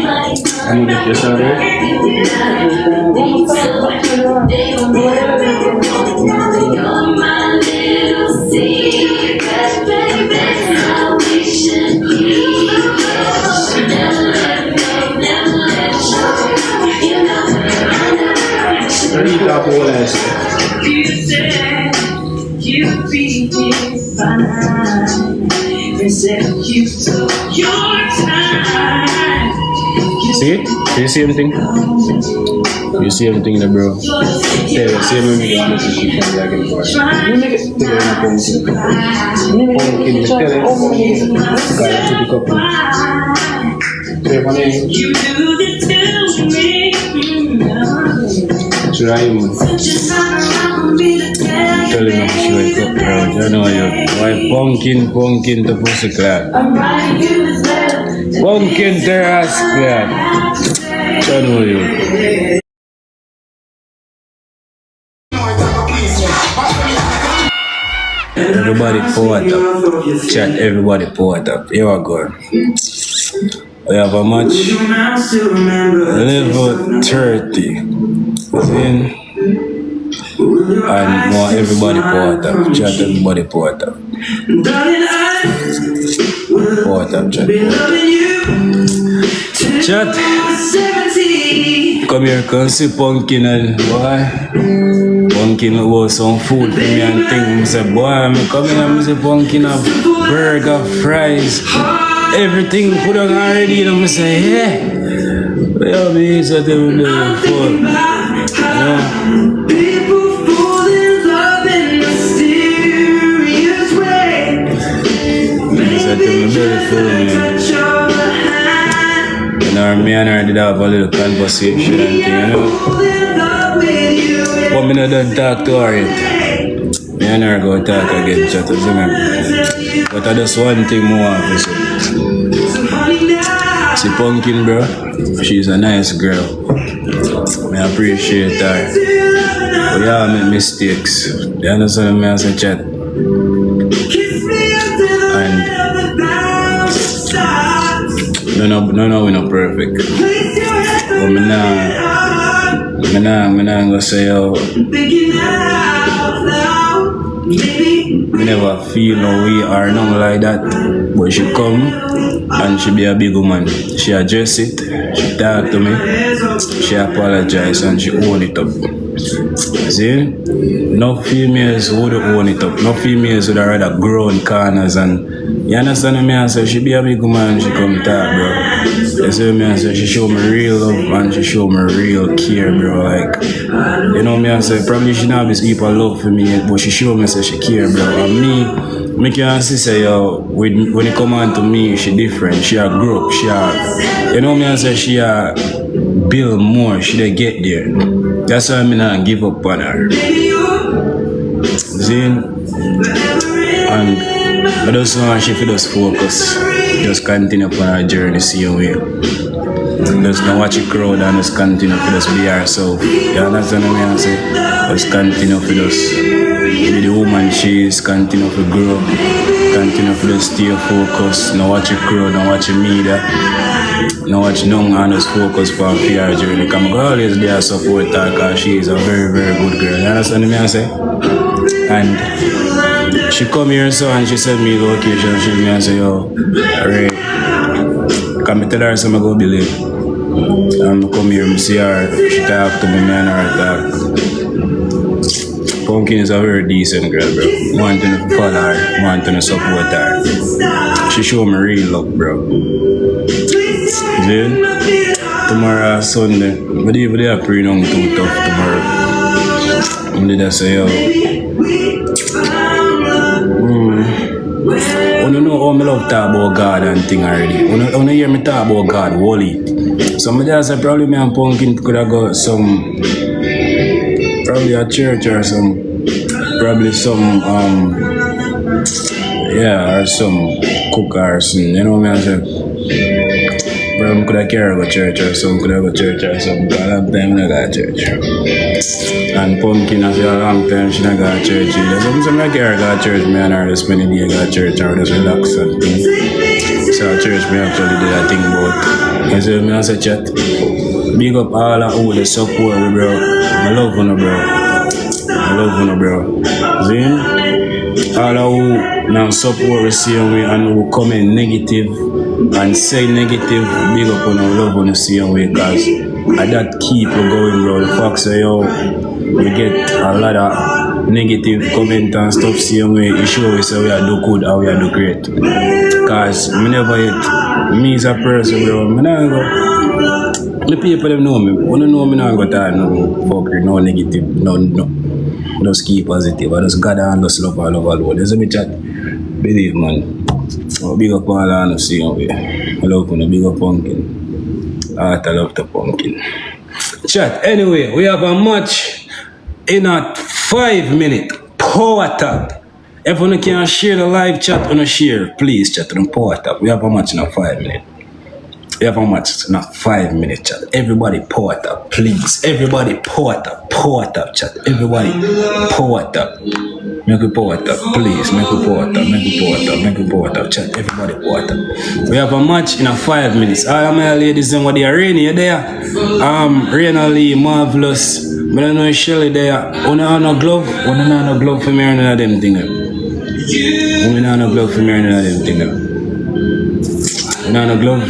I'm gonna get this out here. You'd be fine. You took your time. See it? Do you see everything? You see everything there, bro? Yeah, see everything. I'm just keep on dragging for it. You make it. Take it in the pumpkin. Just tell it. Gotta take a couple. You do this to me. Try him. Tell him to wake up, bro. You know you. Why pumpkin to pussy clap? Pumpkin terrace clap. You know you. Everybody pour it up. Chat, everybody pour it up. Here we go. We have a match. Level 30. Then, and more everybody pour it up. Chat, everybody pour it up. Pour it up, chat. Chat. Come here, come see pumpkin and boy. Pumpkin was some food for me and thing. I said, boy, I'm coming and I say pumpkin have burger, fries, everything put on already. And I say, yeah. Well, me is what they will do for. You know? People fall in love in mysterious ways. Maybe me and her did have a little conversation and thing, you know. But me not done talk to her yet. Me and her go talk again, chat to me. But I just one thing more to say. See Pumpkin, bro, she's a nice girl. I appreciate her. But yeah, I make mistakes. You understand me as a chat? And no, we're not perfect. But me nah gonna say, me never feel no way or nothing like that. But she come and she be a big woman. She address it, she talk to me, she apologize and she own it up. See? No females would own it up. No females would rather grow in corners and you understand me? I say she be a big woman, she come talk, bro. You see me? I say she show me real love and she show me real care, bro. Like, you know me? I say probably she not have this heap of love for me yet, but she show me say she care, bro. And me can see say yo, when it come on to me, she different. She a grow up. She a, you know me? I say she a build more. She dey get there. That's why I not give up on her. See? And I just want she to just focus, just continue on her journey, same way. Just not watch the crowd and just continue to just be herself. You understand what I say? Just continue to just be the woman she is, continue to grow, continue to just stay focused, not watch the crowd, not watch the media, not watch none and just focus on her journey. Because I'm always there to support her because she is a very, very good girl. You understand what I say? And she come here so and she send me location. She me and say, yo, alright. Can me tell her so I go believe. Come here, I see her. She talk to me and her talk. Pumpkin is a very decent girl, bro. Wanting to follow her, wanting to support her. She show me real love, bro. Then tomorrow Sunday, but even they are pretty long too tough tomorrow. And they just say, yo. I don't know how I love talk about God and thing already. I don't hear me talk about God, holy. So I just say probably me and Pumpkin could have got some, probably a church or some, probably some, yeah, or some cook or something, you know what I say? Probably could have carried a church or something, could have go church or something, because a long time I got church. And Pumpkin has a long time she not got church either. So I'm like, I got church, me and her just spend the day got church or just relax and things. weeks at church, me actually did a thing about. You see me I say chat. Big up all of who they support me, bro. I love you, bro. I love you, bro. See? All of who now support the same way and who comment negative and say negative, big up on our love on the same way, cause that keep you going, bro. The fact say yo, we get a lot of negative comment and stuff same way. It show we say we are do good or we are do great. Cause me never yet, me as a person, bro, me not go. The people them know me. When they know me, not go to no fuckery, no negative, no. Just keep positive. I just gather and just love all over the world. There's me chat. Believe man. Oh, big up all on the same way. I love when I big up pumpkin. I love the pumpkin. Chat. Anyway, we have a match in a 5 minute power tap. If you can share the live chat, on share, please chat on power tap. We have a match in a 5 minute. We have a match in a 5 minute chat. Everybody power tap, please. Everybody power tap chat. Everybody power tap. Make a power tap, please. Make a power tap, make a power tap, make a power tap chat. Everybody power tap. We have a match in a 5 minutes. All my ladies and what they are Rainy, you there? Raina Lee, Marvelous. I don't know Shelly there. Una have no glove. Una have no glove for me or none of them things. Una have no glove for me or none of them things. Una have no glove.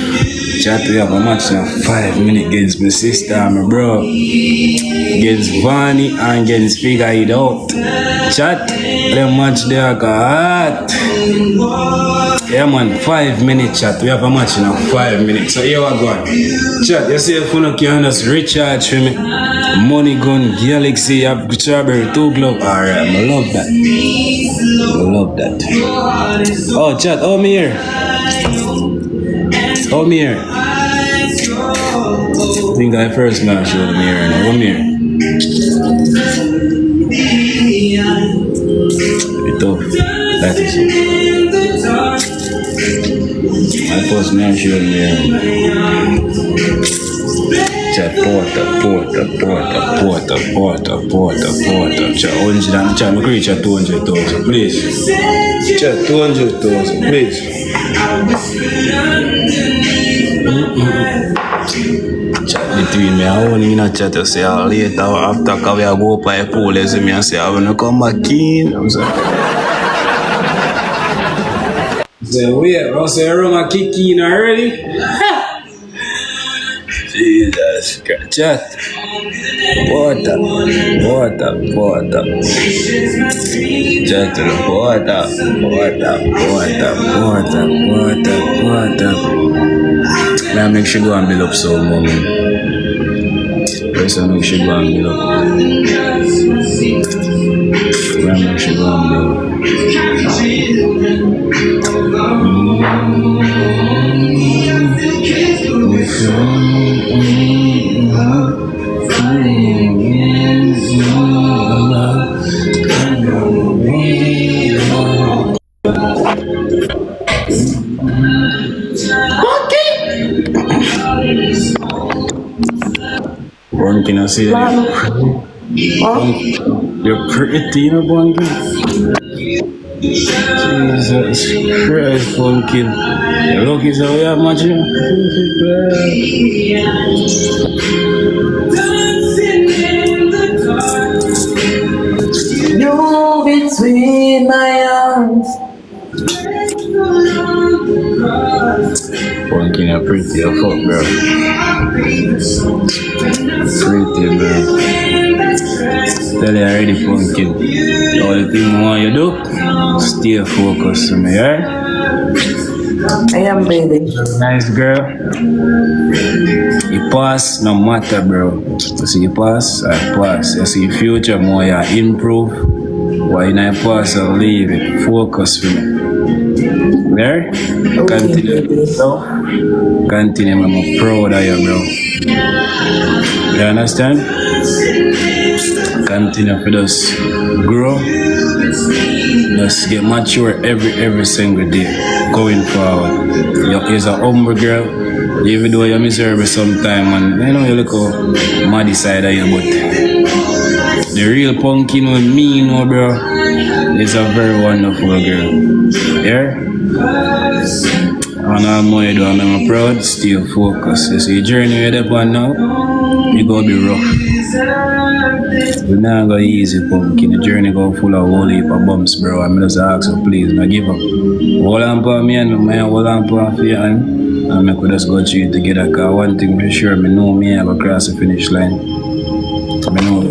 Chat, we have a match in a 5 minute against my sister and my bro. Against Vani and against Figure It Out. Chat, the match there got hot. Yeah man, 5 minute chat. We have a match in a 5 minutes. So here we go. Chat, you see if you can just recharge for me. Money Gun, Galaxy, have Strawberry, 2 glove. Alright, I love that. I love that. Oh chat, oh me here. Come here. I think I first man showed me here now. Come here. It's tough. That is it. My first man showed me here. Chat porta. Chat 100 and chat. Make reach at 200,000, please. Chat 200,000, please. Chat between me, I only in a chat to say later after we go by a pool, let me say I wanna come back in. I'm saying, wait, I say I'm kick in already. Jesus Christ, chat. Water. Chat, water. Now make sure go and build up some more. Yes, I make sure go and build up. Now make sure go and build up. One can I see that? You're pretty, you know, Bunkin. Jesus Christ, Bunkin. You're lucky so we have much, you between my arms. Bunkin, you're pretty, you're fuck, bro. Pretty, bro. Tell you already, Pumpkin. All the thing what you do, stay focused on me, alright? I am baby. Nice girl. You pass, no matter, bro. You see you pass, I pass. You see future, more you improve. Why you not pass or leave it? Focus for me. There? Continue. So, continue, I'm proud of you, bro. You understand? Continue to just grow. Just get mature every single day. Going forward. You're a humble girl. Even though you're miserable sometimes, and you know you look how muddy side of you, but the real pumpkin with me, you know, bro, is a very wonderful girl. Yeah? And all more you do, I'm proud, stay focused. You see, the journey you're upon now, it's gonna be rough. We're not gonna easy, pumpkin. The journey go full of whole heap of bumps, bro. I'm just ask you, please, not give up. Hold on for me and my hold on for you and I could just go through it together. Cause one thing for sure, I know me have a cross the finish line. I know.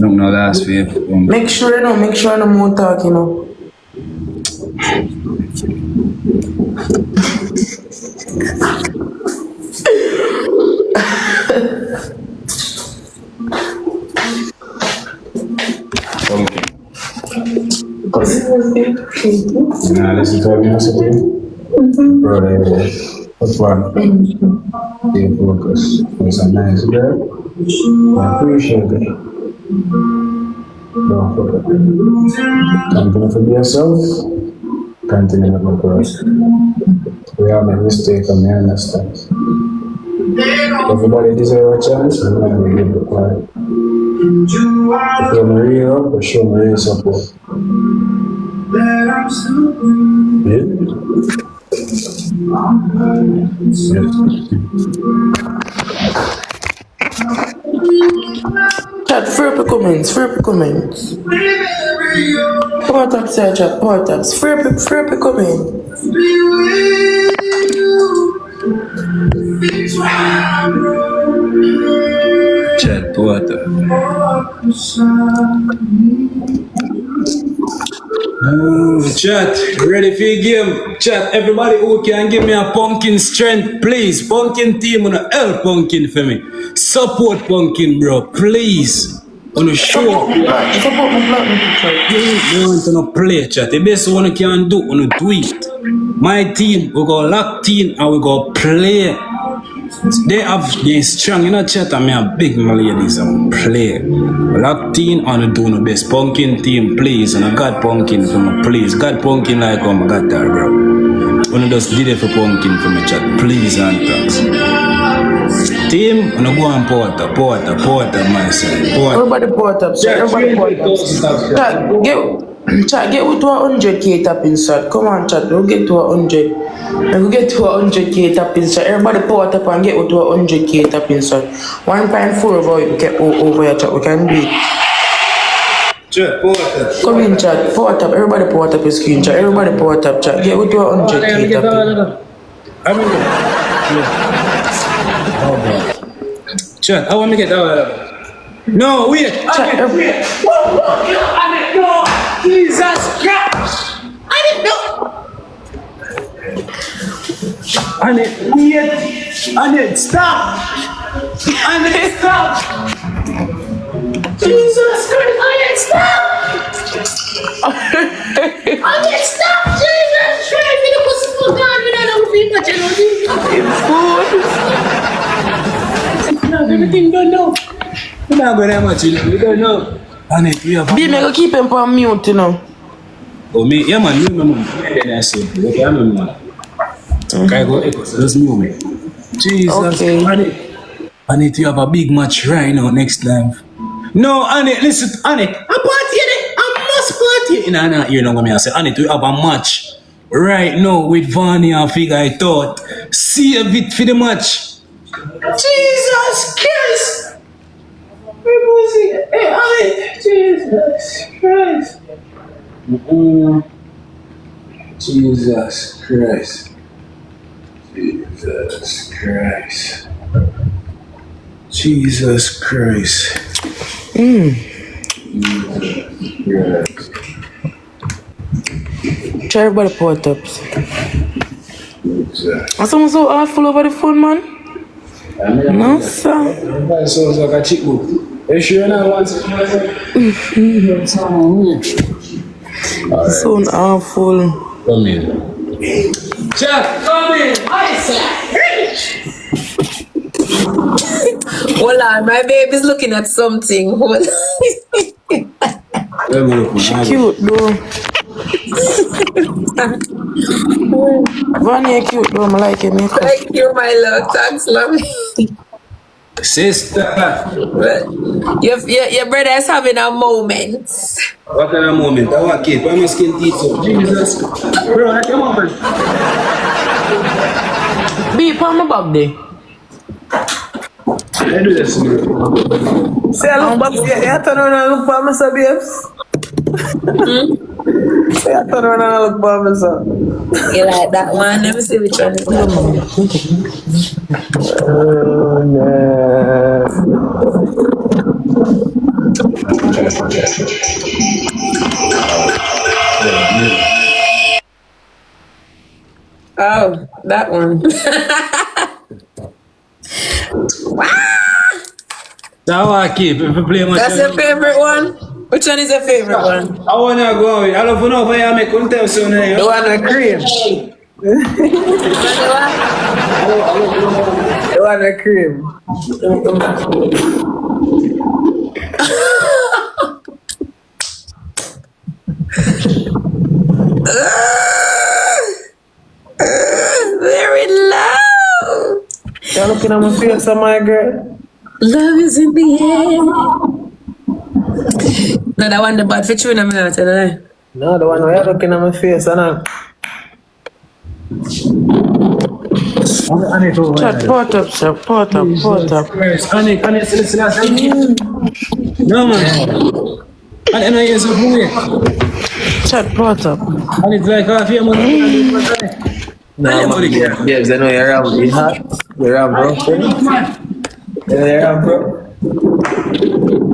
Don't know last for you. Make sure no more talk, you know. Okay. Nah, listen to me, listen to me. Bro, what's one? Stay focused. It's a nice girl. I appreciate it. Don't forget. Continue to be yourself. Continue to go first. We have made mistakes and we understand. Everybody deserves a chance and I'm going to give the part. Show me real up or show me real support. Yeah? Chat, free comments. Port up, sir, chat, port ups. Free comments. Chat, water. Chat, ready for your game? Chat, everybody who can give me a pumpkin strength, please. Pumpkin team, wanna help pumpkin for me. Support pumpkin, bro, please. Wanna show up. Support my black You want to not play, chat. The best one you can do, wanna do it. My team, we go lock team and we go play. They strong, you know, chat, and me a big ladies and play. Lock team and do the best. Pumpkin team, please. And I got pumpkin for me, please. Got pumpkin like I got that, bro. When I just did it for pumpkin for me, chat, please and thanks. Team, when I go and port up my side. Everybody port up, sir. Everybody port up. Chat, get to 100k tap inside. Come on, chat. We'll get to 100. We'll get to 100k tap inside. Everybody port up and get to 100k tap inside. 1.4 of we get over here, chat. We can do it. Chat, port up. Come in, chat. Port up. Everybody port up your screen, chat. Everybody port up, chat. Get to 100k tap in. Chat, I want to get that. No, wait. Chat, Wait. No, Jesus Christ. I didn't know. Stop. Stop. Jesus Christ, stop. Stop. Jesus Christ, you know everything don't know. You're not going to have much, you don't know. Be me go keep him on mute, you know. Oh, me, yeah, man, you man. I say, okay, I'm man. Okay, go, just mute me. Jesus, Okay. I need to have a big match right now next time. No, Annie, listen, Annie, I'm partying, I must party. No, you're not going to say, Annie, to have a match right now with Vani and Figure, I thought. Save it for the match. Jesus Christ! Jesus Christ. Jesus Christ. Jesus Christ. Try everybody port ups. And someone so awful over the phone, man. No, sir. That sounds like a cheat book. You sure not want to? So awful. Come in. Chat, come in. Hold on, my baby's looking at something. Hold on. Cute, though. Vanya cute, though. I like it. Thank you, my love. Thanks, Lami. Sister. Your brother is having a moment. What kind of moment? I want kid. Why am I skin teeth so? Jesus. Bro, that's your moment. Beep on my back there. I do this. See, I look back, you turn around and look for me, sir, babes. See, I turn around and look for me, sir. You like that one? Let me see which one is that. Oh, Oh, that one. So I keep if you play much. That's your favorite one? Which one is your favorite one? I wanna go. I love to know why I make couldn't tell soon. the one with cream. The one with cream. Very low. You're looking at my face, my girl. Love is in the air. No, that one the bad for chewing a minute, eh? No, the one where you're looking at my face, and I'm. Chat, pot up, sir. Pot up, pot up. Can you see this? No man. And I use a boy. Chat, pot up. And it's like half your money. No, man. Yes, I know you're around. You're hot. You're around, bro. You're around, bro.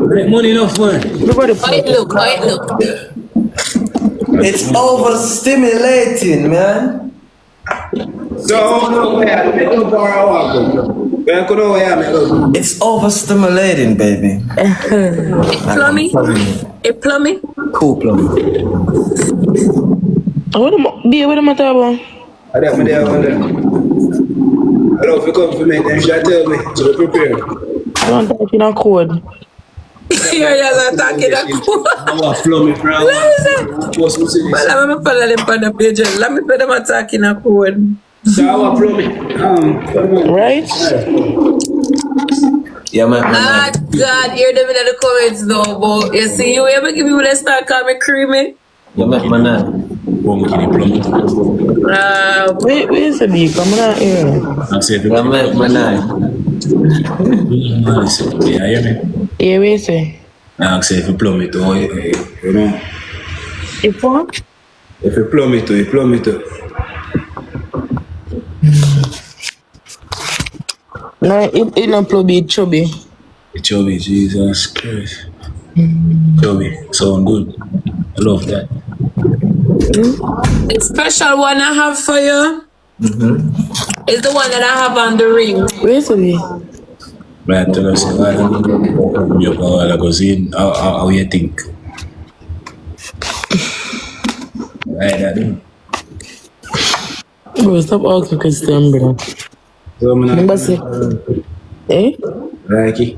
Make money enough man. Everybody How it look? How it look? It's overstimulating, man. So no way I make up for a walk. I could know where I make up. It's overstimulating, baby. It plummy? It plummy? Cool, plum. What am I talking about? I don't know what I don't if you come for me, then should tell me to prepare. I don't talk in a code. You're just attacking a cool. I want to flow me from what's to see this. Let me follow them on the page. Let me put them attacking a code. So I want to flow me. Right? Yeah, man. Ah, God, you're them in the comments though, but you see, you ever give me when they start calling me creamy? Yeah, man. Where's the beep? I'm not here. I'm saying, Yeah, man. yeah, hear me? Yeah, where is it? I'm saying if you plumb it, you know. If what? If you plumb it, you plumb it. No, it not plug it chubby. Chubby, Jesus Christ. Chubby, sound good. I love that. The special one I have for you is the one that I have on the ring. Where's the beep? Right, tell us why you go goes in. How you think? Right, that. Bro, stop asking questions, bro. So I'm Remember say, eh? like it.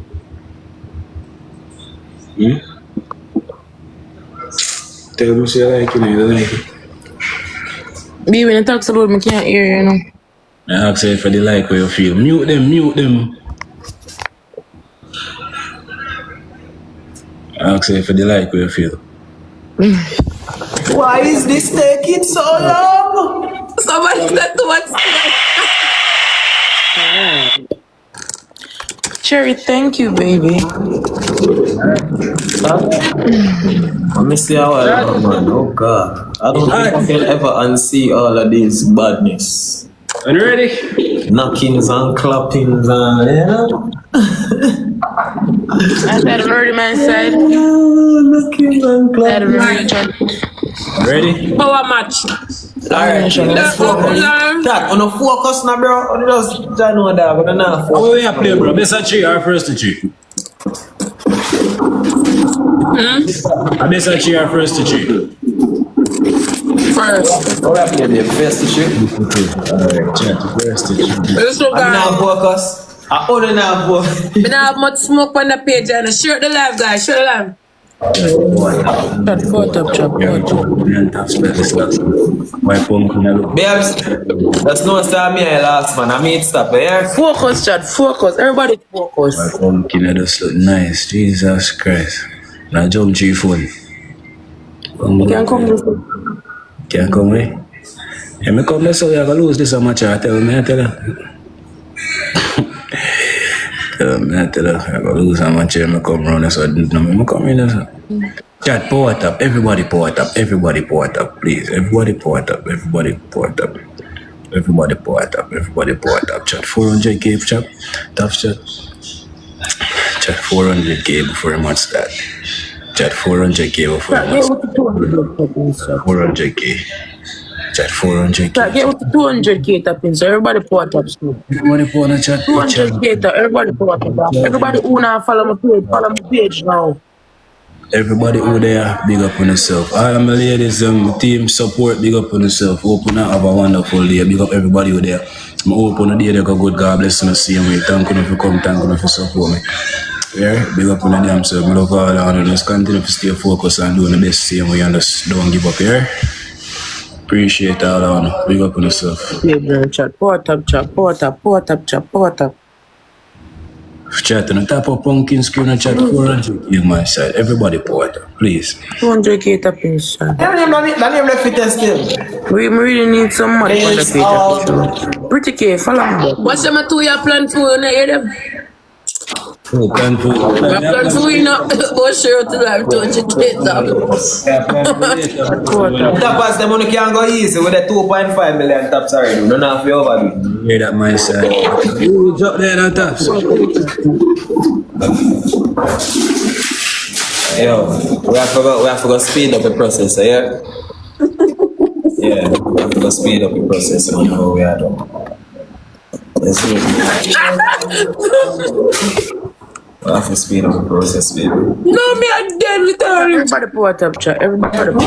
Tell me say you like it, you like it. Be when you talk so loud, I can't hear you, you know. I ask you if they like how you feel. Mute them. I ask you if they like how you feel. Why is this taking so long? Somebody said to us. Cherry, thank you, baby. Let me see how I am, man. Oh, God. I don't think I can ever unsee all of this badness. Are you ready? Knockings and clappings and, you know? I said already, man said. Knockings and Said clappings. already, chat. Ready? Power match. Alright, let's focus. Chat, on the focus now, bro. On the just know that, but not focus. How we a play, bro? Best of three or first to three? Best of three or first to three? First. How we play the first issue? Alright, chat, first to three. Let's look I'm not at focus. I only not focus. we don't have much smoke on the page and share the live, guys. Share the live. Chat, pot up, chat, Yeah, pot up. and have space. Why pumpkin a look? Babes, that's no start me I last, man. I mean, stop, yeah? Focus, chat, focus. Everybody focus. Why pumpkin a just look nice? Jesus Christ. Now jump to your phone. You can come this way. Can come away? Hey, me come so you're gonna lose this much. I tell me, I tell you. Tell me, I tell you, I'm gonna lose how much. Me come round so me come in. Chat, pour it up. Everybody pour it up. Everybody pour it up, please. Everybody pour it up. Everybody pour it up. Everybody pour it up. Everybody pour it up. Chat 400k, chat. Top chat. Chat 400k before you match that. Chat 400k before you match that. 400k. Chat 400k. Chat, get with the 200k tapping, so everybody pour it up. Everybody pour in the chat. 200k, everybody pour it up. Everybody who now follow my page now. Everybody who there, big up on yourself. All my ladies, team support, big up on yourself. Hope you have a wonderful day. Big up everybody who there. I hope on the day they go good. God bless you. See me. Thank you for coming. Thank you for support me. Yeah, big up on the damn self. I love all and just continue to stay focused and doing the best same way and just don't give up here. Appreciate all and big up on yourself. Yeah, chat, pour it up, chat, pour it up, pour it up, chat, pour it up. Chat on the top of pumpkin screen and chat 400k my side. Everybody pour it up, please. 200k tapping, chat. That name left it still. We really need some money for the page. Pretty K, follow me. What's the matter your plan for you? Hear them? Oh, plan for My plan for you now. Go share to live 200k. Tappers, the money can't go easy with the 2.5 million taps already. Don't have to overdo. Hear that my side. You drop there on top. Yo, we have to go speed up the process, yeah? Yeah, we have to go speed up the process on how we are doing. Let's see. We have to speed up the process, baby. No, me are dead with her. Everybody pour it up, chat. Everybody pour it up.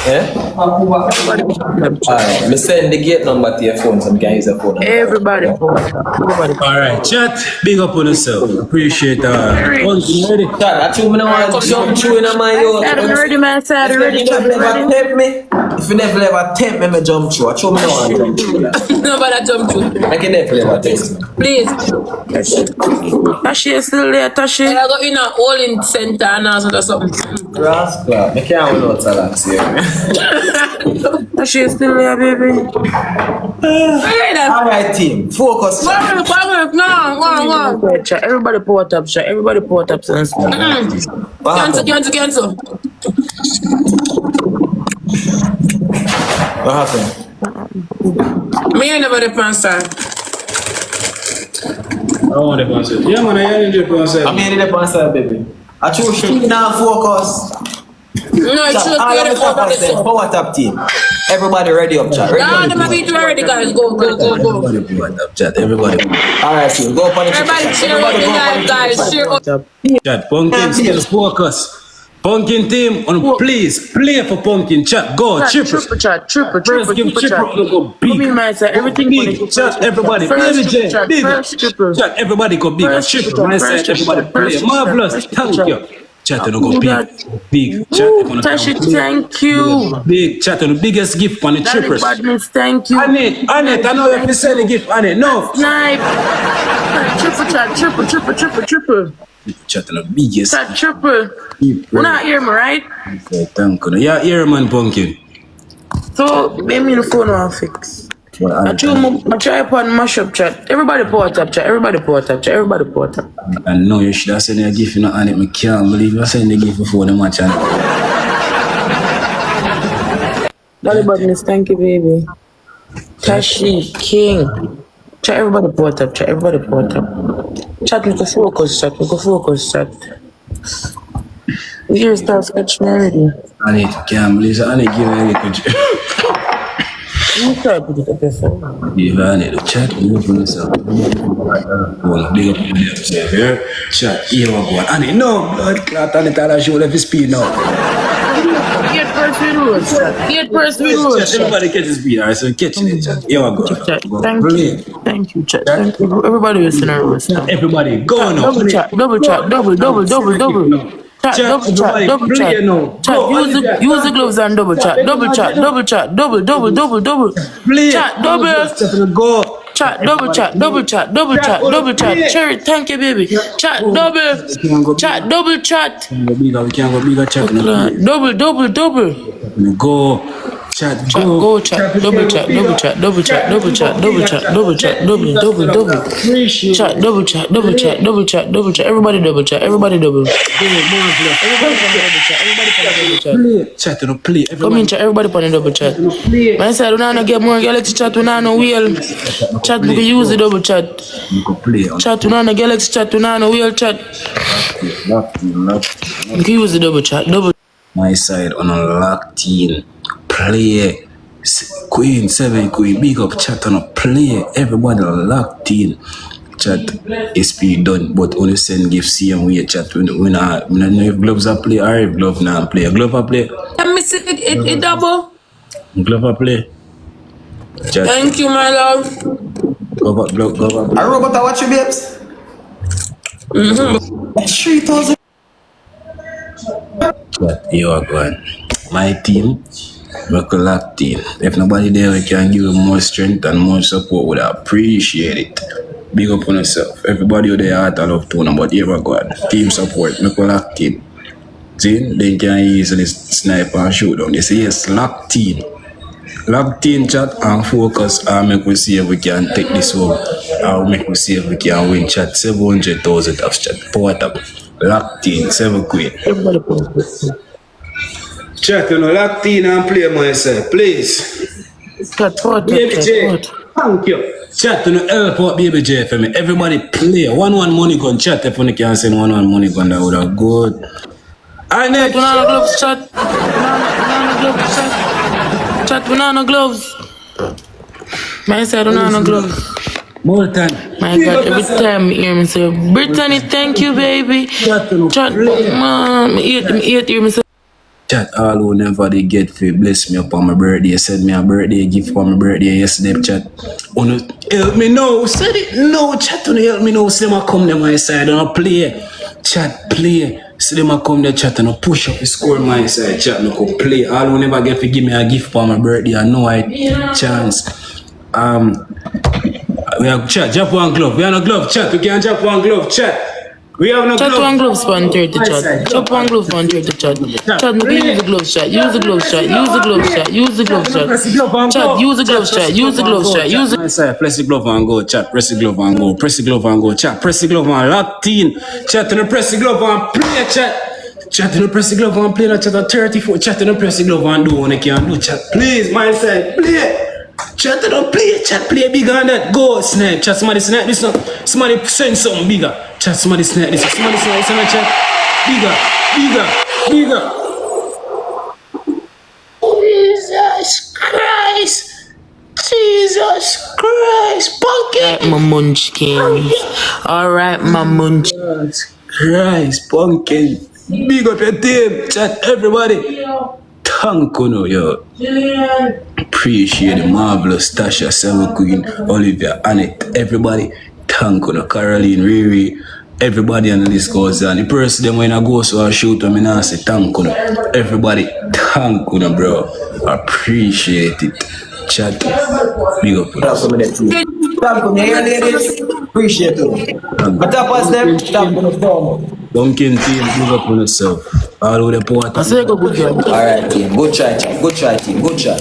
Yeah? Alright, me send the gate number to your phone so you can use your phone. Everybody pour it up. Everybody pour it up. Alright, chat, big up on yourself. Appreciate ready. Chat, I told me I want to jump through in my yo. I'm ready, man. Side ready. If you never tempt me, me jump through. I told me I want to jump through. Nobody jump through. I can never text me. Please. Tashi is still there, Tashi. I got in a hole in center and or something. Rascal, I can't win out salads here. Tashi is still there, baby. Alright, team, focus. No. Chat. Everybody pour it up, chat. Everybody pour it up. What happened? Cancel. What happened? Me ain't never the sponsor. I want the concert. Yeah, man, I ain't the concert. I'm here to the sponsor, baby. I choose you now, focus. No, it's Chat, just all of the tappers then, power tap team. Everybody ready up, chat. Ready? no, them a beat already, guys. Go. Everybody pour it up, chat. Everybody. Alright, team, go up on the Everybody cheer up the live, guys. Cheer up. Chat, pumpkin still focus. Pumpkin team, please play for pumpkin. Chat, go, triple. Triple, First give triple, go big. Come in, man, sir. Everything Big, chat, everybody. Play Chat, big. first triple. Chat, everybody go big. First Triple, triple, my first side, everybody triple, play. first Marvelous, triple, thank first you. Chat, you go big. Big, chat, Tashi, thank you. Big, chat, the biggest gift on the Daddy trippers. Badness, thank you. Annette, I know if you send a gift, Annette. No. Snipe. Triple. Chat, the biggest. Chat, triple. You not hear me, right? Okay, thank you. Yeah, here, man, pumpkin. So, make me the phone on fix. I tripod mash up, chat. Everybody pour it up, chat. Everybody pour it up. I know you should have sent a gift, you know, Annette. I can't believe you sent a gift before the match. Daddy Badness, thank you, baby. Tashi, King. Chat, everybody pour it up, chat. Chat, we can focus, chat. The ear starts scratching already. Annette, can't believe it. Annette, give me a picture. You try to put it up your phone. Give Annette the chat, you open yourself. Big up yourself here. Chat, here we go. Annette, no, blood clot, Annette, I'll show them speed now. Get first with rules, chat. Chat, everybody catches speed, alright, so catching it, chat. Here we go. Chat, thank you, chat. Thank you. Everybody is in a row, chat. Everybody, go now. Double chat. Chat, double chat. Chat, use the gloves and double chat. Double. Chat, double. Play. Chat, double. Go. Chat, double chat. Cherry, thank you, baby. Chat, double. Chat, double chat. We can go bigger chat. Double. Go. Chat, Chat, go chat, double chat, double chat, double chat, double chat, double chat, double chat, double. Chat, double chat, double chat, double chat, double chat. Everybody double chat, everybody double. Everybody on the double chat, everybody on the double chat. Play. Chat, no play. Come in chat, everybody on the double chat. Man said, we not get more Galaxy chat, we not no wheel. Chat, we can use the double chat. You can play. Chat, we not no Galaxy chat, we not no wheel chat. Locked in. We can use the double chat, double. My side on a locked in. Play. Queen, 7 Queen, big up chat on a play. Everybody locked in. Chat SP done, but only send give same way chat. We not know if gloves are play or if glove not play. Glove are play. Let me see it double. Glove are play. Chat. Thank you, my love. Glove are play. A robot, I watch you, babes. That's 3,000. Chat, you are going. My team, make a locked in. If nobody there, we can give you more strength and more support. Would appreciate it. Big up on yourself. Everybody there at I love tone, but here we go. Team support, make a locked in. See, they can easily snipe and shoot down. They say yes, locked in. Locked in chat and focus and make we see if we can take this home. And make we see if we can win chat 700,000 of chat. Power tap. Locked in, 7 Queen. Everybody on the Chat, you know, locked in and play myself, please. chat, Baby J, thank you. Chat, you know, help out Baby J for me. Everybody play. 1-1 money gun. Chat, if you can send 1-1 money gun, that would have good. And then, We not no gloves, chat. We not no gloves, chat. Chat, we not no gloves. Man said, we not no gloves. more time. My God, every time you hear me say, Brittany, thank you, baby. Chat, man, me hear me say. Chat, all who never they get free, bless me up on my birthday. Send me a birthday gift for my birthday yesterday, chat. Wanna help me now? Said it no, chat, wanna help me now? See them a come to my side and play. Chat, play. See them a come to chat and push up the score my side. Chat, no go play. All who never get free, give me a gift for my birthday. I know I chance. We have chat, drop one glove. We have no glove, chat. We can drop one glove, chat. We have no Chat glove. one gloves for 30 chat. Drop one glove for 30 chat. Chat, no use the gloves chat. Use the gloves chat. Use the gloves chat. Use the gloves chat. Chat, use the gloves chat. Use the gloves chat. Use the. My side, press the glove and go, chat. Press the glove and go. Press the glove and go, chat. Press the glove and locked in. Chat, and press the glove and play, chat. Chat, and press the glove and play that chat at 34. Chat, and press the glove and do what I can do, chat. Please, my side, play. Chat, don't play, chat, play bigger than that. Go, snipe, chat, somebody snipe this one. Somebody send something bigger. Chat, somebody snipe this. Somebody snipe this one, chat. Bigger, bigger, bigger. Jesus Christ. Jesus Christ. Pumpkin. My munchkins. Alright, my munchkins. Jesus Christ, Pumpkin. Big up your team, chat, everybody. Thank you, yo. Appreciate the marvelous Tasha, 7 Queen, Olivia, Annette, everybody. Thank you, Caroline, Riri, everybody on the list goes on. The person them when I go so I shoot them and I say thank you. Everybody, thank you, bro. Appreciate it. Chat. Big up. Thank you, ladies. Appreciate it. But that was them. Thank you. Pumpkin team, big up on yourself. All over the port. I say go good girl. Alright, team. Good try, team. Good try, team. Good try.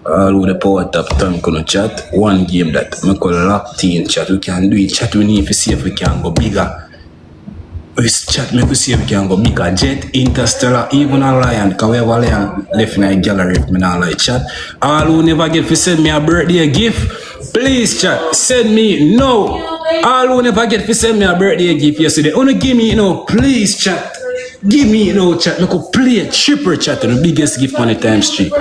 All over the power tap, thank you, chat. One game that we call locked in, chat. We can do it, chat. We need to see if we can go bigger. We chat, make we see if we can go bigger. Jet, Interstellar, even a lion. Because we have a lion left in our gallery if me not like chat. All who never get to send me a birthday gift, please chat, send me no. All who never get to send me a birthday gift yesterday, only give me please chat. Give me chat, make a play a triple chat on the biggest gift on the times 3.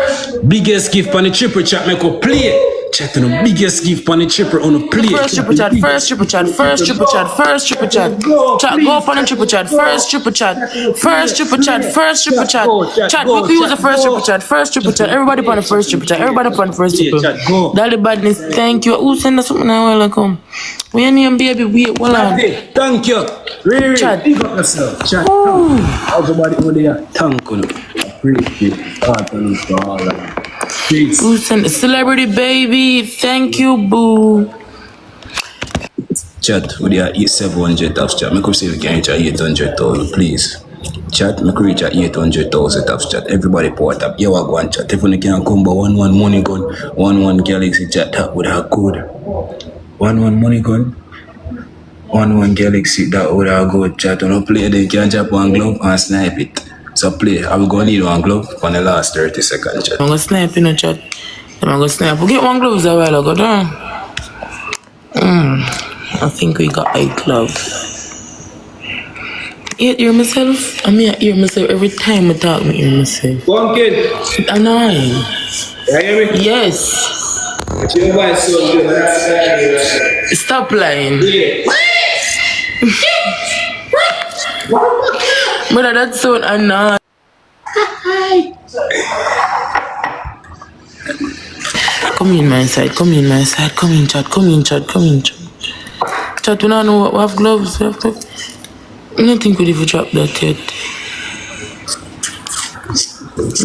Biggest gift on the triple chat, make a play. Chat on the biggest gift on the triple on the play. First triple chat, first triple chat, first triple chat, first triple chat. Chat, go up on the triple chat, first triple chat, first triple chat, first triple chat. Chat, we can use the first triple chat, first triple chat. Everybody upon the first triple chat, everybody upon the first triple. Daddy badness, thank you. Who send us something now? Welcome. We your name, baby? Wait, hold on. Thank you. Really, Chat. big up yourself. Chat. Everybody over there, thank you. Appreciate it. Peace. Who sent the celebrity baby? Thank you, boo. Chat, we are 700 of chat. Make up say we can reach 800,000, please. Chat, I could reach at 800,000 taps chat. Everybody port up. You are going chat. If you can come by 1-1 money gun, 1-1 galaxy chat, that would have good. 1-1 money gun, 1-1 galaxy, that would have good chat. When you play, then you can drop one glove and snipe it. So play. I will go need one glove for the last 30 seconds chat. I'm gonna snipe in the chat. I'm gonna snipe. We get one gloves a while ago, don't I think we got a glove. You hear myself? I mean, I hear myself every time I talk, I hear myself. Pumpkin, It's annoying. you hear me? Yes. Your voice so good. Stop lying. Yeah. Brother, that's so annoying. Come in my side, come in my side, come in chat, come in chat, come in chat. Chat, we don't know what we have gloves. We have gloves. I don't think we'll even drop that yet.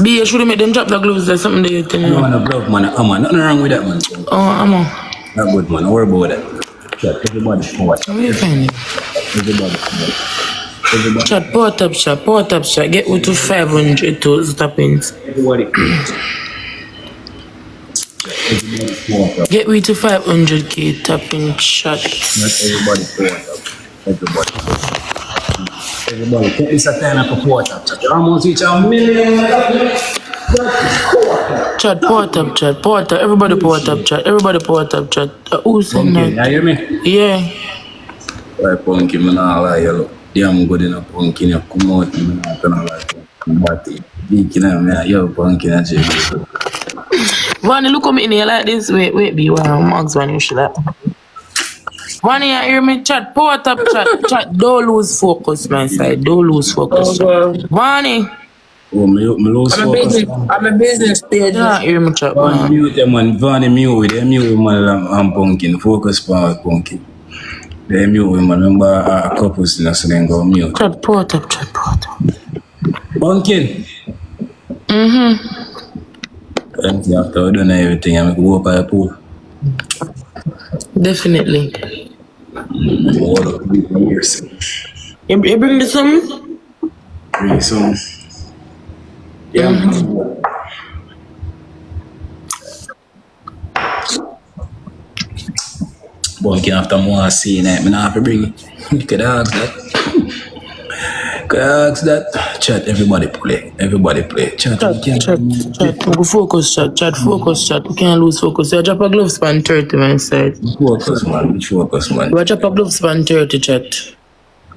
B, you should make them drop the gloves. There's something there you tell me. No, no glove, man. Nothing wrong with that, man. Oh, I'm on. Not good, man. Don't worry about that. Chat, everybody forward. Where you find it? Everybody forward. Everybody. Chat, power top shot. Get you to 500 to stop-ins. Everybody. Everybody forward. Get we to 500k tapping shots. Not everybody forward. Everybody. Everybody, it's a time for quarter. You almost reach a million. Chat, power top chat. Everybody power top chat. Everybody power top chat. Who's saying Pumpkin, that? you hear me? Yeah. Right, pumpkin, man, I lie, you look. Damn good enough, pumpkin, you come out, man, I don't like it. But big, you know, man, yo, pumpkin, I just. Vanny, look at me in here like this. Wait, be one. Max, Vanny, you should have. Vanny, you hear me? Chat, power top chat. Don't lose focus, my side. Don't lose focus. Chat. Vanny. Oh, me lose focus. I'm a business page. Yeah, hear me chat, Vanny man. mute them, man. Vanny mute with them, mute with man, and pumpkin. Focus power, pumpkin. They mute with man. Remember, a couple still so then go mute. Chat, power top. Pumpkin. Empty after we done everything, I make go up by the pool. Definitely. All of the years. You bring this something? Bring some. Yeah. Pumpkin after more seeing it, me not have to bring it. You could ask that. Chat, everybody play. Chat. Go focus, chat. Focus, chat. We can't lose focus. You drop a glove span 30, my side. Focus, man. You drop a glove span 30, chat.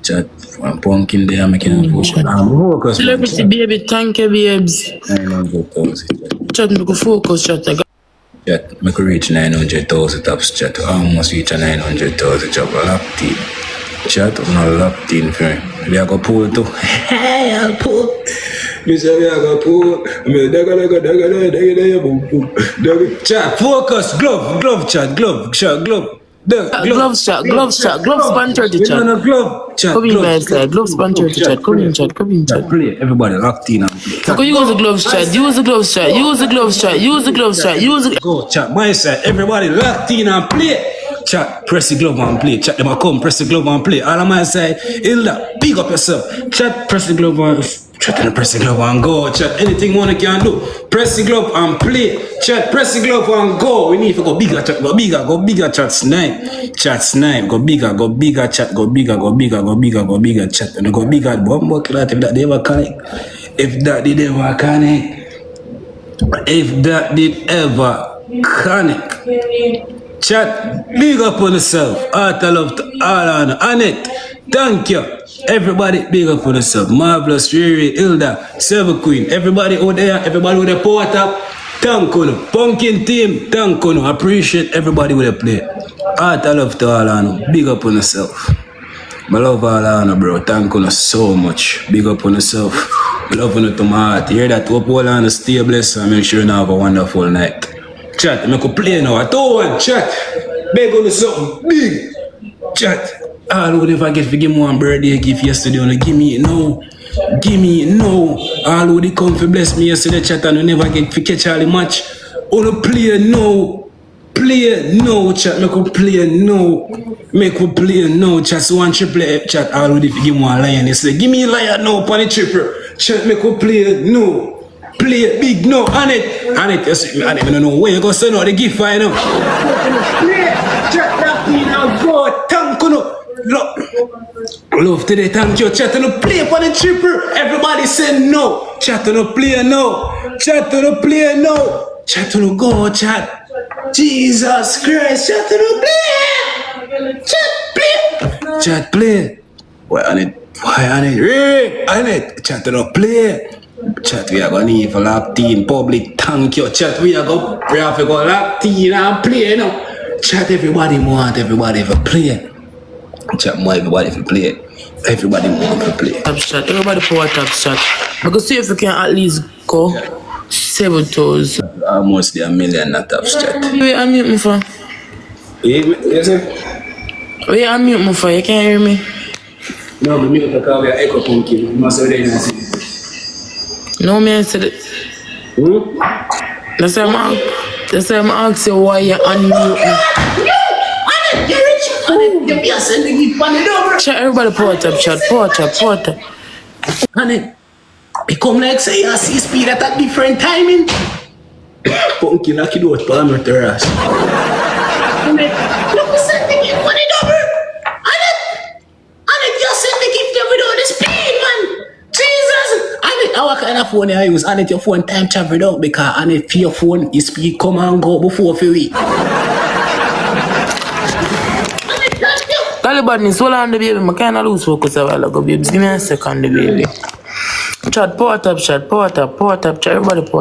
Chat. One pumpkin there, making a focus. Focus, man. Celebrity, baby. Thank you, babes. 900,000. Chat, go focus, chat. Chat, make reach 900,000 taps, chat. Almost reach a 900,000 job. A locked in. Chat, I'm not locked in for me. We are going to pull too. Hey, I'll pull. Me say we are going to pull. Me daga. Chat, focus. Glove, chat. Glove. Gloves, chat. Gloves span 30, chat. No, glove. Chat, Come in, my side. Gloves span 30, chat. Come in, chat. Play. Everybody locked in and play. Go use the gloves, chat. Use the gloves, chat. Go, chat. My side. Everybody locked in and play. Chat, press the glove and play. Chat, them a come, press the glove and play. All of my side, Hilda, big up yourself. Chat, press the glove and press the glove and go. Chat, anything one can do. Press the glove and play. Chat, press the glove and go. We need to go bigger, chat, go bigger, chat, snipe. Chat, snipe, go bigger, chat, go bigger, chat, and go bigger. Bomb clat if that they ever connect. If that did ever connect. Chat, big up on yourself. Heart of love to all on Annette. Thank you. Everybody, big up on yourself. Marvelous, Riri, Hilda, Seven Queen. Everybody out there, everybody with a power tap. Thank you. Pumpkin team, thank you. Appreciate everybody with a play. Heart of love to all on. Big up on yourself. I love all on, bro. Thank you so much. Big up on yourself. I love you to my heart. Hear that? Hope all on stay blessed and make sure you have a wonderful night. Chat, I'm going to play now. I don't want chat. Beg on something big. Chat. All who never get to give me one birthday gift yesterday, wanna give me it now. All who they come to bless me yesterday, chat, and you never get to catch all the match. Wanna play now. play no chat, make we play no. Make we play no chat. So one triple chat already give me one lion. He say, give me a lion no on the triple. Chat make we play no. Play big no on it. On it, you see, I don't know where you go send out the gift I know. Play, chat that me now go, thank you no. Love today, thank you. Chat no play for the triple. Everybody say no. Chat no play no. Chat no play no. Chat no go chat. Jesus Christ, chat no play. Chat play. Chat play. Why on it? Why on it? Hey, on it. Chat no play. Chat we are gonna need for lap team public. Thank you. Chat we have to go lap team and play now. Chat everybody want everybody to play. Chat more everybody to play. Everybody want to play. Top shot. Everybody power top shot. Because see if we can at least go 7 toes. Almost a million not top chat. Wait, unmute me for. Yes, sir? Wait, unmute me for. You can't hear me. No, but me because we are echo pumpkin. You must have already seen. No, man said it. That's why I'm asking you why you unmute me. Chat, everybody power top chat. Power top. Honey, it come like say you see speed at a different timing. Pumpkin knock it out parameter ass. Honey, look send the gift for the double. Honey, you send the gift there without the speed, man. Jesus. Honey, what kind of phone you use? Honey, your phone time travel out because honey, for your phone, your speed come and go before for week. Badness, hold on the baby. I can't lose focus a while ago, babes. Give me a second, the baby. Chat, power top, chat. Everybody power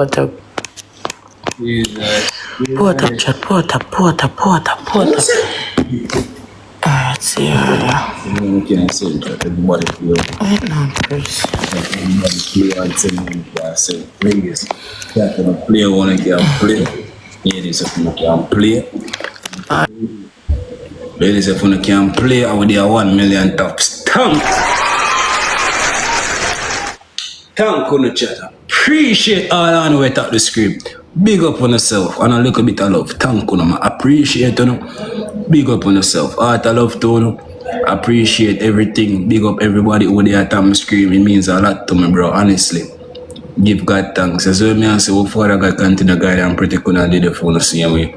top. Power top, chat. Power top. Alright, see you earlier. You can't say that everybody feel. Wait now, first. Everybody play and say you can say. Ladies, can't play one can play. Ladies, if you can play. Ladies, if you can play, I would have 1 million tops. Thank you, no chat. Appreciate all on way top the script. Big up on yourself and a little bit of love. Thank you, man. Appreciate you. Big up on yourself. Heart of love to appreciate everything. Big up everybody who there at the screen. It means a lot to me, bro. Honestly. Give God thanks. As well, I say, oh, Father God, continue to guide and protect you and do the phone the same way.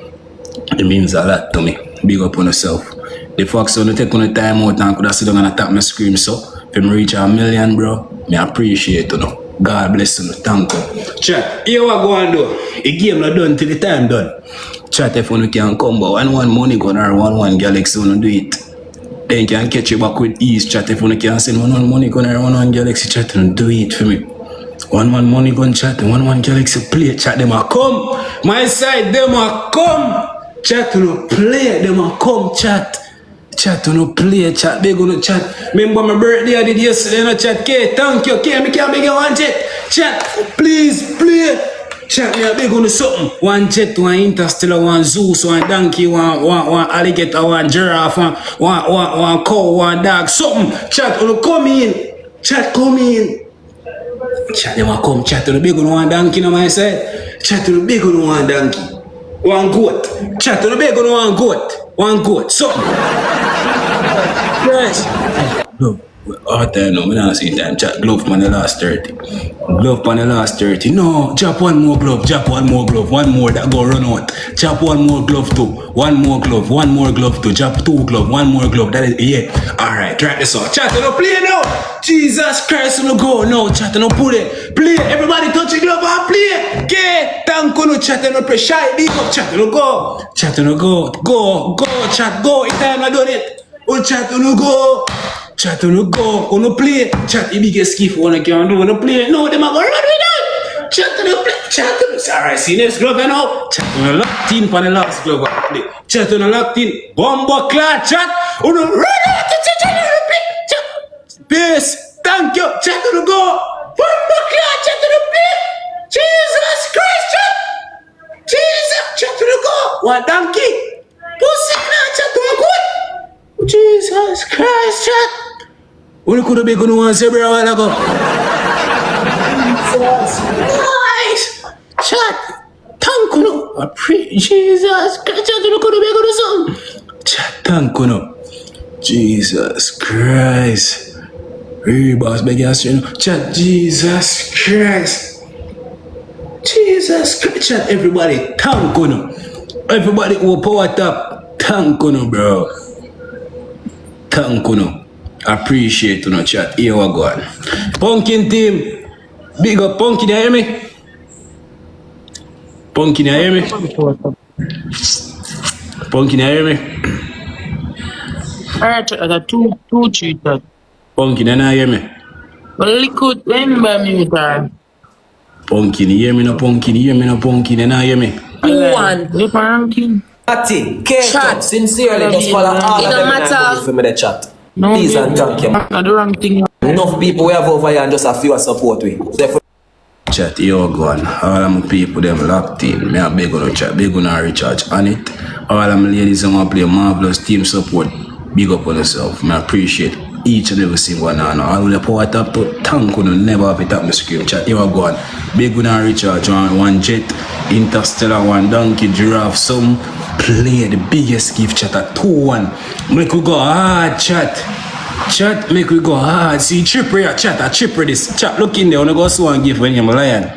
It means a lot to me. Big up on yourself. The fact so you take on the time out and could have sit down and tap my scream so if I reach 1 million, bro, I appreciate you know. God bless you. Thank you. Chat, here what go and do. The game not done till the time done. Chat if you can come but one money gun or one galaxy when you do it. Then you can catch you back with ease. Chat if you can send one money gun or one galaxy chat and do it for me. One money gun chat and one galaxy play. Chat them a come. My side them a come. Chat no play, them a come chat. Chat no play, chat big on chat. Remember my birthday I did yesterday no chat. K, thank you. K, me can't make you one jet. Chat, please play. Chat me a big on something. One jet, one interstellar, one Zeus, one donkey, one alligator, one giraffe, one cow, one dog, something. Chat, come in. Chat, come in. Chat them a come. Chat no big on one donkey on my side. Chat no big on one donkey. One goat. Chat on the bag on one goat. One goat. So. Yes. No. All time now. I don't see time. Chat glove on the last 30. Glove on the last 30. No. Drop one more glove. Drop one more glove. One more that go run out. Drop one more glove too. One more glove. One more glove too. Drop 2 glove. One more glove. That is yeah. Alright. Try this out. Chat no play now. Jesus Christ no go now. Chat no pull it. Play. Everybody touch the glove and play. Okay. Thank you no chat no press shy. Big up. Chat no go. Chat no go. Go. Chat go. It's time I done it. Oh chat no go. Chat no go. Oh no play. Chat the biggest skiff one can do. No play. No them a go run with that. Chat no play. Chat no. Alright. See next glove now. Chat no locked in for the last glove. Chat no locked in. Bomba clad chat. Oh no run out. Chat no play. Chat. Peace. Thank you. Chat no go. Bomba clad chat no play. Jesus Christ chat. Jesus chat no go. One donkey. Pussy clad chat no good. Jesus Christ chat. We could have been going to one zebra a while ago. Jesus Christ. Chat. thank you no. I pray Jesus Christ, chat you could be good something. Chat thank you no. Jesus Christ. Hey boss beg you you know. Chat Jesus Christ. Jesus Christ, chat everybody thank you no. Everybody who power top, thank you no, bro. Thank you no. Appreciate you no, chat. Here we go on. Pumpkin team. Big up Pumpkin, you hear me? Pumpkin, you hear me? Pumpkin, you hear me? Alright, I got two cheaters. Pumpkin, you not hear me? But liquid, remember me with her. Pumpkin, you hear me no Pumpkin, you hear me no Pumpkin, you not hear me? Who won? Look my ranking. Ati, K-Top, Chat. sincerely, just follow all It of don't them matter. and for me the chat. No, Please and thank you. I do wrong thing. Enough people we have over here and just a few support we. So if Chat, here we go on. All of my people, them locked in. Me a beg on the chat, beg on the recharge on it. All of my ladies who want to play marvelous team support, big up on yourself. I appreciate each and every single one. I will power tap to thank you, never have it up my screen. Chat, here we go on. Big on the recharge, one jet, interstellar, one donkey, giraffe, some play the biggest gift chat at 2-1. Make we go hard, chat. Chat, make we go hard. See, chipper here, chat, I chipper this. Chat, look in there, wanna go so and give when you're a lion.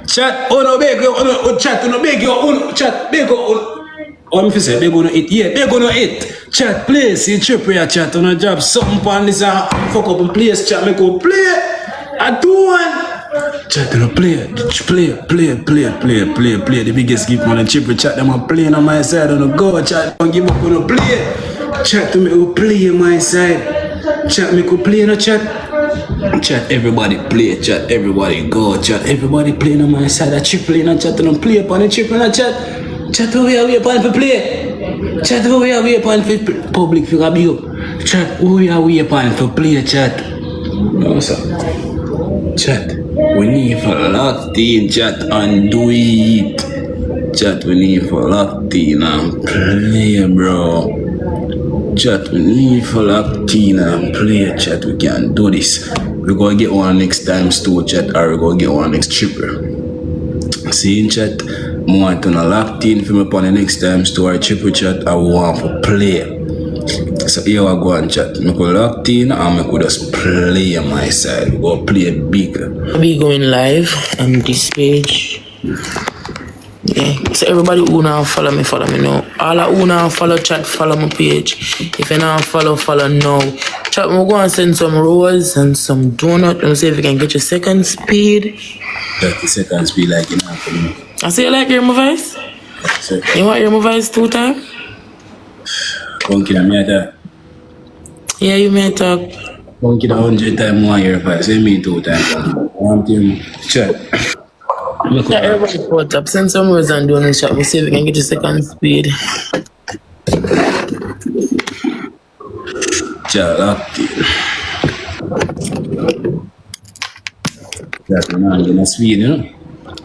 Chat, oh no, beg you, oh no, chat, oh no, beg you, oh no, chat, beg you, oh no. I'm say, beg you, no eat, yeah, beg you, no eat. Chat, please, see, chipper here, chat, on a job, something on this, fuck up the place, chat, make you play. I do one. Chat, no play, play. The biggest gift, man, the chipper, chat, them are playing on my side, on the go, chat, don't give up, on the play. Chat, to me, who play on my side. Chat, me could play no chat. Chat, everybody play, chat, everybody go, chat, everybody play on my side. I chip play no chat, and play upon the chip in the chat. Chat, who we are upon for play. Chat, who we are upon for public figure be up. Chat, who we are upon for play, chat. No, sir. Chat, we need for locked in, chat, and do it. Chat, we need for locked in and play, bro. Chat, we need for Latina and play chat, we can do this. We're gonna get one next time store chat, or we're gonna get one next tripper. See in chat, I want to locked in for me upon the next time store tripper chat, I want to play. So here I go and chat. I go locked in and I could just play on my side. We go play big. I'll be going live on this page. Yeah, so everybody who now follow me now. All who now follow chat, follow my page. If you now follow now. Chat, we're going to send some rolls and some donut and see if we can get your second speed. 30 seconds be like enough for me. I say you like hearing my voice? You want to hear my voice 2 times? Punky na me talk. Yeah, you may talk. Punky na 100 times more hear voice. Say me 2 times. One thing, chat. Yeah, everybody put up. Send some words and donuts chat. We'll see if we can get your second speed. Chat, locked in. Chat, man, get a speed, you know?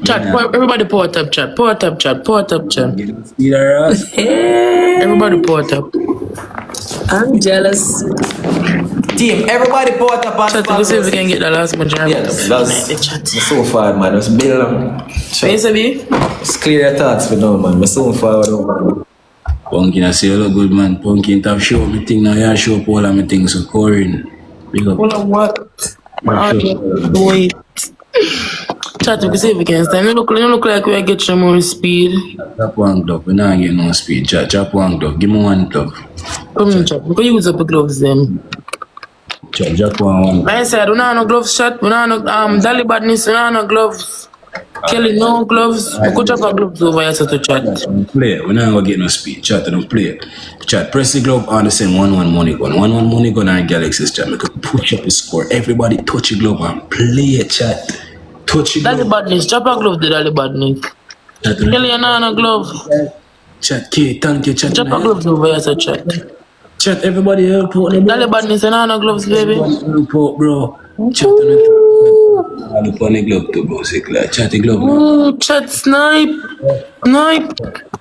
Chat, everybody pour it up, chat. Pour it up, chat. Pour it up, chat. Get a speed, alright? Everybody pour it up. I'm jealous. team, everybody pour it up Chat, we'll see if we can get the last majority. Yes, that's so far, man. Just build them. Just clear your thoughts for now, man. I'm so far, man. Punkin, I say you look good, man. Punkin, have show me thing now. You show up all of my things. So, Corin, big up. Hold on, what? Wait. Chat, we can see if we can stand. You look like we get some more speed. Chop one glove. We not get no speed. Chop one glove. Give me one glove. Come on, chat. We can use up the gloves then. Chop one. Like I said, we don't have no gloves, chat. We don't have no Dolly badness. We don't have no gloves. Kelly, no gloves. We could chop our gloves over here to chat. Play. We not gonna get no speed. Chat, don't play. Chat, press the glove on the same 1-1 money gun. 1-1 money gun and Galaxy's chat. We could push up the score. Everybody touch the glove and play, chat. Touch the glove. Dolly badness. Chop our glove, the Dolly badness. Kelly, you don't have no glove. Chat, K, thank you, chat. Chop our gloves over here to chat. Chat, everybody help out. Dolly badness, you don't have no gloves, baby. Help out, bro. Chat, I look on the glove to go sick like chat the glove. Oh, chat snipe. Snipe.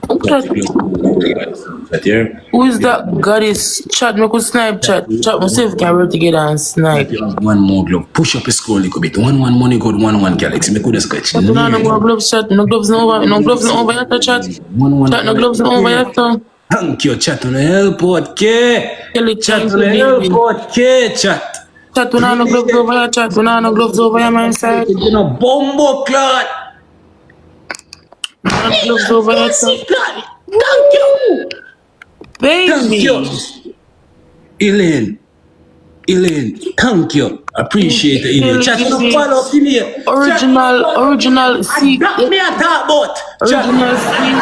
Oh, Chat chat. the glove. Chat here. Who is that goddess? Chat, me could snipe chat. Chat, myself can work together and snipe. One more glove. Push up the score a little bit. 1-1 money good. 1-1 Galaxy. Me could have scratched. Chat, no more gloves, chat. No gloves, no over. No gloves, no over yet, chat. 1-1. Chat, no gloves, no over yet, so. Thank you, chat on the airport, K. Kelly, Chat thank on you, the baby. airport, K. Chat. Chat, we no gloves over here, chat. We no gloves over here, my side. You know, bombo clot. No gloves over here, Pussy chat. clot. Thank you. Thank you. Baby. Elaine, thank you. Appreciate it, Elaine. Chat, you know, follow up, Elaine. Original seat. That me a talk about. Original seat.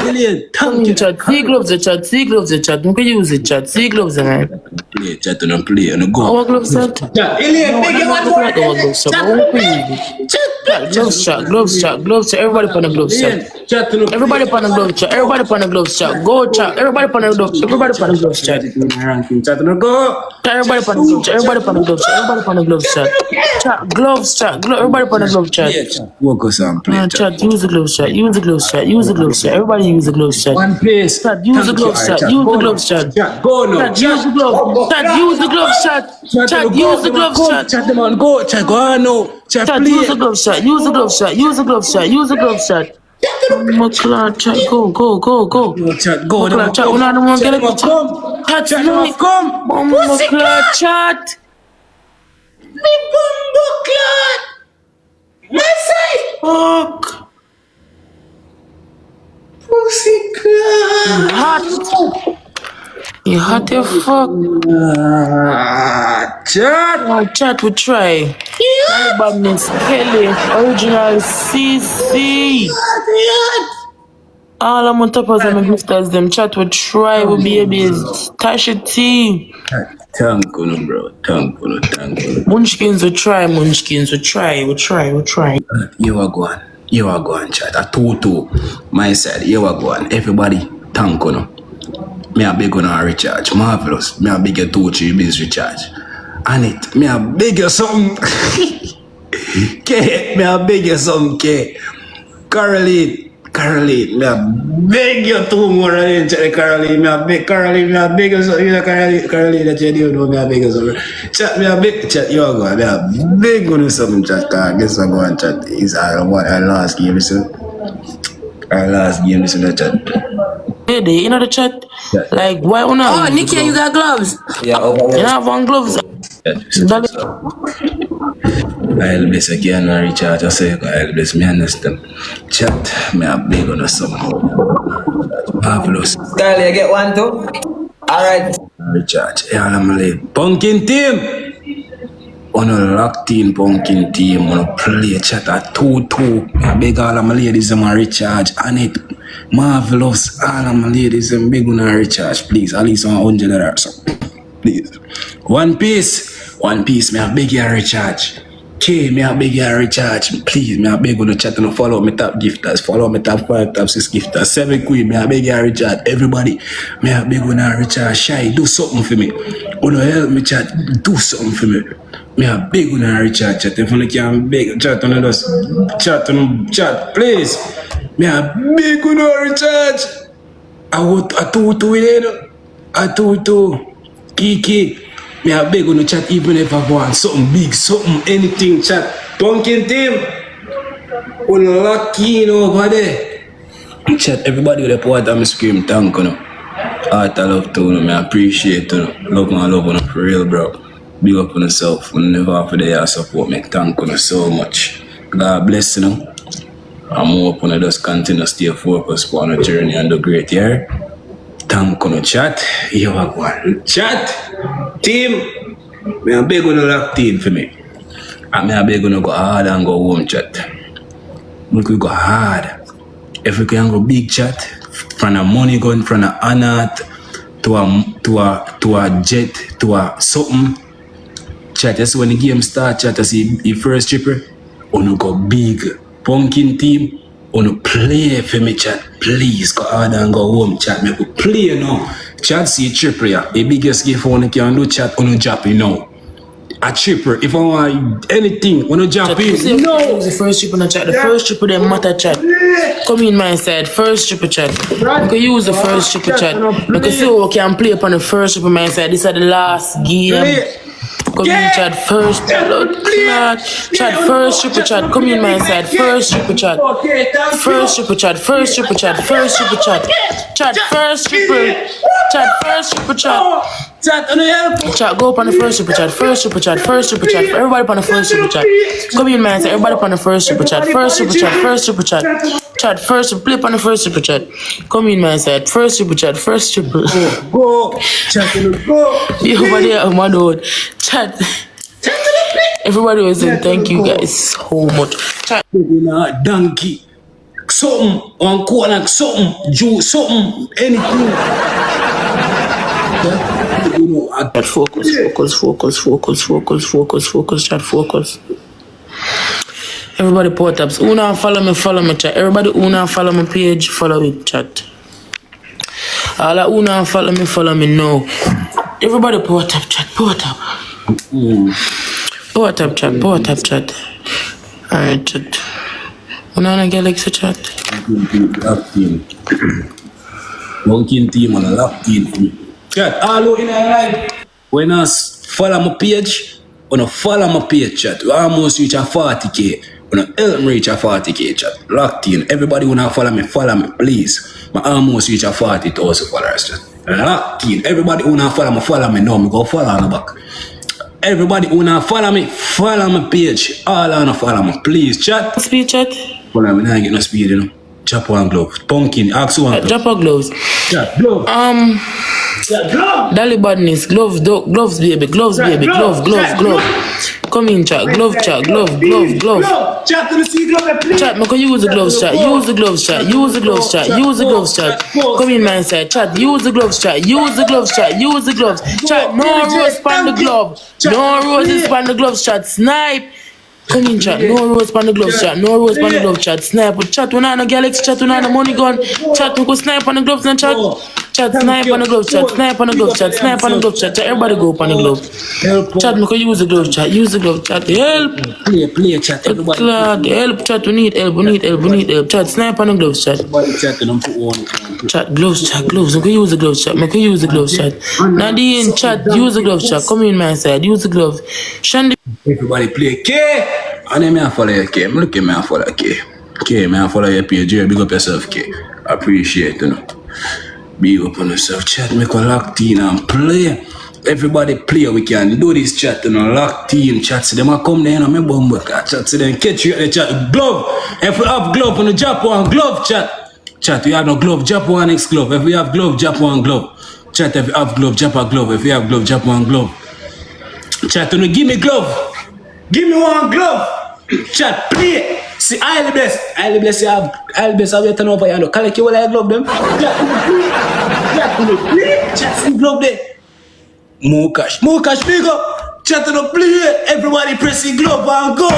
Elaine, thank you. Chat, see gloves, the chat. See gloves, the chat. We can use it, chat. See gloves, man. Play, chat, and play, and go. Our gloves, chat. Chat, Elaine, big you one more. Our gloves, chat. But we can use it. Chat, gloves, chat. Everybody upon the gloves, chat. Chat, and Everybody upon the gloves, chat. Everybody upon the gloves, chat. Go, chat. Everybody upon the gloves. Everybody upon the gloves, chat. Chat, and go. Everybody upon the gloves, chat. Everybody upon the gloves, chat. Everybody upon the gloves, chat. Chat, gloves, chat. Everybody upon the gloves, chat. Yeah, chat. Focus on play, Chat, use the gloves, chat. Use the gloves, chat. Use the gloves, chat. Everybody use the gloves, chat. One place. Chat, use the gloves, chat. Use the gloves, chat. Chat, go now. Chat, use the gloves. Chat, use the gloves, chat. Chat, use the gloves, chat. Chat, them on, go. Chat, go on now. Chat, Chat, play. use the gloves, chat. Use the gloves, chat. Use the gloves, chat. Use the gloves, chat. Chat, go. Chat, go. Chat, we don't want to get it. Chat, Chat, no. come. Chat. Me bumbo clot. Messy. Fuck. Pussy clot. Hot. You hot as fuck. Chat. Oh, chat, we try. Badness, Kelly, original CC. All I'm on top of them gifters, them chat we try, we babies. Tasha T. Thank you, bro. Thank you. Munchkins we try, we try. You are going, chat. A 2-2. My side, you are going. Everybody, thank you. Me a big on a recharge. Marvelous. Me a big 2-3 bills recharge. And it, me a big something. K, me a big something, K. Caroline, me a big you 2 more than Caroline. Me a big Caroline, me a big something. You know Caroline that you do know me a big something. Chat, me a big chat. You are going. Me a big on something chat. Guess I go and chat. Is I last game, listen. Our last game, listen to chat. Hey, they in the chat. Yeah. Like, why on Oh, Nikki, you got gloves. Yeah, over You here. have one gloves. I'll bless again and recharge. I say, I'll bless me understand. Chat, me a big on something. Marvelous. Girl, you get one too? Alright. Recharge. Yeah, I'm like, Pumpkin team. On a locked in Pumpkin team, on a play chat at 2-2. I beg all of my ladies and my recharge. And it marvelous. All of my ladies and big on a recharge. Please, at least $100 or something. Please. One piece, me a beg you a recharge. K, me a beg you a recharge. Please, me a beg on the chat and follow me top gifters. Follow me top 5, top 6 gifters. 7 queen, me a beg you a recharge. Everybody, me a beg on a recharge. Shy, do something for me. Wanna help me chat, do something for me. Me a beg on a recharge chat. If you can beg, chat on us. Chat, please. Me a beg on a recharge. I want a 2-2 in a 2-2. Kiki. Me a beg on the chat even if I want something big, something, anything chat. Pumpkin team. Unlucky over there. Chat, everybody with the pot and me scream thank you. Heart I love to you, me appreciate you. Love you for real, bro. Big up on yourself. You never for the support me. Thank you so much. God bless you. I'm hoping to just continue to stay focused on the journey and the great year. Thank you, chat. You are going. Chat. Team. Me a big on the locked in for me. And me a big on to go hard and go home, chat. We could go hard. If we can go big chat, from a money gun, from a anat to a jet, to a something. Chat, you see when the game starts, chat, you see the first tripper, you go big. Pumpkin team, you play for me, chat. Please go hard and go home, chat. Me could play now. Chat see tripper, yeah. The biggest gift you can do, chat, you drop it now. a tripper. If I want anything, when I jump in, No. The first stripper in the chat. The first stripper them matter chat. Come in my side. First stripper chat. You can use the first stripper chat. You can see how we can play upon the first stripper my side. This is the last game. Come in chat. First chat. First stripper chat. Come in my side. First stripper chat. First stripper chat. First stripper chat. First stripper chat. Chat. First stripper. Chat. First stripper chat. Chat, go up on the first super chat, first super chat, first super chat. Everybody on the first super chat. Come in, man. Everybody on the first super chat, first super chat, first super chat. Chat, first, flip on the first super chat. Come in, man. First super chat, first super. Go. Chat, go. Be over there, oh my lord. Chat. Everybody was saying thank you guys so much. Chat. Donkey. Something, on corner, something, juice, something, anything. Chat, focus, chat, focus. Everybody put ups. Una follow me, chat. Everybody una follow my page, follow it, chat. All una follow me now. Everybody put up, chat, put up. Put up, chat. Alright, chat. Una Galaxy chat. Monkey team on a lock team for me. Chat, all in our life. When I follow my page, when I follow my page, chat, we almost reach a 40k. When I help me reach a 40k, chat. Locked in. Everybody wanna follow me, please. I almost reach a 40,000 followers, chat. Locked in. Everybody wanna follow me now. Me go follow on the back. Everybody wanna follow me page. All on follow me, please, chat. Speed chat. Follow me, I get no speed, you know. Chop one glove. Pumpkin, ask one glove. Drop our gloves. Yeah, glove. Yeah, glove. Dolly badness, gloves, baby, glove. Come in, chat, glove. Chat to the sea glove, please. Chat, make use the gloves, chat. Use the gloves, chat. Come in, man, side, chat. Use the gloves, chat. Chat, no rose on the glove. No roses on the gloves, chat. Snipe. Come in, chat. No rose on the gloves, chat. Snipe. Chat, we not no Galaxy, chat. We not no money gun. Chat, we go snipe on the gloves and chat. Chat, snipe on the gloves, chat. Chat, everybody go up on the glove. Chat, make use the gloves, chat. Help. Play, chat. Everybody. Glad, help, chat. We need help. Chat, snipe on the gloves, chat. Everybody chat and put one. Chat, gloves. Make use the gloves, chat. Nadine, chat, use the gloves, chat. Come in, my side. Use the gloves. Shandy. Everybody play K. And then I follow your K. Look at me, I follow K. K, I follow your page. Big up yourself, K. Appreciate, you know. Big up on yourself. Chat, make a locked in and play. Everybody play. We can do this chat, you know. Locked in. Chat, so them come there, you know. Me bumbo. Chat, so then catch you at the chat. Glove. If we have glove on the Jap one glove, chat. Chat, we have no glove. Jap one next glove. If we have glove, Jap one glove. Chat, if we have glove, Jap a glove. If we have glove, Jap one glove. Chat, you know, give me glove. Give me one glove. Chat, play. See, I'll bless you have your turn over here. Collect you while I glove them. Chat, play. Chat, see glove there. More cash, big up. Chat, play. Everybody press the glove and go.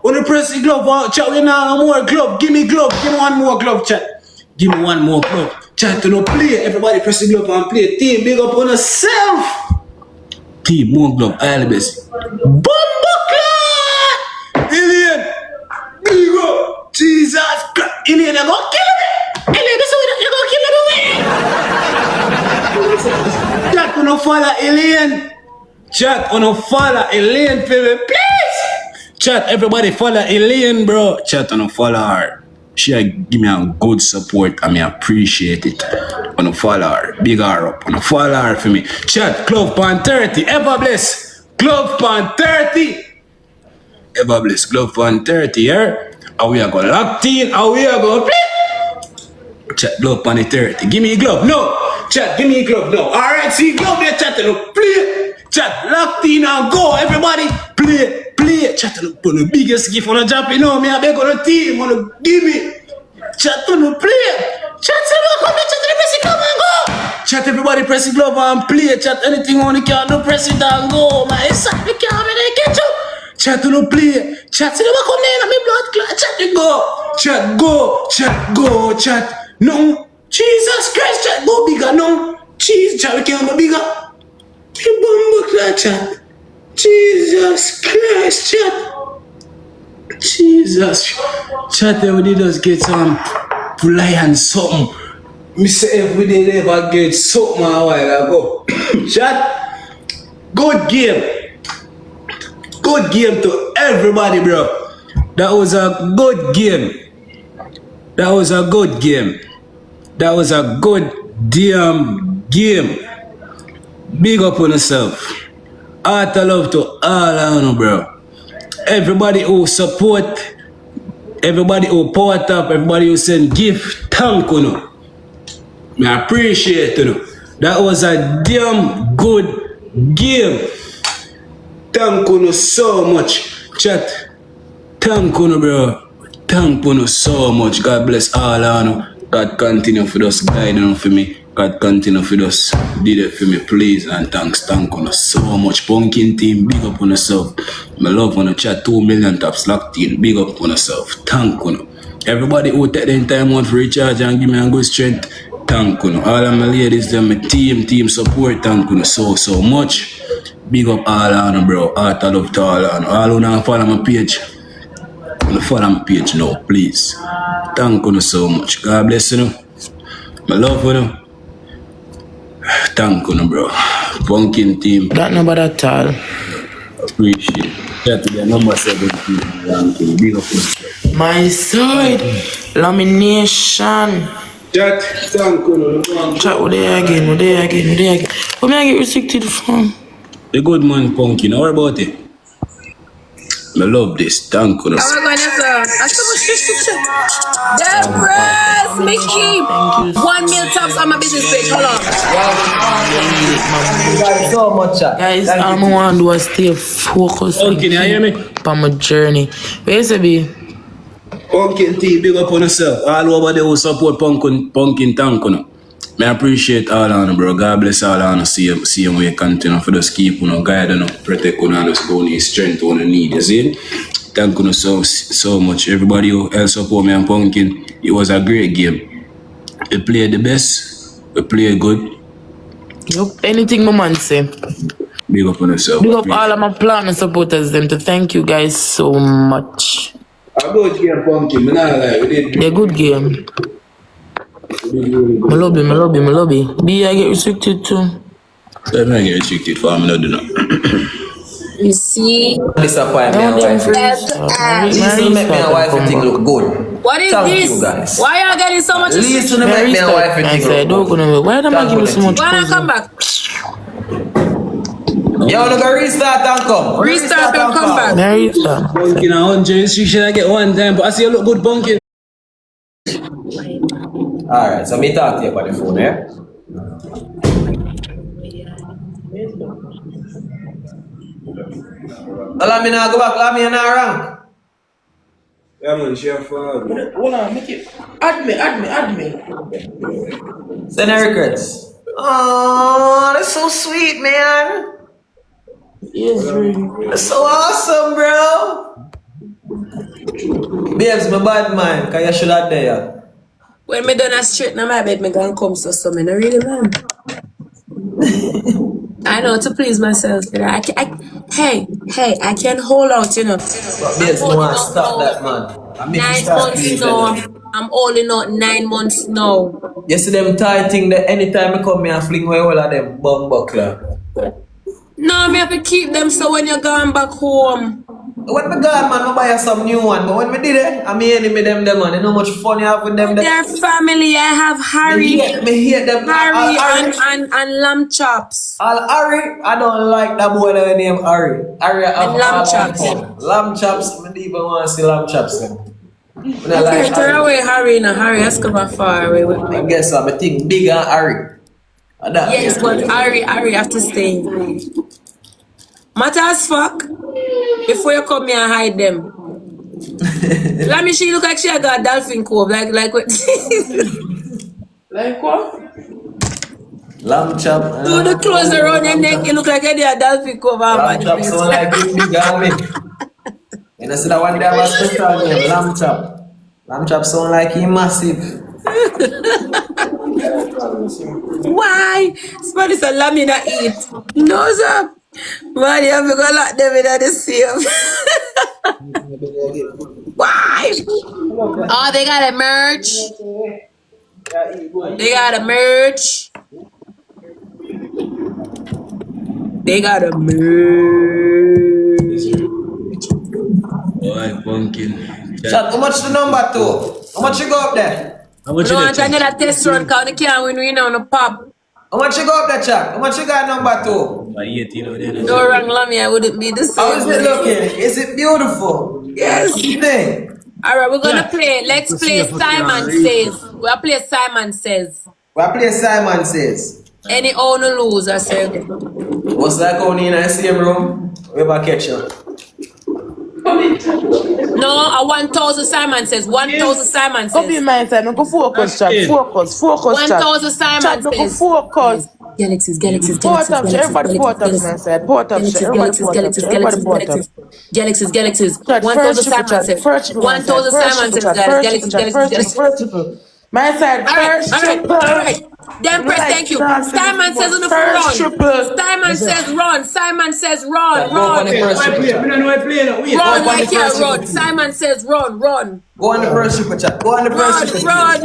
When you press the glove and chat, we now more glove. Give me glove. Give me one more glove, chat. Give me one more glove. Chat, play. Everybody press the glove and play. Team, big up on yourself. Team, more glove. I'll bless. Alien! Big up! Jesus Christ! Alien, you're gonna kill me! Alien, this is what you're gonna kill me! Chat, on follow Alien! Chat, on follow Alien, baby, please! Chat, everybody follow Alien, bro! Chat, on follow her. She give me a good support and I appreciate it. On follow her. Big her up. On follow her for me. Chat, Glove Pan 30. Ever bless. Glove Pan 30. Ever bless. Glove Pan 30, yeah? And we are going locked in. And we are going play. Chat, Glove Pan 30. Give me a glove. No. Chat, give me a glove. No. Alright, see glove there, chat. Play. Chat, locked in and go. Everybody, play. Chat, put the biggest gift on the jump. You know me, I beg on the team. Want to give me. Chat, play. Chat, come here. Chat, press it, come and go. Chat, everybody press the glove and play. Chat, anything on the can do, press it and go. My son, we can't really catch up. Chat, play. Chat, come there. Me blood clot. Chat, go. Chat, go. Chat. No. Jesus Christ, chat, go bigger. No. Cheese, chat, we can't go bigger. You bumbo chat. Jesus Christ, chat. Jesus. Chat, every day just get some fly and something. Me say every day they ever get something a while ago. Chat, good game. Good game to everybody, bro. That was a good game. That was a good game. That was a good damn game. Big up on yourself. Heart of love to all of you, bro. Everybody who support, everybody who power up, everybody who send gift, thank you. I appreciate you. That was a damn good game. Thank you so much. Chat. Thank you, bro. Thank you so much. God bless all of you. God continue for us guiding for me. God continue for us did it for me, please, and thanks. Thank you so much. Pumpkin team, big up on yourself. My love on the chat, 2 million taps locked in. Big up on yourself. Thank you. Everybody who take the time out for recharge and give me a good strength. Thank you. All of my ladies, them, my team support. Thank you so much. Big up all of you, bro. Heart of love to all of you. All who don't follow my page, follow my page now, please. Thank you so much. God bless you. My love for you. Thank you, bro. Pumpkin team. That number at all. Appreciate. That to be a number 17 ranking. Big up yourself. My side. Lamination. Chat, thank you. Chat, what they again? What may I get restricted from? The good man, Pumpkin. How about it? I love this. Thank you. How am I going to say? The press, Mickey. 1 million taps on my business page. Hold on. So much, chat. Guys, I'm going to do a stay focused. Pumpkin, you hear me? On my journey. Where you say, be? Pumpkin team, big up on yourself. All over there who support Pumpkin, thank you. I appreciate all of you, bro. God bless all of you. See you when you continue for just keep guide you, protect you, and just go need strength you need. You see? Thank you so much. Everybody who else support me and Pumpkin. It was a great game. We played the best. We played good. Yup. Anything my man say. Big up on yourself. Big up all of my partner supporters them to thank you guys so much. A good game, Pumpkin. Me not lie. We did Yeah, good game. My lobby. Be I get restricted too. I don't get restricted for me, not do that. You see? Disappoint me, wife. Listen, make me and wife thing look good. What is Thank this? you, guys. Why are you getting so much? Listen, make me and wife I thing said, look don't good. go why am I giving so much Why not pussy? come back? Yo, look at restart and come. Restart and come back. Mary, sir. Pumpkin, 100 should I get one time, but I see you look good, Pumpkin. Alright, so me talk to you about the phone, eh? Lami now go back, Lami and rank. Yeah, man, share for Hold on, make it. Add me. Send her regrets. Oh, that's so sweet, man. Yes, really. That's so awesome, bro. Babes, my bad man, cause you should have there. When me done a straight in my bed, me gonna come so me no really man. I know to please myself. You know, hey, I can hold out, you know. But babes, no one stop that, man. I make you 9 start months pleasing now. them. I'm holding out 9 months now. You see them tight thing that anytime I come here and fling away all of them bum buckler. No, me have to keep them so when you're going back home. When me gone, man, I buy you some new one. But when me did it, I mean enemy them, man. You know how much fun you have with them. Their family, I have Harry. Me hate them. Harry and lamb chops. Harry, I don't like that boy that name Harry. Harry, I have lamb chops. Lamb chops, I don't even want to see lamb chops. Then. When I Okay, like throw Harry, away Harry now. Harry has come far away with me. I guess I'm a thing bigger than Harry. Yes, but Harry have to stay. Matter as fuck. Before you come here and hide them. Lami, she look like she got a dolphin cove. Like what? Like what? Lamb chop. Do the clothes around your neck, you look like you had a dolphin cove. Lamb chop sound like big bigger than me. And I said that one day I was special name, lamb chop. Lamb chop sound like he massive. Why? Somebody said Lami not eat. No, sir. Man, you have to go lock them in the same. Why? Oh, they got a merch. They got a merch. They got a merch. Boy, pumpkin. Chat, how much the number two? How much you go up there? How much No, you I'm trying to get a test run because they can't win we now on the pop. How much you go up there, chat? How much you got number two? By 18 over there. No wrong, Lami, I wouldn't be the How is same. it looking? Is it beautiful? Yes. Thing. Alright, we're gonna Yeah. play. Let's Let's play see if we Simon can read Says. We'll play Simon Says. We play Simon Says. Any owner lose, I said. What's that going in the same room? We about catch you. No, a 1,000 Simon Says. 1,000 Simon Go be Says. my side. No go focus, chat. That's it. Focus, chat. 1,000 Simon Chat, no go Says. focus. Galaxies, galaxies, Port galaxies, up, everybody port up, man. Side. Port up, Galaxies, everybody galaxies, port up, galaxies, everybody galaxies, port up. galaxies, galaxies. Chat, 1,000 first triple Simon chat, Says. first triple, 1,000 Simon Says, guys. Galaxies, galaxies, galaxies. first triple. My side, first triple. Alright. Then press Like thank you. dancing Simon says on the first run. triple. Simon says run. Simon says Go run. on the Run. first triple chat. I don't know I play now. Wait. Run on the like here, first run. triple. Simon says run, run. Go on the first triple chat. Go on the first triple chat. Run.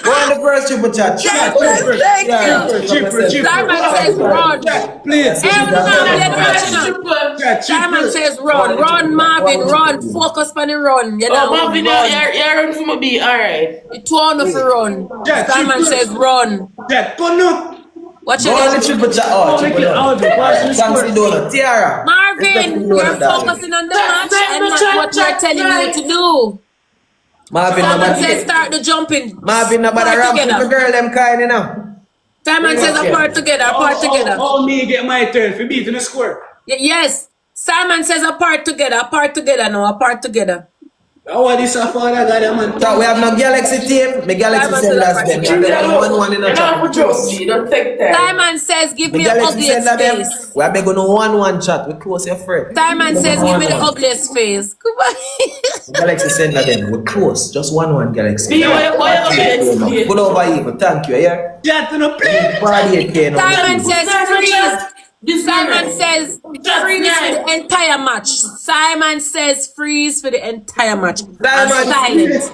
Go on the first triple chat. Thank you. Simon says run. Please. Hey, we don't play the match now. Simon says run. Run, Marvin, run. Focus on the run. You know, Oh, Marvin, run. you're running for me, alright. You too on for run. Yeah, Simon triple. says run. Jack, go no. Watch Go on the it. triple chat. Oh, triple chat. Thanks to Donut. Tiara. Marvin, you're focusing on the match and not what you're telling you to do. Marvin, Simon says nobody. start the jumping. Marvin, nobody Part rap with the together. girl, them kind, you know. Simon says apart together, apart together. How me get my turn for beating the score? Yes. Simon says apart together now, apart together. How are this so far? I got a man. So we have no Galaxy team. The Galaxy Simon send says us them. apart And then 1-1 in the chat. Don't take time. Simon says give The me the Galaxy send ugliest them. face. We are going to 1-1 chat. We close your friend. Simon says give me the 1-1. ugliest face. Goodbye. The Galaxy send them. We close. Just 1-1 Galaxy. Why you Good over even. Thank you. Yeah. Jack, to no play. Party again. Simon says freeze. Simon says freeze for the entire match. Simon says freeze for the entire match. I'm silent.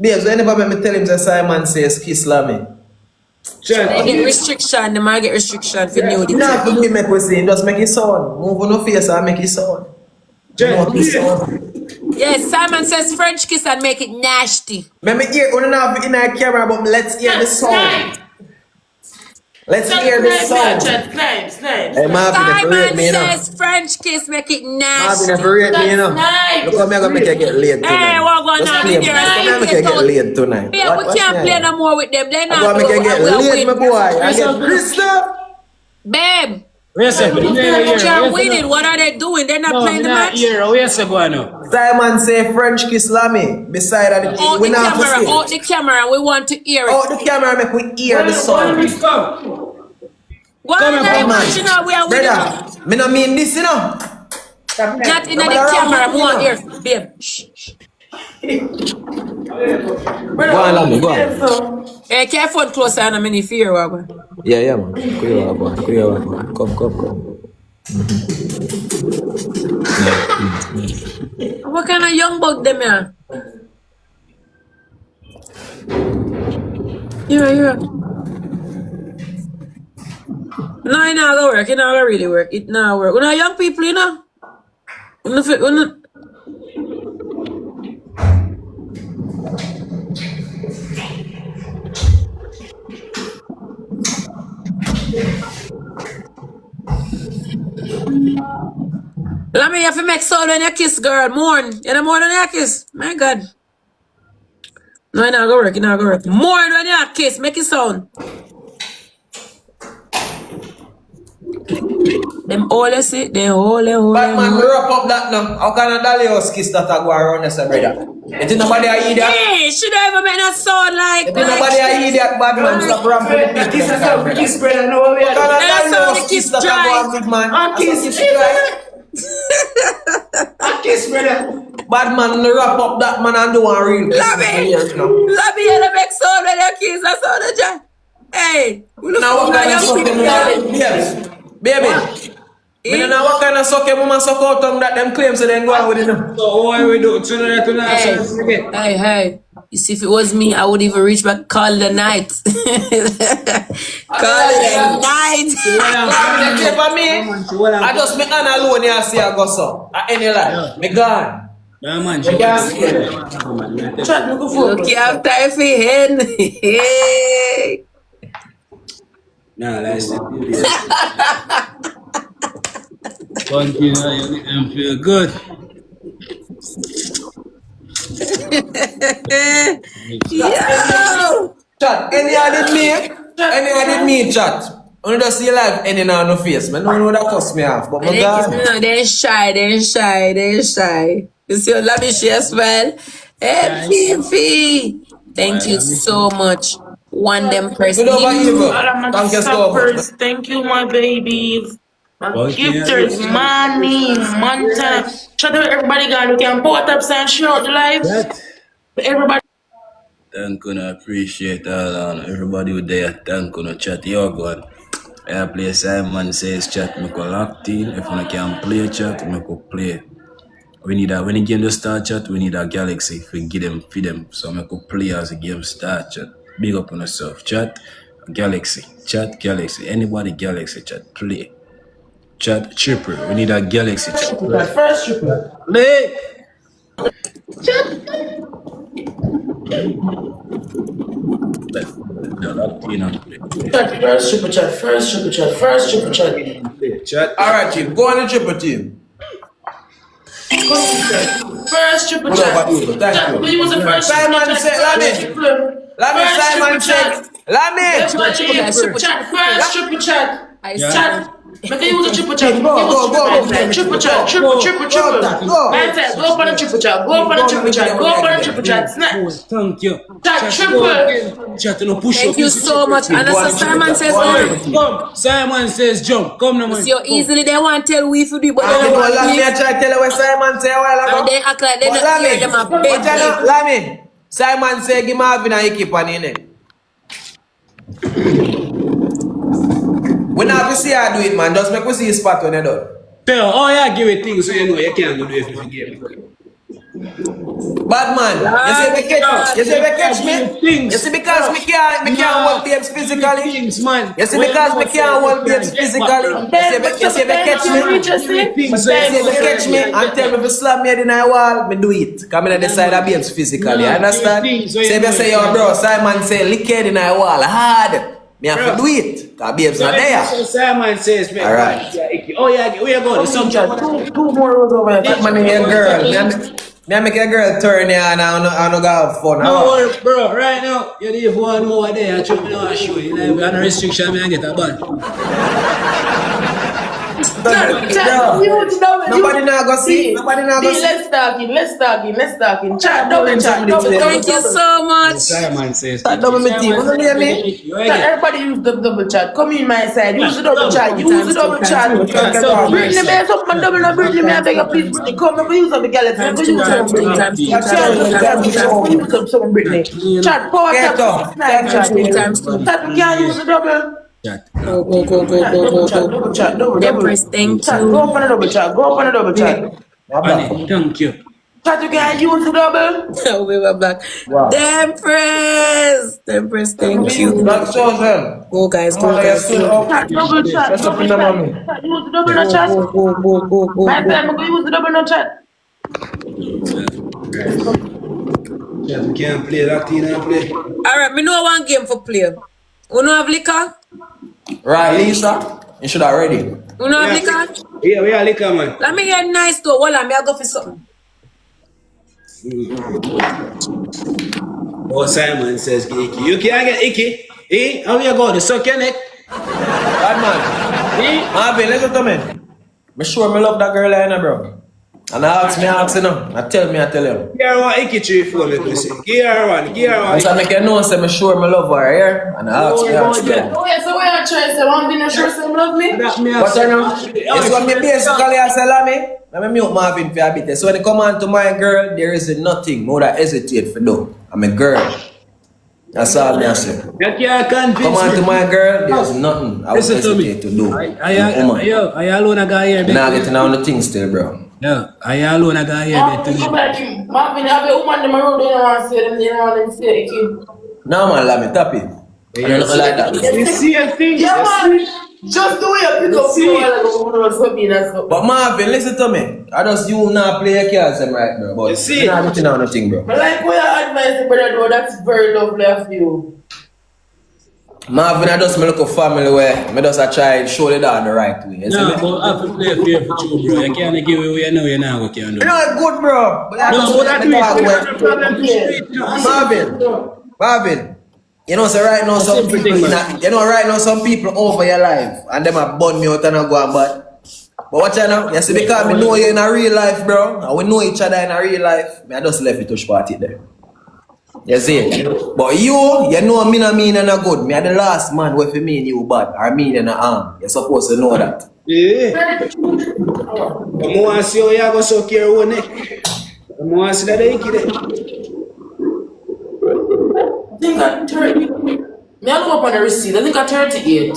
Babes, whenever me tell him that Simon says kiss Lami. Jack, They get restriction, the man get restriction for nudity. Nah, for me make we see. Just make it sound. Move on your face and make it sound. Jack, No, kiss sound. Yes, Simon says French kiss and make it nasty. Let me hear, we don't have it in our camera, but let's hear the sound. Let's hear the sound. Hey, Marvin, if you rate Simon me, you know. says French kiss make it Marvin, nasty. if you rate me, you know. Look how me gonna make you get laid tonight. Hey, what going Just on play, in here? look how me make you get laid tonight. Yeah, we can't play no more with them. They're I'm not gonna make you get we'll laid, my win. boy. I get Krista. Babe, wait a second. you're winning. What are they doing? They're not No, playing the match. here. Wait a second now. Simon say French kiss Lami. Beside of the Out we the not for camera, see. out the camera. We want to hear it. Out the camera, make we hear the sound. Why Come are on, they come watching now? We are winning. Brother, me no mean this, you know. Not in the Nobody around camera. me, We want to you hear. Babe, shh. Go on, Lami, go on. Hey, careful closer and I'm in fear. Wagwan. Yeah, man. Come. What kind of young bug them here? Here. No, it not gonna work. It not gonna really work. It not work. We not young people, you know. We not. Lami, you have to make sound when you kiss, girl. Mourn. You know more than you kiss. My God. No, it not gonna work. It not gonna work. Mourn when you kiss. Make it sound. Them all you see, they all. Batman, we wrap up that now. How can a Dalios kiss that I go around as a brother? It is nobody I eat that. Hey, should I ever make that sound like? It is nobody I eat that, Batman. Stop ramping the people. Kiss yourself, kiss brother. No, we How can a That's how Dalios the kiss kiss that I dry. go around, big man? kiss. Kiss brother. Batman, wrap up that man and do one real kiss. Lami, you make sound when you kiss. That's all the job. Hey, we look Now what for kind of young something people. we are? Yes. Baby, I don't know what kind of suck your mama suck out tongue that them claim so then go on with it now. So why we do tonight? Hey. You see, if it was me, I would even reach back, call the night. Call the night. Okay, for me, I just make an alone here see I go so. At any life. Me gone. Yeah, man. Chat, me go for Look after if he hen. Nah, that's it. Continue, you feel good. Yo! Chat, any I did me chat. Only just see life any now no face. Man, no know that cuss me off. But my God. No, they're shy. You see your Lami she as well. Hey, Fifi. Thank you so much. One them person. Good over evil. my Thank you so much. suppers. Thank you, my babies. My Okay. gifters, money, Montana. Shout out everybody gone. We can put up and show out the lives. Everybody. Thank you, I appreciate all everybody who there. Thank you, chat your God. I play Simon says chat, make a locked in. If I can play chat, make a play. We need a when the game to start chat, we need a galaxy if we give them feed them. So make a play as the game start chat. Big up on yourself. Chat galaxy. Chat galaxy. Anybody galaxy chat. Play. Chat triple. We need a galaxy chat. First triple. Play. No, locked in and play. Chat, first triple chat. Chat. Alright, team. Go on the triple team. First triple Good over chat. evil. Thank We you. was the first Simon triple said, chat. Lami, Simon said, Lami. Chat, first triple chat. I Chat. Make you use a triple chat. Go. Triple chat. Triple. Man said, go for the triple chat. Go for the triple chat. Snap. Thank you. Chat, triple. Chat, no push Thank up. you so much. And that's Simon says no. Come. Simon says jump. Come now, man. So easily they want to tell we for do, but they I don't want Lami, I to. try to tell you what Simon say a while ago. And they act like they But don't hear them a Lami, beg what you know, me. Lami, Simon say give Marvin and Akeam on in it. We not to see how do it, man. Just make we see his spot when you done. Tell, oh yeah, give it things so you know you can't do it if you forget. Bad man, you see me catch me? You see because me can't hold babes physically? Things, man. You see because me can't hold babes physically? You see me catch me? You see me catch me and tell me if you slap me in the wall, me do it. Come in and decide that babes physically, you understand? Say if you say yo bro, Simon say lick head in the wall hard. Me have to do it, because babes not there. Simon says, Alright. oh yeah, where you going? Some chat. Two more rows over here. That man is a girl. Me make a girl turn here and I no go have fun. No worry, bro. Right now, you leave one over there and show me now. Show you. Like, no restriction, me I get a ban. Nobody now go see. Nobody now go see. Let's talk in. Chat, double chat. Thank you so much. Simon says, That double me team. You hear me? Everybody use the double chat. Come in my side. Use the double chat. Bring the best up my double. Not bring me. I beg you, please. Britney. Come over. Use up the galaxy. Use up some Britney. Chat. Power tap. Chat. We can't use the double. Chat. Go. Double. Empress, thank Chat. you. Go up on the double chat. Honey, thank you. Chat. You can't use the double. We were back. Wow. The Empress, thank you. That shows them. Go guys. Chat. Double chat. That's up in the mommy. Chat. Use the double no chat. Go. My friend, I'm going to use the double no chat. Chat, we can't play Latina and play. Alright, me know one game for play. You know have liquor? Right, Lisa. You should have ready. You know have liquor? Yeah, we are liquor, man. Let me get nice though. Hold on, me I go for something. Oh, Simon says, Icky. You can't get Icky. Eh? How you go? The suck your neck. Bad man. Marvin, listen to me. Me sure me love that girl I know, bro. And I ask you know. I tell him. Give her one Icky 3 4, let me see. Give her one. So I make you know, say me sure me love her, yeah? And I ask you. Oh, yeah, so where I try to say, one thing, sure some love me? What I know? It's what me basically I say, Lami. Let me mute Marvin for a bit. So when it come on to my girl, there is nothing more that hesitate for do. I'm a girl. That's all me I say. You can't convince Come on me. to my girl, there's nothing I would Listen to me. hesitate to do. I alone a guy here. I'm not getting on the thing still, bro. No, I alone a guy here. Marvin, come back in. Marvin, have a woman in my road, they don't want to see them, they don't want them to see Akeam. No man, Lami, tap it. I don't know like that. You see a thing? Yeah, man. Just do your pick up your while ago, when I was hoping and stuff. But Marvin, listen to me. I just you not play your cards them right, bro. But You see? you're not getting on nothing, bro. But like what you advise the brother do, that's very lovely of you. Marvin, I just look a family where I just try to show the dad the right way. You see No, me? but I have to play fair for you, bro. You can't give away you know you know what you can do. You know it's good, bro. But I No, just but that let me talk is where- the problem to street, you know. Marvin, you know, so right now some simple people, thing, man. you know, right now some people over your life and them are burn me out and I go and bad. But watch out now, you see, because we know you in a real life, bro, and we know each other in a real life, I just left it to party there. You see? But you know me no mean and no good. Me are the last man where for me and you bad, or me and the arm. You're supposed to know that. Yeah. The more I see how you go so care your neck. The more I see that they kill it. I think at 30. Me I look up on the receipt. I think at 38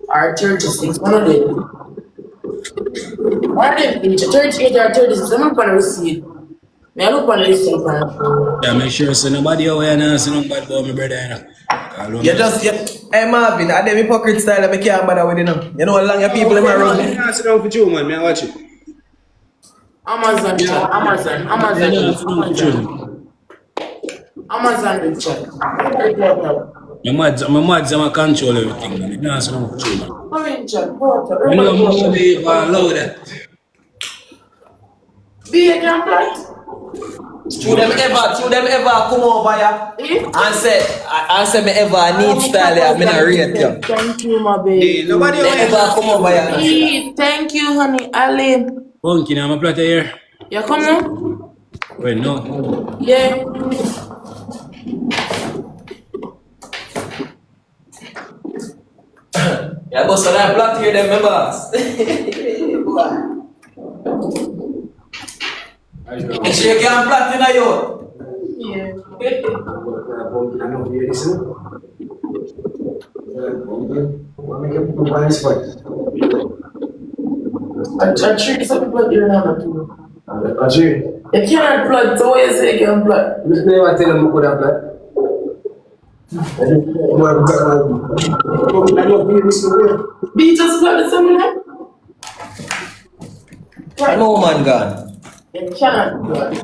or 36. One of them. One of them each. 38 or 36. I'm up on the receipt. Me I look on the receipt. Man. Yeah, make sure so nobody over here now say nobody about my brother, you know. You just, hey Marvin, I them hypocrite style I can't bother with you know. You know how long your people in my room. I sit down for you, man. I watch it. Amazon chat. Amazon. Amazon chat. My mads are control everything, man. You know, sit down for you, man. Come in chat. Water. You know, nobody allow that. Be a damn right. Should them ever come over here and say me ever need style here, me not rate you. Thank you, my baby. Nobody over They here. ever come over here and say, Thank you, honey. Ali. Punky, I'm a platter here. You come now? Wait, no. Yeah. yeah, but so that black here, them members. Make sure you can black in a youth. Yeah. I treat some blood here now too. You can't blood, so what you say you can blood? Never tell them what I'm like. Be just blood somewhere? No man gone. You cannot blood.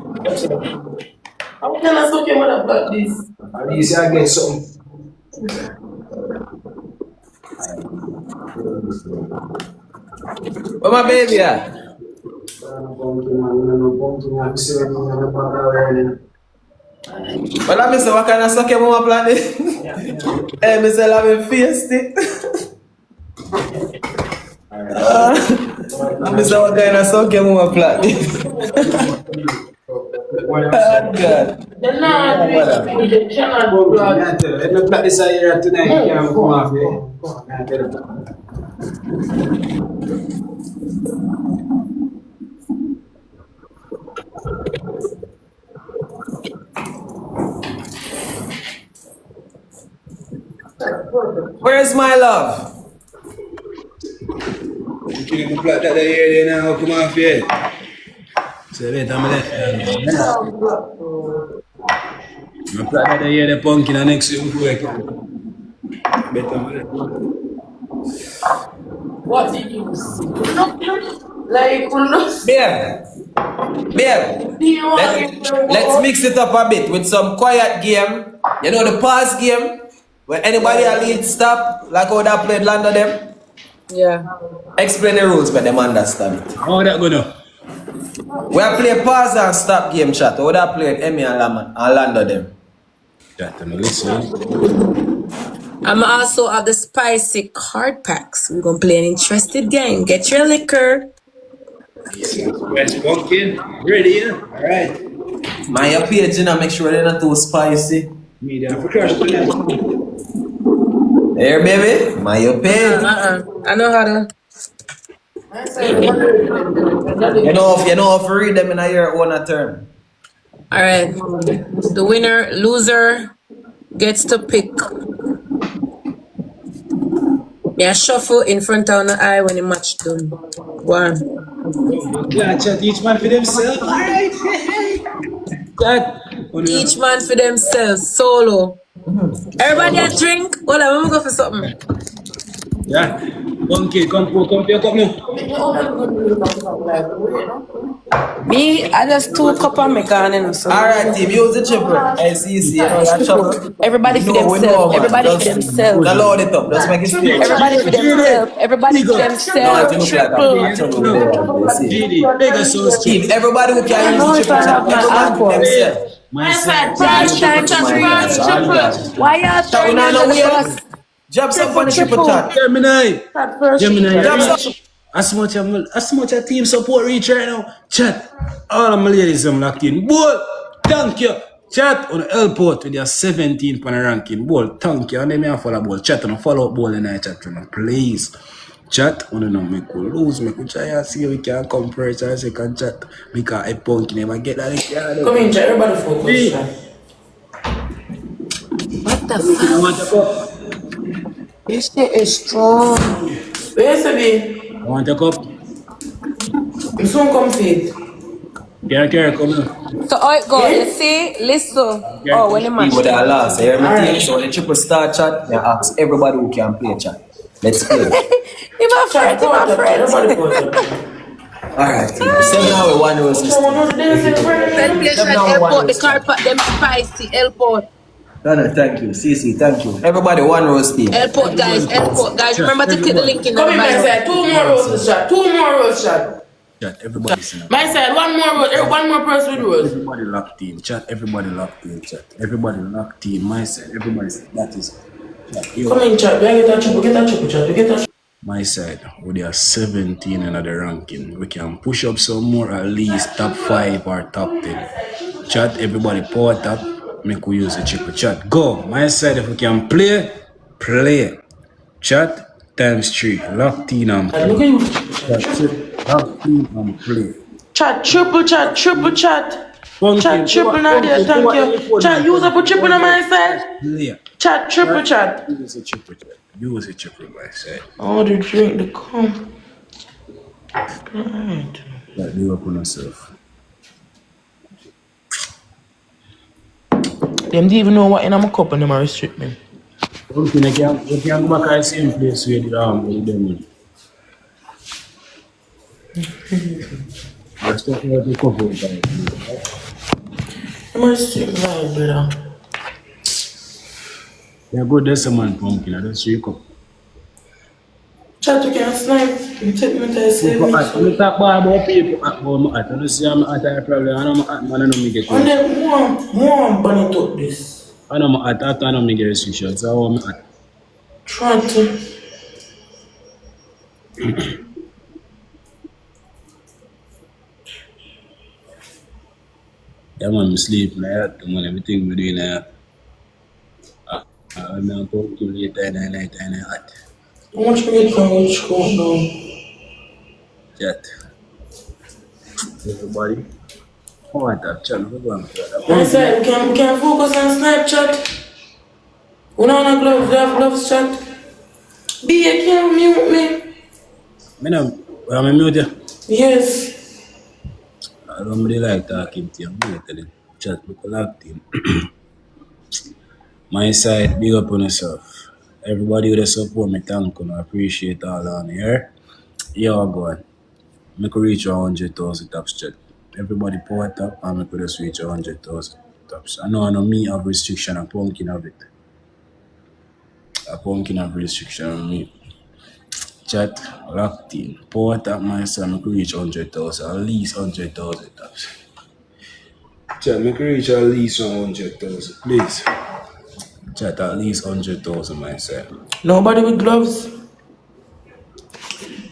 How can I suck your mother blood this? At least I get something. Where my baby at? Well, I say, what kind of suck your mama plan this? Hey, me say, I'm face it. I say, what kind of suck your mama plan this? Oh, God. They're not doing it. They cannot blood. Let me play this here tonight. You can't come off here. Where's my love? You can plot that here, then I'll come off here. So wait, I'm left here. I'm plot that here, the pumpkin, and next week we can. Better man. What did you see? Like, Babe, let's mix it up a bit with some quiet game. You know the pause game? When anybody a lead stop, like how that played land of them? Yeah. Explain the rules, but them understand it. How that go now? We are play pause and stop game chat. How that played Emmy and land of them? That I'm listening. I'm also at the spicy card packs. We're gonna play an interesting game. Get your liquor. Where's pumpkin? Ready, yeah? Alright. My page, you know, make sure they're not too spicy. Medium for crush tonight. There, baby. My page. I know how to. You know if you read them in a your own turn. All right. The winner, loser, gets to pick. Yeah, shuffle in front of the eye when the match done. Go on. Yeah, chat each man for themselves. Alright. Chat. Each man for themselves, solo. Everybody a drink. Hold on, let me go for something. Yeah. Monkey, come for your cup now. Me, I just 2 cup of make on and so. Alright, team, use the triple. I see, you know, that shuffle. Everybody for We know, themselves. man. Everybody for Just themselves. load it up. Just make it feel. Everybody for themselves. Everybody for No, it themselves. look like a trouble there. You see. GD, bigger source Team, everybody who can use the triple chat, everybody for themselves. myself. First time triple. Why y'all Chat, we throwing me not under know the where. bus? Drop some on the triple chat. Gemini. Gemini, Drop reach. some. As much as team support reach right now. Chat. All of my ladies them locked in. Boy, thank you. Chat on the airport with your 17 on the ranking. Boy, thank you. And then me follow ball. Chat on the follow up ball in the chat room. Please. Chat on the number. Make we lose. Make we try and see if we can compare each other. Second chat. Because I punk never get that. Come in, chat. Everybody focus. Chat. What the I fuck? want a cup. This shit is strong. Where's the be? I want a cup. You soon come feed. Care, come here. So how it go? You see? Listen. Oh, when the match With done. our last, everything. So when the triple star chat, they ask everybody who can play chat. Let's play. He my friend, he my friend. Everybody focus. Alright, team. 7-1 versus Then play shot, now help one out the roast. carpet, them spicy, help out. No, thank you. CC, thank you. Everybody, one roast team. Help out, guys, help out, guys. Remember to click the link in the Come in, my bio. side. 2 more roses, chat. 2 more roses, chat. Chat, everybody sing. My side, 1 more rose. 1 more person with rose. Everybody locked in. Chat, everybody locked in. Chat, everybody locked in. My side, everybody. That is. Chat, yo. Come in, chat. We get that triple. Get that triple, chat. We get that. My side, we are 17 in the ranking. We can push up some more, at least top 5 or top 10. Chat, everybody power tap. Make we use the triple chat. Go. My side, if we can play, play. Chat times 3. Locked in and play. Look at you. Chat, locked in and play. Chat, triple chat, triple chat. Pumpkin, Chat, triple Nadia, thank you. Chat, use up a triple on my side. Play. Chat, triple chat. Use a triple chat. Use a triple by side. Oh, the drink, the cum. Right. Like, do up on yourself. Them didn't even know what in my cup and them are restrict me. Pumpkin, you can go back to the same place where with them. I still have the cover by Them are restrict me, brother. yeah, good, there's a man pumpkin, I don't see you cup. Chat, you can snipe. You take me to the same. I'm talk about people about my at. I don't see I'm at a problem. I know my at, man, I know me get And then more bunny up this. I know my at, I know me get restrictions. So I'm at. Try to. Yeah, man, I sleep like that, man, everything we doing like that. I'm going to late and night and hot. How much we get from which coat now? Chat. Everybody. Oh, I thought chat. We're going to that. I said, we can focus on Snapchat. We don't have gloves, we have gloves, chat. B, you can't mute me. I'm mute you. Yes. I don't really like talking to you. I'm going to tell you. Chat, look like team. My side, big up on yourself. Everybody with the support, me thank you. I appreciate all on here. Yeah, go on. Make we reach 100,000 taps chat. Everybody power tap and make we just reach 100,000 taps. I know me have restriction, a pumpkin have it. A pumpkin have restriction on me. Chat, locked in. Power tap myself, make we reach 100,000. At least 100,000 taps. Chat, make we reach at least 100,000, please. Chat, at least 100,000 myself. Nobody with gloves.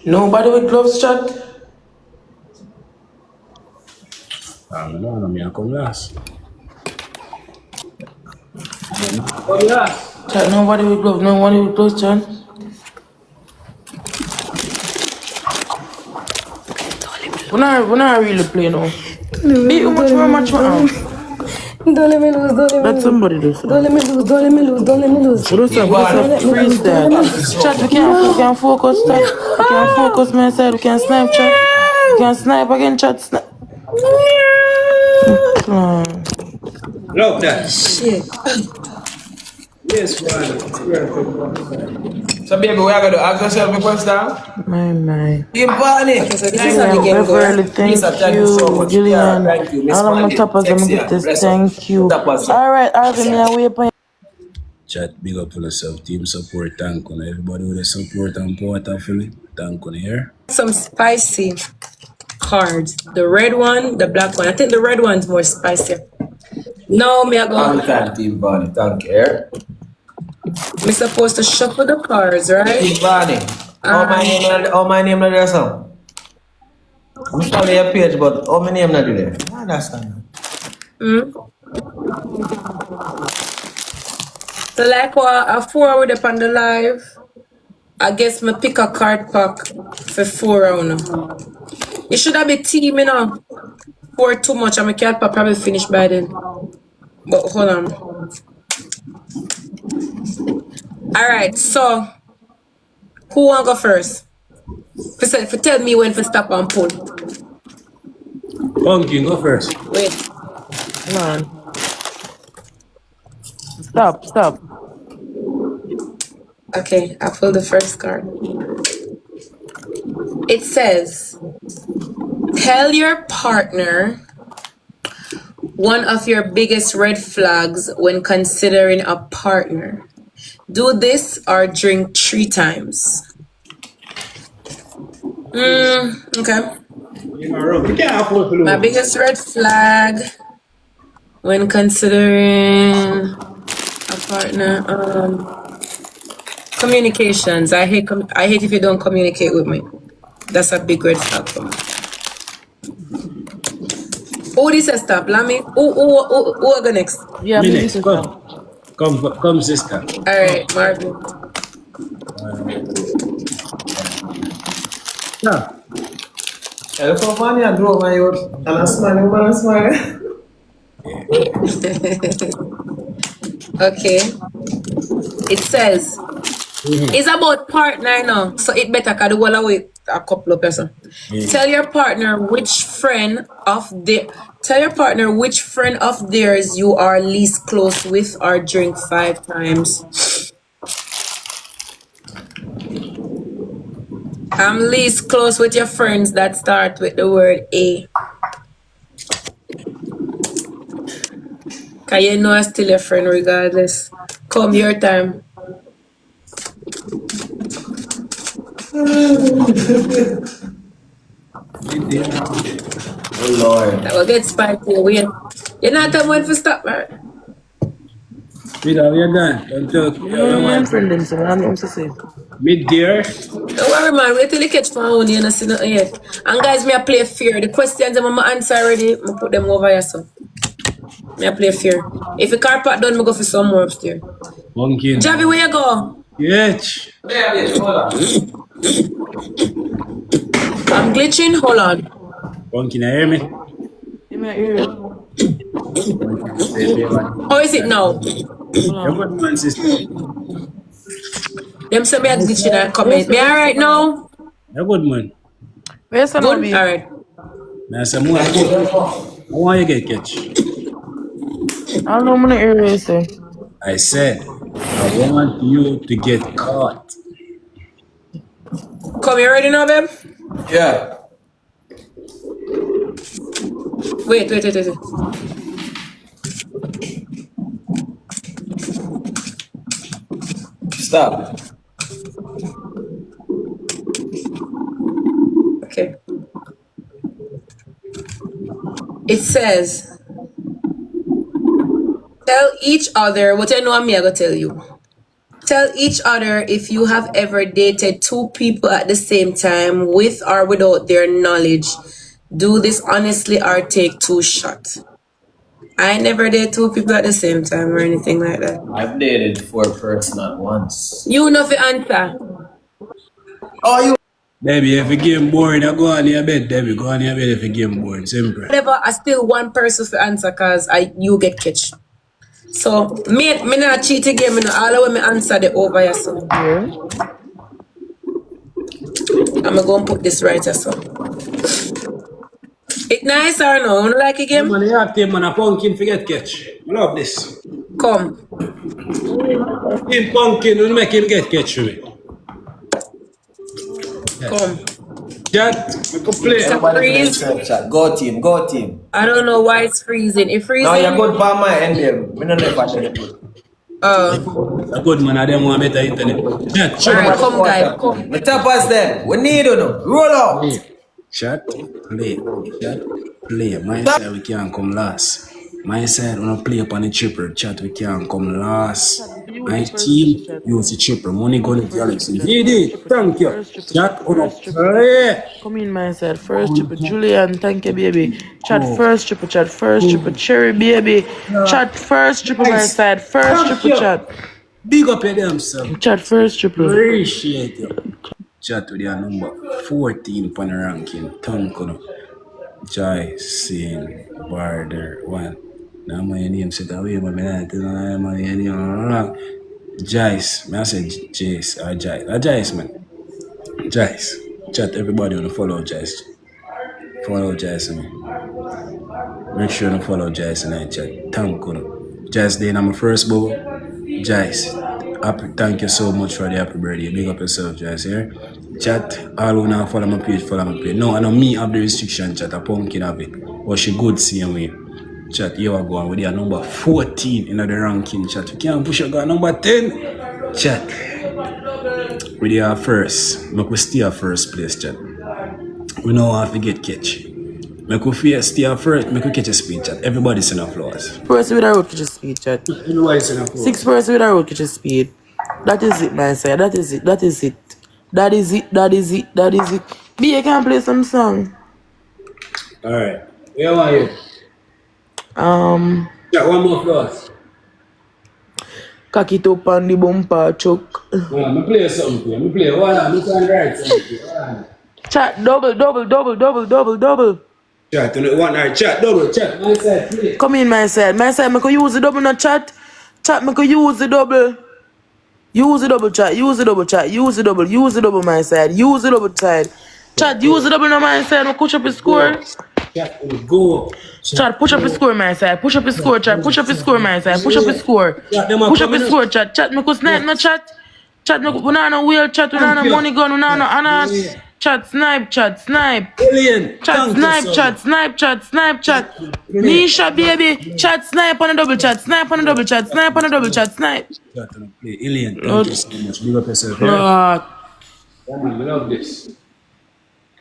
Nobody with gloves, chat. No, me I come last. Come last. Chat, nobody with gloves, nobody with gloves, chat. We're not really playing now. Be how much more match now? Don't let me lose, don't let me Let lose. somebody do so. Don't let me lose, don't let me lose, don't let me lose. Do some, freestyle. Chat, we can focus, chat. We can focus, my side. We can snipe, chat. We can snipe again, chat. Love that. Shit. Yes, man. So baby, we are going to ask yourself a question. My. Team Barney. Okay, so this is Thank how the you. game Beverly, goes. thank Lisa, thank you so much. Gillian, Thank you. Miss all of my Mandy. tappers, I'm Sexy give this. bless up. Thank you. Tappers. Alright, Arvin, me away upon Chat, big up for yourself. Team support, thank you. Everybody with the support and support for me. Thank you here. Some spicy cards. The red one, the black one. I think the red one's more spicy. No, me I Long go. time, Team Barney. Thank you. Me supposed to shuffle the cards, right? Team Barney. How my name not there, son? I'm follow your page, but how my name not there? I understand. Mm. So like what I forward up on the live. I guess me pick a card pack for 4 round. It should have been team, you know. 4 too much and my card pack probably finish by then. But hold on. Alright, so who wanna go first? For tell me when to stop and pull. Pumpkin, go first. Wait. man. Stop. Okay, I pulled the first card. It says, tell your partner one of your biggest red flags when considering a partner. Do this or drink 3 times. Okay. My biggest red flag when considering a partner. Communications. I hate if you don't communicate with me. That's a big red flag for me. Who this is stop? Lami? Who will go next? Yeah, Me me next. this Come, sister. Alright, Marvin. Yeah. Hello, so funny and draw my youth. And I smile. Okay. It says it's about partner now, so it better can do well with a couple of person. Tell your partner which friend of theirs you are least close with or drink 5 times. I'm least close with your friends that start with the word A. Cause you know I'm still your friend regardless. Come your time. Oh Lord. That will get spicy. Wait. You're not the one for stop, man. Peter, we are done. Don't talk. I'm friend them, so I'm to say. Mid dear. Don't worry, man. Wait till you catch my own. You don't see nothing yet. And guys, me I play fear. The questions I'm gonna answer already. I put them over here, so. Me I play fear. If the car park done, me go for some more upstairs. Pumpkin. Javi, where you go? Yes. I'm glitching. Hold on. Pumpkin, you hear me? You may hear it. How is it now? You're good man, sister. Them say me a glitching and comment. Me alright now? You're good man. Where's the Good? lobby? Alright. Now, some more. I want you to get catch. I don't know, I'm gonna hear it, say. I said, I want you to get caught. Come, you ready now, babe? Yeah. Wait. Stop. Okay. It says, tell each other what I know me I go tell you. Tell each other if you have ever dated 2 people at the same time with or without their knowledge. Do this honestly or take 2 shots. I never did 2 people at the same time or anything like that. I've dated 4 persons at once. You know the answer. Oh, you Baby, if you game boring, you go on your bed, baby. Go on your bed if you game boring. Simple. Whatever, I still one person to answer because you get catch. So me not cheat again, me not all the way me answer the over here, so. Yeah. I'm gonna put this right here, so. It nice or no? You like it Yeah, game? man, you have to, man, a pumpkin forget catch. I love this. Come. Him pumpkin will make him get catch for me. Come. That, we could play. It's a Everybody for freeze. themselves, chat. Go team, go team. I don't know why it's freezing. It freezing. Now you're good for my end there. Me no never tell you good. A good man, I don't want better internet. Chat, chat. Alright, come guys, come. Me tap us them. We need you now. Roll out. Chat, play. Chat, play. My side, we can't come last. My side, when I play upon the chipper, chat, we can't come last. My team, use the chipper. Money going to Galaxy. Did thank you. Chat, play. Come in, my side. First triple Julian, thank you, baby. Chat first triple, cherry, baby. Chat first triple, my side. First triple chat. Big up your damn self. Chat first triple. Appreciate you. Chat with your number 14 on the ranking. Tonko. Joy, Sin, Barder, one. Now my name set away, but I tell you my name wrong. Jace, I say Jace or Jace. Jace, man. Jace. Chat everybody on the follow Jace. Follow Jace, man. Make sure you follow Jace and I chat. Thank you. Jace, day my first bubble. Jace, thank you so much for the happy birthday. Big up yourself, Jace, here. Chat, all who now follow my page, follow my page. No, I know me have the restriction, chat. A pumpkin have it. But she good same way. Chat, you are going with your number 14 in the ranking, chat. You can't push your guy number 10. Chat. With your first. Make we stay at first place, chat. We know how to get catch. Make we stay at first, make we catch a speed, chat. Everybody's in applause. Person with a road catch a speed, chat. Everybody's in applause. 6 person with a road catch a speed. That is it, my side. That is it. That is it. That is it. That is it. That is it. B, I can play some song. Alright. Where are you? Chat, one more for us. Cock it up on the bumper, chuck. Me play something for you. Me play. Hold on. Me can write something for you. Hold on. Chat, double. Chat, you want our chat, double chat. My side, play. Come in, my side. My side, I can use the double, not chat. Chat, I can use the double. Use the double, chat. Use the double, chat. Use the double. Use the double, my side. Use the double side. Chat, use the double on my side. I push up the score. Chat, go. Chat, push up the score, my side. Push up the score, chat. Push up the score, my side. Push up the score. Push up the score, chat. Chat, me could snipe, no chat. Chat, me could, we not no wheel, chat. We not no money gun. We not no anna. Chat, snipe, chat, snipe. Alien. Chat, snipe, chat, snipe, chat, snipe, chat. Nisha, baby. Chat, snipe on a double chat. Snipe on a double chat. Snipe on a double chat. Snipe. Chat, play. Alien. Thank you so much. Big up yourself. Yeah, man, I love this.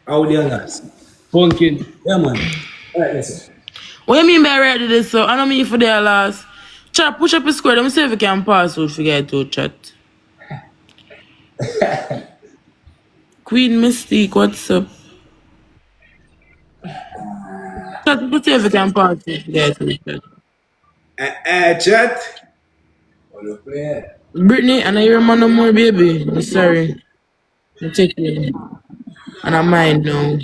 How the last? Pumpkin. Yeah, man. Alright, listen. What you mean by ready this, so? I don't mean for their last. Chat, push up the score. Let me see if we can pass out. Forget to chat. Queen Mystique, what's up? Chat, let's see if we can pass out. Forget to chat. Chat. Wanna play? Brittany, and I hear man no more, baby. I'm sorry. I'm taking and I mind now.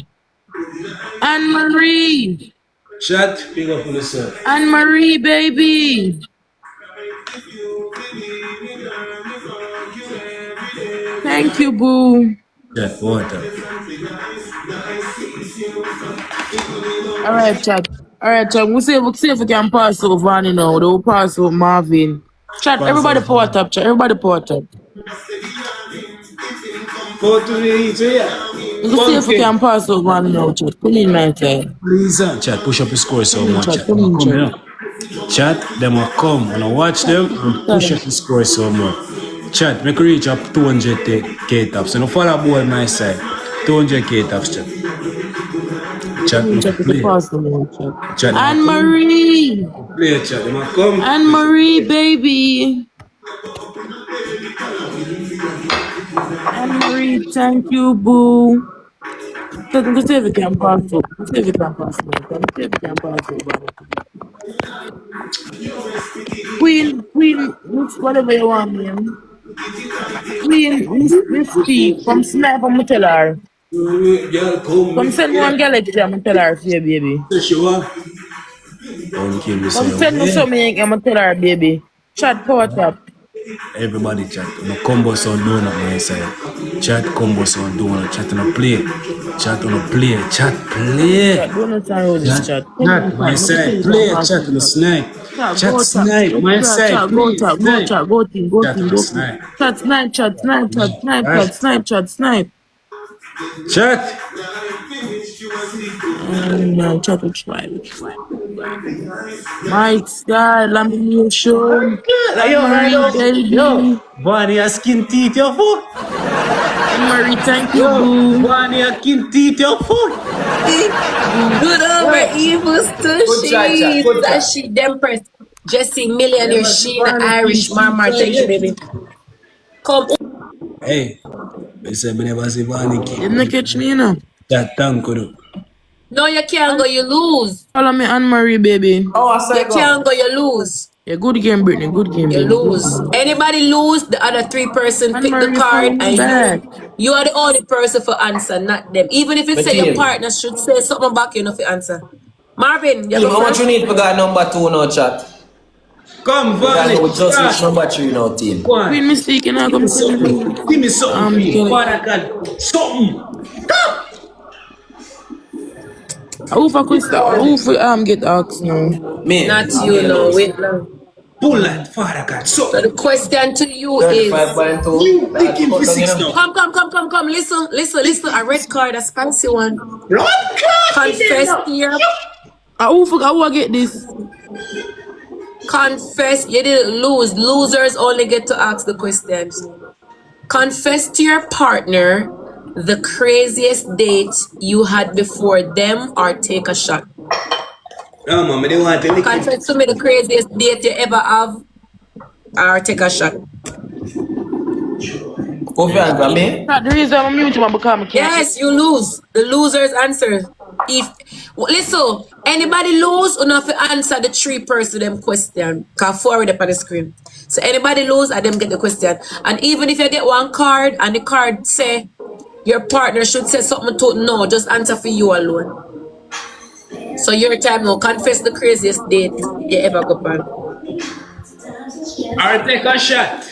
Anne Marie! Chat, big up on yourself. Anne Marie, baby! Thank you, boo. Chat, water. Alright, chat. We'll see if we can pass over Annie now. They'll pass over Marvin. Chat, everybody pour it up, chat. Everybody pour it up. Go to the eat, yeah. We'll see if we can pass over Annie now, chat. Come in, my side. Please, chat, push up the score so much. Chat, Come in, come chat. here. Chat, them will come and I watch them and push up the score so much. Chat, make reach up 200k taps. So no follow boy my side. 200k taps, chat. Chat, Chat, play. pass them now, chat. Chat, Anne Marie! play, chat, them will come. Anne Marie, baby! Anne Marie, thank you, boo. Let's see if we can pass over. Let's see if we can pass over. Let's see if we can pass over. Queen, whatever you want, man. Queen, Miss P from Sniper, I'm tell her. Girl, come Come send me one girl like I'm tell her for you, baby. say she want. Don't kill me, Come say, send me yeah. something, I'm tell her, baby. Chat power tap. Everybody chat. No combo sound donut my side. Chat combo sound donut. Chat on a play. Chat on a play. Chat play. Chat, don't know how this Chat. chat. Come Chat on, my chat. Let me tell side. you that Play. fast. Chat on the snipe. Chat, Chat go tap. snipe. My Chat, side. chat, go Please. tap, go Snipe. tap, go team, go Chat on team, the go team. snipe. Chat, snipe, chat, snipe, chat, snipe, Right. chat, snipe, chat, snipe. Chat. No, chat, which one? My God, lamination. Like, yo, I Anne-Marie, don't. Yo. baby. Bonnie, a skin teeth, your foot. Anne-Marie, thank you, Yo. boo. Bonnie, a skin teeth, your foot. Good over Right. evils to Good try, chat. she. Good try. Sashi, Dempress, Jesse, Millionaire, Never see Sheena, Bonnie Irish, skin teeth, Marmar. right Thank you, yet. baby. Come. Hey. I said, I never see Bonnie You didn't catch me, you know. Chat, thank you. No, you can't go, you lose. Follow me, Anne-Marie, baby. Oh, I say You can't go. go, you lose. Yeah, good game, Brittany. Good game, You baby. Good lose. game. Anybody lose, the other 3 person pick the Anne-Marie, follow card, me and back. you are the only person for answer, not them. Even if it My say your team. partner should say something back, you know for answer. Marvin, you Team, go how much you first. need for guard number 2 now, chat? Come, We gotta Bonnie. know we just reach Start. number 3 now, team. Go on. Queen Mistake, you know, Give me come tell something. me. Give me something, Queen. Kelly. Father God. Something. Who for Krista? Who for get asked now? Me, Not I'm you, being no. loose. Wait, no. Pull that, Father God. So the Something. question to you is, 35.2. You pick That's him cut for down, you 6 know. now. come. Listen. A red card, a spicy one. Blood clot in there Confess now. to your, Who I get this? confess. You didn't lose. Losers only get to ask the questions. Confess to your partner the craziest date you had before them, or take a shot. No, man, they want to lick him. Confess to me the craziest date you ever have, or take a shot. Who fi answer me? Not the reason I'm mute him because I can't. Yes, you lose. The losers answer. If listen, anybody lose, you have to answer the 3 person them question. Cause 4 up on the screen. So anybody lose, and them get the question. And even if you get one card and the card say your partner should say something to no, just answer for you alone. So your time now. Confess the craziest date you ever go on. Or take a shot.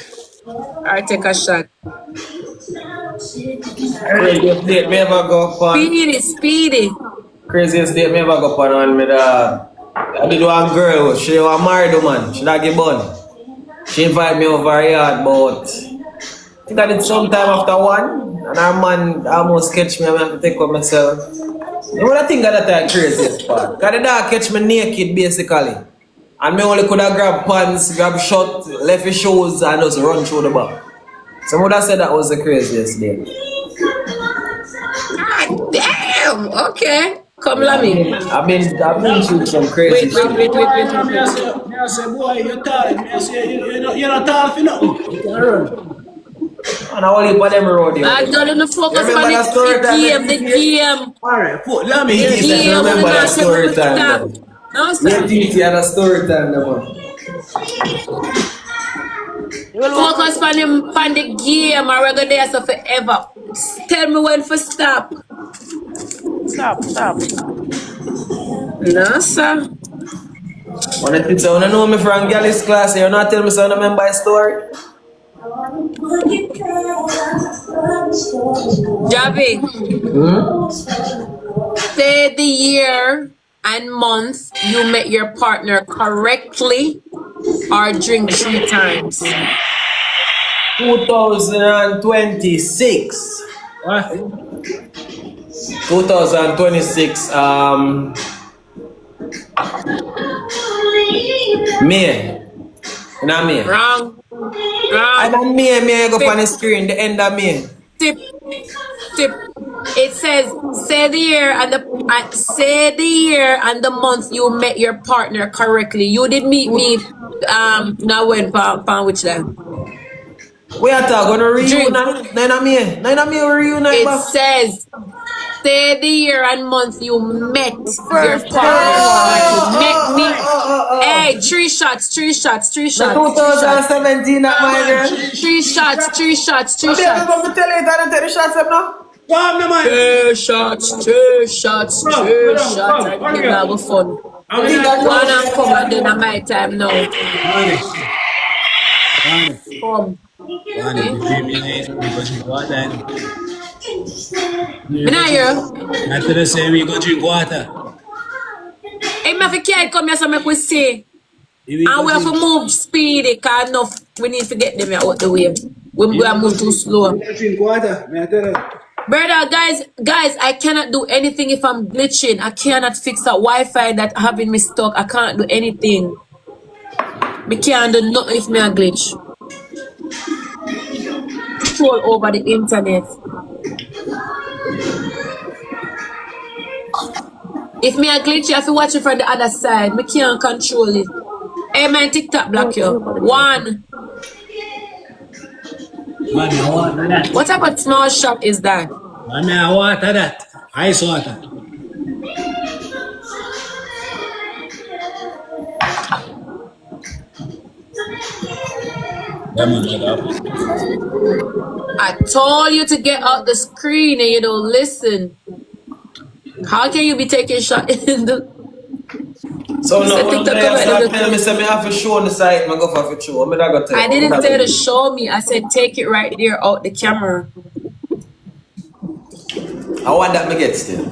Or take a shot. Craziest date me ever go upon. Speedy. Craziest date me ever go upon one with I did one girl, she was married woman, she not get bun. She invited me over her yard, but I think I did sometime after 1, and her man almost catch me and I have to take up myself. You know what I think that the craziest part? Cause the dog catch me naked basically. And me only could have grabbed pants, grab shot, left his shoes and just run through the back. So I would have said that was the craziest day. God damn. Okay. Come, Yeah, Lami. I've been through some crazy Wait. shit. Me I say, boy, you're tall. Me I say, you're not tall for nothing. You can run. And I only put them road here. I don't know You focus on remember that story time? the game. Alright, put Lami TT here. said you Yeah, when remember that I tell story me to time stop. then. No, Yeah, sir. TT had a story time then, man. Focus on the game. I rather there so forever. Tell me when for stop. Stop. No, sir. When I think so, when I know me from Galley's class, you not tell me so I remember a story. Javi, say the year and month you met your partner correctly or drink 3 times. 2026. What? 2026. May. You know May? Wrong. I don't May go on the screen, the end of May. Tip. It says say the year and the month you met your partner correctly. You did meet me now when pan which day? We are talking gonna Drink. reunite. 9 of May we reunite, It boss. says say the year and month you met your First partner correctly. Met me. Oh. Hey, 3 shots. The 2017 that my girl. 3 shots. I'm going to tell you that I take the shots up now. Come on, man. Three shots, three shots, Come, three come, shots. come. I think Hurry that up. go fun. How Think many? that One was and come and then at my time now. Money. Money. Come. Money. Eh? Before me go drink water. Me not here. After the same, we go drink water. Hey, me have a kid come here so make we see. We And go we have to drink. move speedy cause enough we need to get them out the way. We We gonna go move too slow. drink water. Me I tell you. Brother, guys, I cannot do anything if I'm glitching. I cannot fix a Wi-Fi that having me stuck. I can't do anything. Me can't do nothing if me a glitch. Scroll over the internet. If me a glitch, you have to watch it from the other side. Me can't control it. Hey man, TikTok block you. One. Man, I water that. What type of small shop is that? Man, I water that. Ice water. Yeah, man, I got it. I told you to get out the screen and you don't listen. How can you be taking shot in the So You no, said one TikTok day I come start out telling me say me have to show on the site, I go for a show. I mean I got tell I you. didn't say to show me. I said take it right there out the camera. I want that me get still.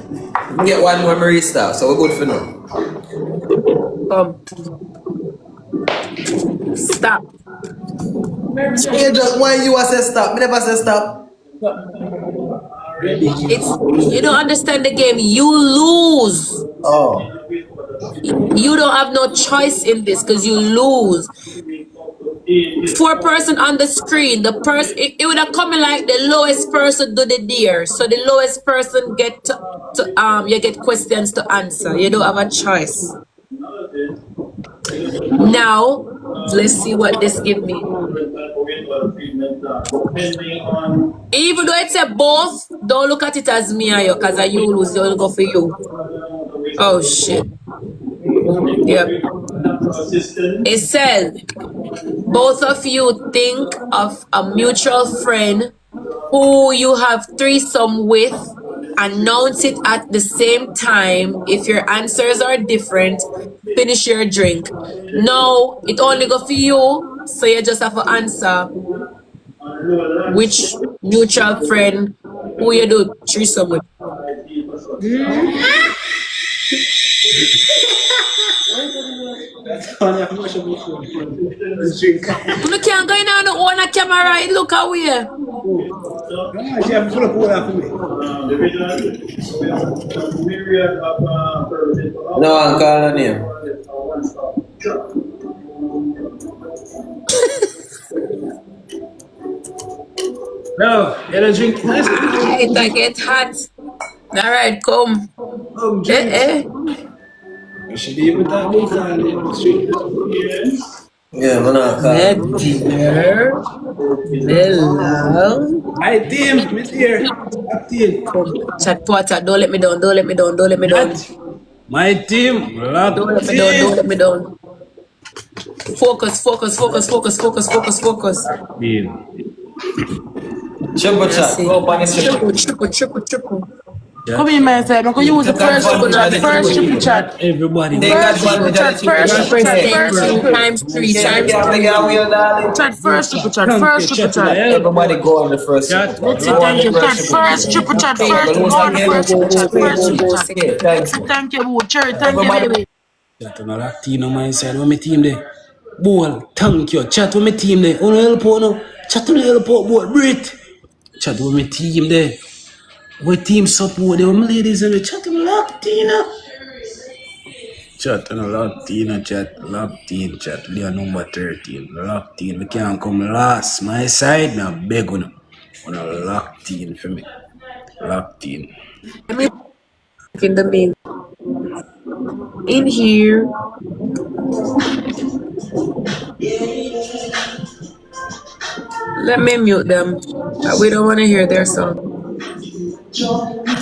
Me get one more me restart, so we're good for now. Stop. You just why you say stop? Me never say stop. It's you don't understand the game. You lose. Oh. You don't have no choice in this because you lose. 4 person on the screen. The person it would have come in like the lowest person do the deer. So the lowest person get to you get questions to answer. You don't have a choice. Now let's see what this give me. Even though it's a both, don't look at it as me and you, because you lose, they'll go for you. Oh shit. Yep. It says both of you think of a mutual friend who you have threesome with, announce it at the same time. If your answers are different, finish your drink. No, it only go for you, so you just have to answer which mutual friend who you do threesome with. Let's drink. You can't go in on the own a camera, it look away. Come on, Chef, pull up water for me. No, I'm calling him. No, you don't drink. Let's It get hot. Alright, come. drink. Eh. You should even talk about that. Let's drink. Yeah, man, I call. Dear. Hello. Hi, team. Miss here. Up team. Come. Chat Potter, don't let me down, don't let me down, don't let me down. That, my team. Don't Lock let me down, don't let me down. Focus. Team. Triple chat. Go up on the Triple. Yeah. Come in my side. I'm going to use the first triple chat. First triple chat. Everybody. They got one Chat first triple chat. First triple chat. Times 3 Yeah, times yeah, they got wheel, darling. Chat first triple chat. First triple chat. Everybody go on the first Chat. triple Let's see, thank you. Chat first triple chat. First go on the first triple chat. First triple chat. Yeah, thanks. Thank you, boo. Cherry, thank you, baby. Chat on a Latino my side. What my team there? Ball. Thank you. Chat with my team there. Uno help no. Chat on help out. Ball. Breathe. Chat with my team there. What team support? They were my ladies and the chat on Latino. Chat on a Latino chat. Latino chat. We are number 13. Latino. We can't come last. My side now beg on. On a Latino for me. Latino. Let me in the main. In here. Let me mute them. We don't want to hear their song.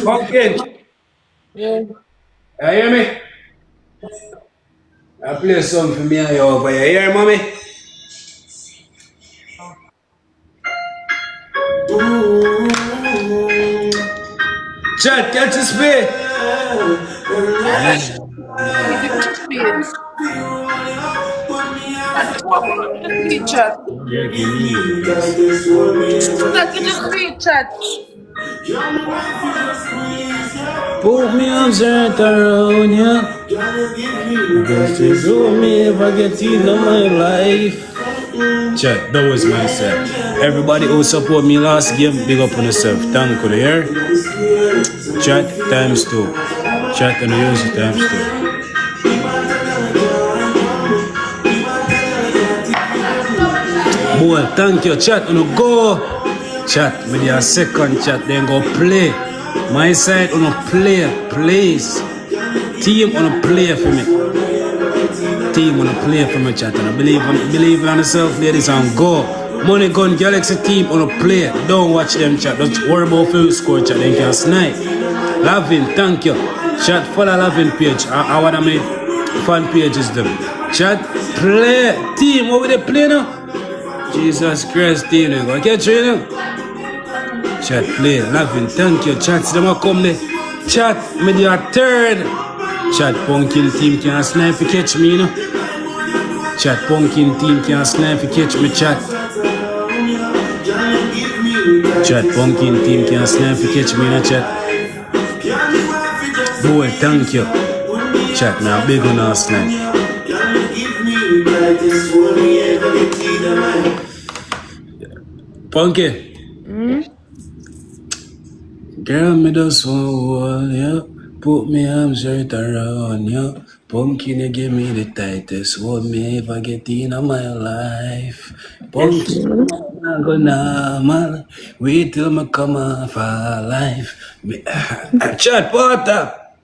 Pumpkin. Yeah. You hear me? I play a song for me and you over here. You hear, mommy? Chat, catch his speed. Easy to speed. At the top of the speed chat. That is the speed chat. Put me arms right around you. Because you do me if I get in my life. Chat, that was myself. Everybody who support me last game, big up on yourself. Thank you, here. Chat times 2. Chat and use it times 2. Boy, thank you. Chat, on go. Chat, with your second chat, then go play. My side, on play, please. Team, on play for me. Team, on play for me, chat. And I believe in yourself, ladies, and go. Money Gun Galaxy team, on play. Don't watch them, chat. Don't worry about who score, chat. They can snipe. Lavin, thank you. Chat, follow Lavin page. I want to make fan pages them. Chat, play. Team, what will they play now? Jesus Christ, team, they go catch you now. Chat, play. Lavin, thank you. Chat, them a come there. Chat, me their third. Chat, Pumpkin team can snipe to catch me, you know. Chat, Pumpkin team can snipe to catch me, chat. Chat, Pumpkin team can snipe to catch me, you know, chat. Boy, thank you. Chat, now big on our snipe. Pumpkin. Girl, me just want to hold you. Put me arms right around you. Pumpkin, you give me the tightest hold me ever get in my life. Pumpkin, I go normal. Wait till me come off our life. Chat, what up?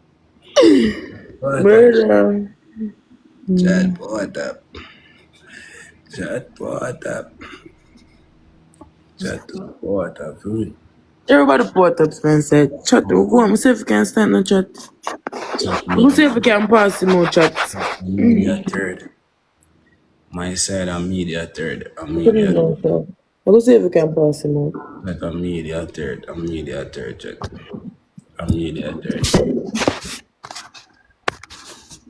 Murder. Chat, what up? Chat, what up? Chat, what up? Everybody put up Spencer. Chat, we go on. See if we can stand no chat. We'll see if we can pass him out chat. Media third. My side, I'm media third. I'm Put him media down, chat. We'll see if we can pass him out. like I'm media third. I'm media third. Chat. I'm media third.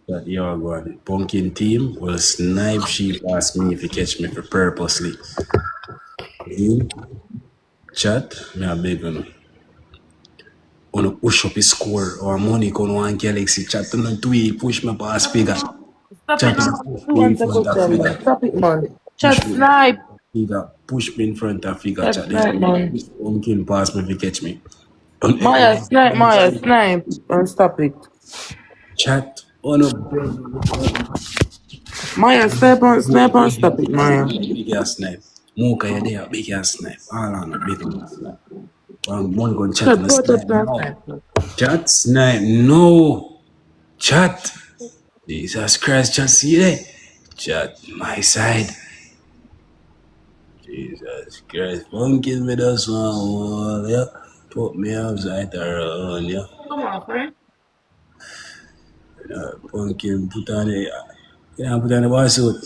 That you're going. Pumpkin team will snipe sheep past me if you catch me for purposely. Chat, me a big one. Wanna push up his score or money con one galaxy chat on tweet push me past figure. Stop Chat it. push me in One front of second, man. figure. Stop it, man. Chat Push me snipe. figure. Push me in front of figure Chat chat. snipe, man. Then pumpkin pass me if you catch me. Maya, snipe, Maya, snipe. And stop it. Chat on a Maya, snipe and stop it, Maya. big ass snipe. Mocha you there, big ass snipe. All on a big ass snipe. One gun chat Chat, on a put up snipe that now. snipe. Chat snipe no. Chat. Jesus Christ, chat see that? Chat my side. Jesus Christ. Pumpkin with us one wall, yeah. Put me upside around, yeah. Come on, friend. Pumpkin put on the put on the bar suit.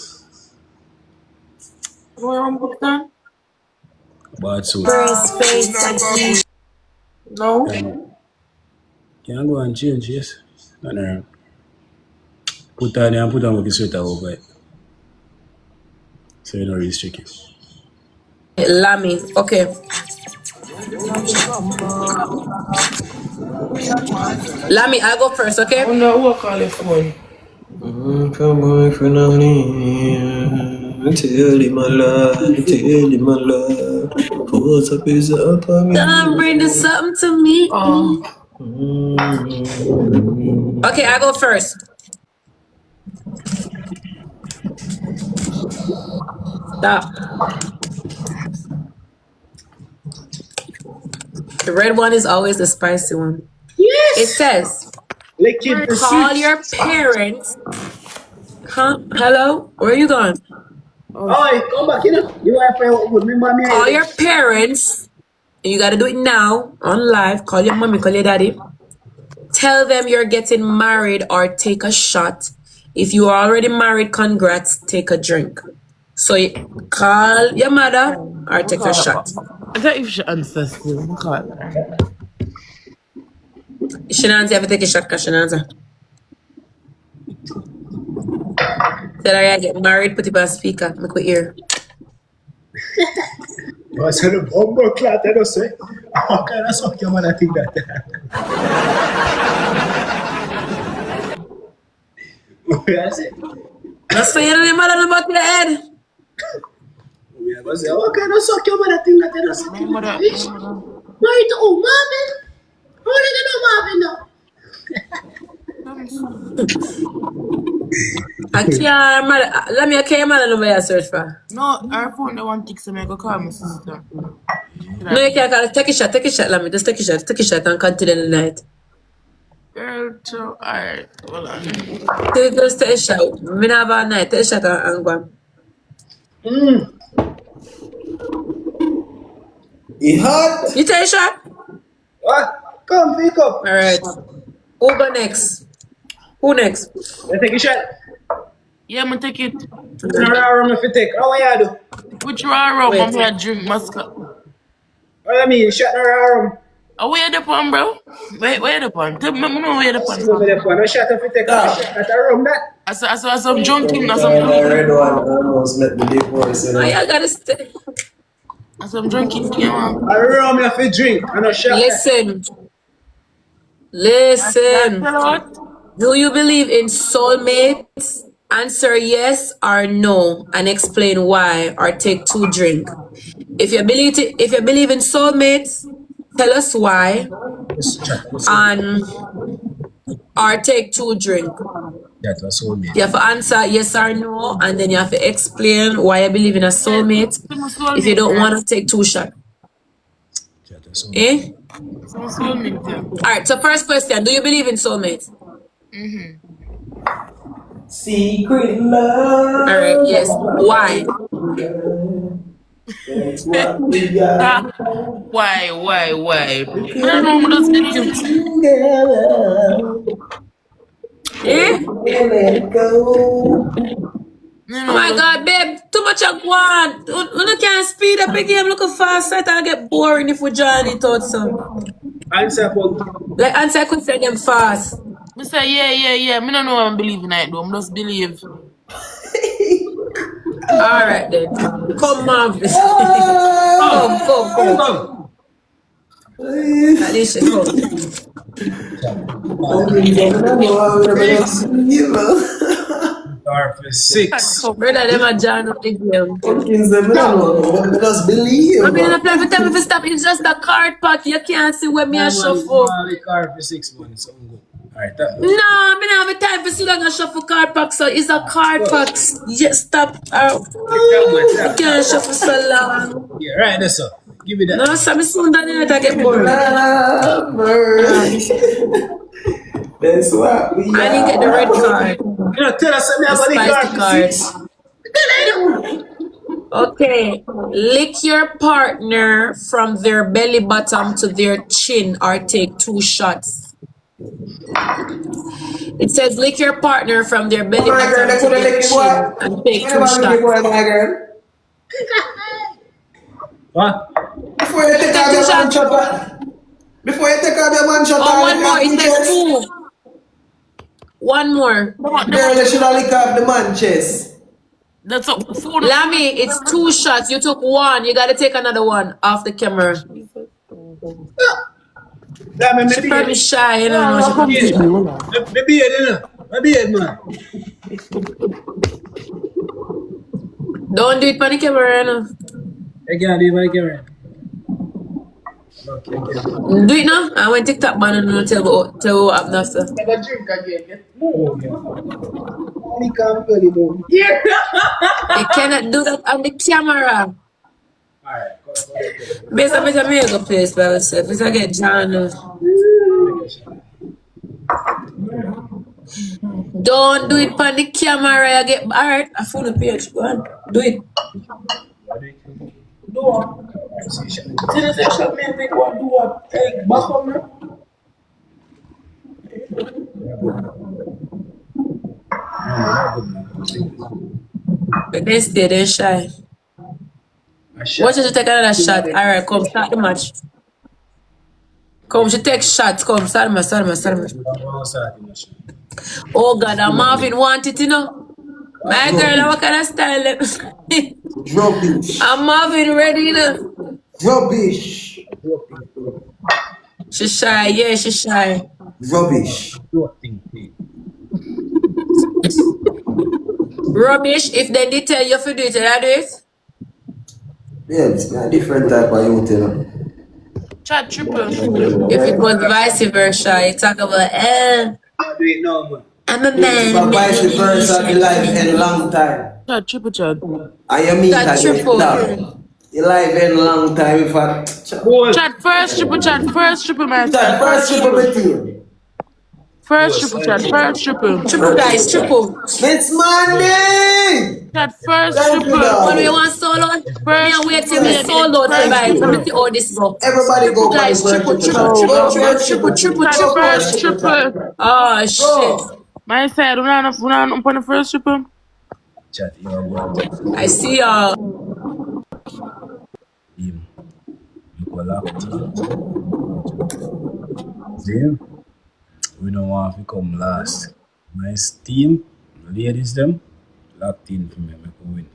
You want to put on? Bar suit. First face, Akeam. No. Can I go and change, yes? No. Put on and put on with the sweater over it. So you don't restrict it. Lami. Okay. Lami, I'll go first, okay? Oh no, who call your phone? Come on, for now, tell him my love, tell him my love. What's up is up, I mean. Don't bring this something to me. Okay, I go first. Stop. The red one is always the spicy one. Yes! It says, Like call your parents. Hello? Where are you going? Oh, come back, you know. You have to with me, mommy. Call your parents. And you gotta do it now on live. Call your mommy, call your daddy. Tell them you're getting married or take a shot. If you are already married, congrats, take a drink. So call your mother or take a shot. I thought you should answer still. Call her. Shenanza, you have to take a shot, cause Shenanza. Tell her I get married, put it on speaker, make we hear. I said, "Bomber clat, I don't say." How can I suck your man? I think that. What I say? That's why you don't matter about your head. I say, how can I suck your man? I think that. I don't say. Bitch. Married to who? Marvin? How do you know Marvin now? I can't, let me, I can't over here search for. No, her phone the one tick so I go call my sister. No, you can't call it. Take a shot, let me. Just take a shot and continue the night. Girl, so alright, hold on. Just take a shot. We don't have all night. Take a shot and go on. He hot. You take a shot? What? Come, pick up. Alright. Who go next? Who next? I take a shot. Yeah, I'm take it. No rum if you take. How you do? Which raw rum? Wait. I'm here drink muscat. What I mean? Shot no rum. Oh, where the pan, bro? Where the pan? Tell me where the pan. Over there, no shot if you take. A shot at a rum that. I saw some junking, I The some red one almost met the big voice. Oh, you gotta stay. junking thing, man. A rum if you drink. And a shot. Listen. Tell what? Do you believe in soulmates? Answer yes or no and explain why or take 2 drink. If you believe in soulmates, tell us why and or take 2 drink. That was so me. You have to answer yes or no and then you have to explain why you believe in a soulmate if you don't want to take 2 shots. Eh? Some soulmate, yeah. Alright, so first question, do you believe in soulmates? Secret love. Alright, yes. Why? That's what we got Why? I don't know what those videos. together. Eh? Let it go. Oh my god, babe, too much of one. You can't speed up a game, look how fast it'll get boring if we join it out some. Answer for Like answer a question them fast. I say, yeah. I don't know what I'm believing I do. I'm just believe. Alright then. Come Marvin. Come. At least you come. for 6. Brother, them a join up the game. Just believe. I mean, every time if you stop, it's just a card pack. You can't see where me a shuffle. The car for 6 months. Alright, that. No, I mean, I have a time for sit down and shuffle card pack, so it's a card pack. Just stop. You can't shuffle so long. Yeah, right, that's all. Give me that. No, so me soon done it, I get bored. That's what we I didn't get the red card. You know, tell us something The about the spicy car cards. Okay. Lick your partner from their belly button to their chin or take 2 shots. It says lick your partner from their belly button to their chin and take 2 shots. What? Before you take off your man shot, Oh, one more. It says 2. One more. girl, you should have lick off the man chest. That's a food. Lami, it's 2 shots. You took 1. You gotta take another one off the camera. She probably shy, you know. The beard, you know. The beard, man. Don't do it for the camera, you know. I can't do it by the camera. Okay. Do it now. I went TikTok man and tell what happened after. Have a drink again. Only can't tell you about. Yeah. You cannot do that on the camera. Alright. Based on the mega place by yourself. It's like a John. Don't do it on the camera. You get alright. I found the page. Go on. Do it. Do what? See the shot me take what? Do what? Take back on me. But they stay there shy. Watch you take another shot. Alright, come start the match. Come, she take shots. Come, Salma. Oh God, I'm Marvin want it, you know. My girl, what kind of style? Rubbish. I'm Marvin ready, you know. Rubbish. She shy, yeah, she shy. Rubbish. Rubbish. If they did tell you to do it, you do it. Yeah, it's a different type of youth, you know. Chat triple. If it was vice versa, you talk about, I'm a If man, a make vice me versa, the life end long time. Chat triple chat. And you meet that again, triple. dog. Your life end long time if I... Chat first triple chat. First triple my That side. first First triple triple. with you. First triple chat. First triple. Triple guys, triple. It's money! Chat first Thank you, triple. When we darling. want solo, me First and wait triple till me baby. solo to First Thank buy. Let me triple. you. see how this go. Everybody Triple go for the guys, first triple, triple triple, chat. No, triple, Go no, triple, no. first triple, triple triple, triple. Chat Go triple. first first triple chat. triple. Oh shit. Go. My side, we not on the first triple. Chat, you are going to I see y'all. him. Look what locked in. See? We don't want to come last. Nice team. Ladies them. Locked in for me. Make we win.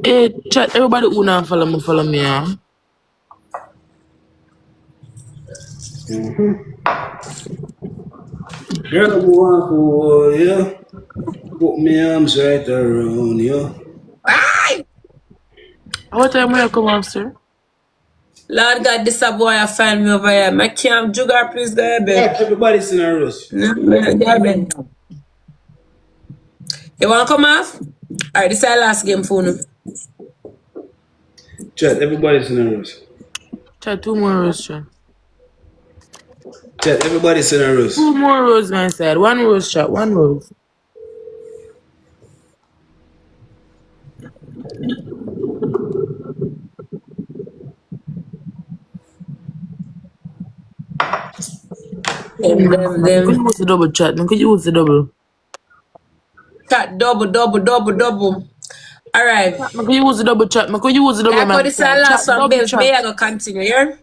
Hey, chat, everybody who not follow me, yeah. Girl, I want for you. Put my arms right around you. What time will you come up, sir? Lord God, this a boy I find me over here. My camp Jugar, please go ahead, babe. Everybody's in a rush. No, go ahead. You wanna come off? Alright, this is our last game for you. Chat, everybody's in a rush. Chat, 2 more rows, chat. Chat, everybody's in a rush. 2 more rows, my side. 1 rose, chat. 1 rose. Them. Could you use the double chat? Man, could you use the double? Chat double. Alright. Man, could you use the double chat? Man, could you use the double, Like how my this is our side? Chat last one, double Bills. May chat. I go continue, yeah?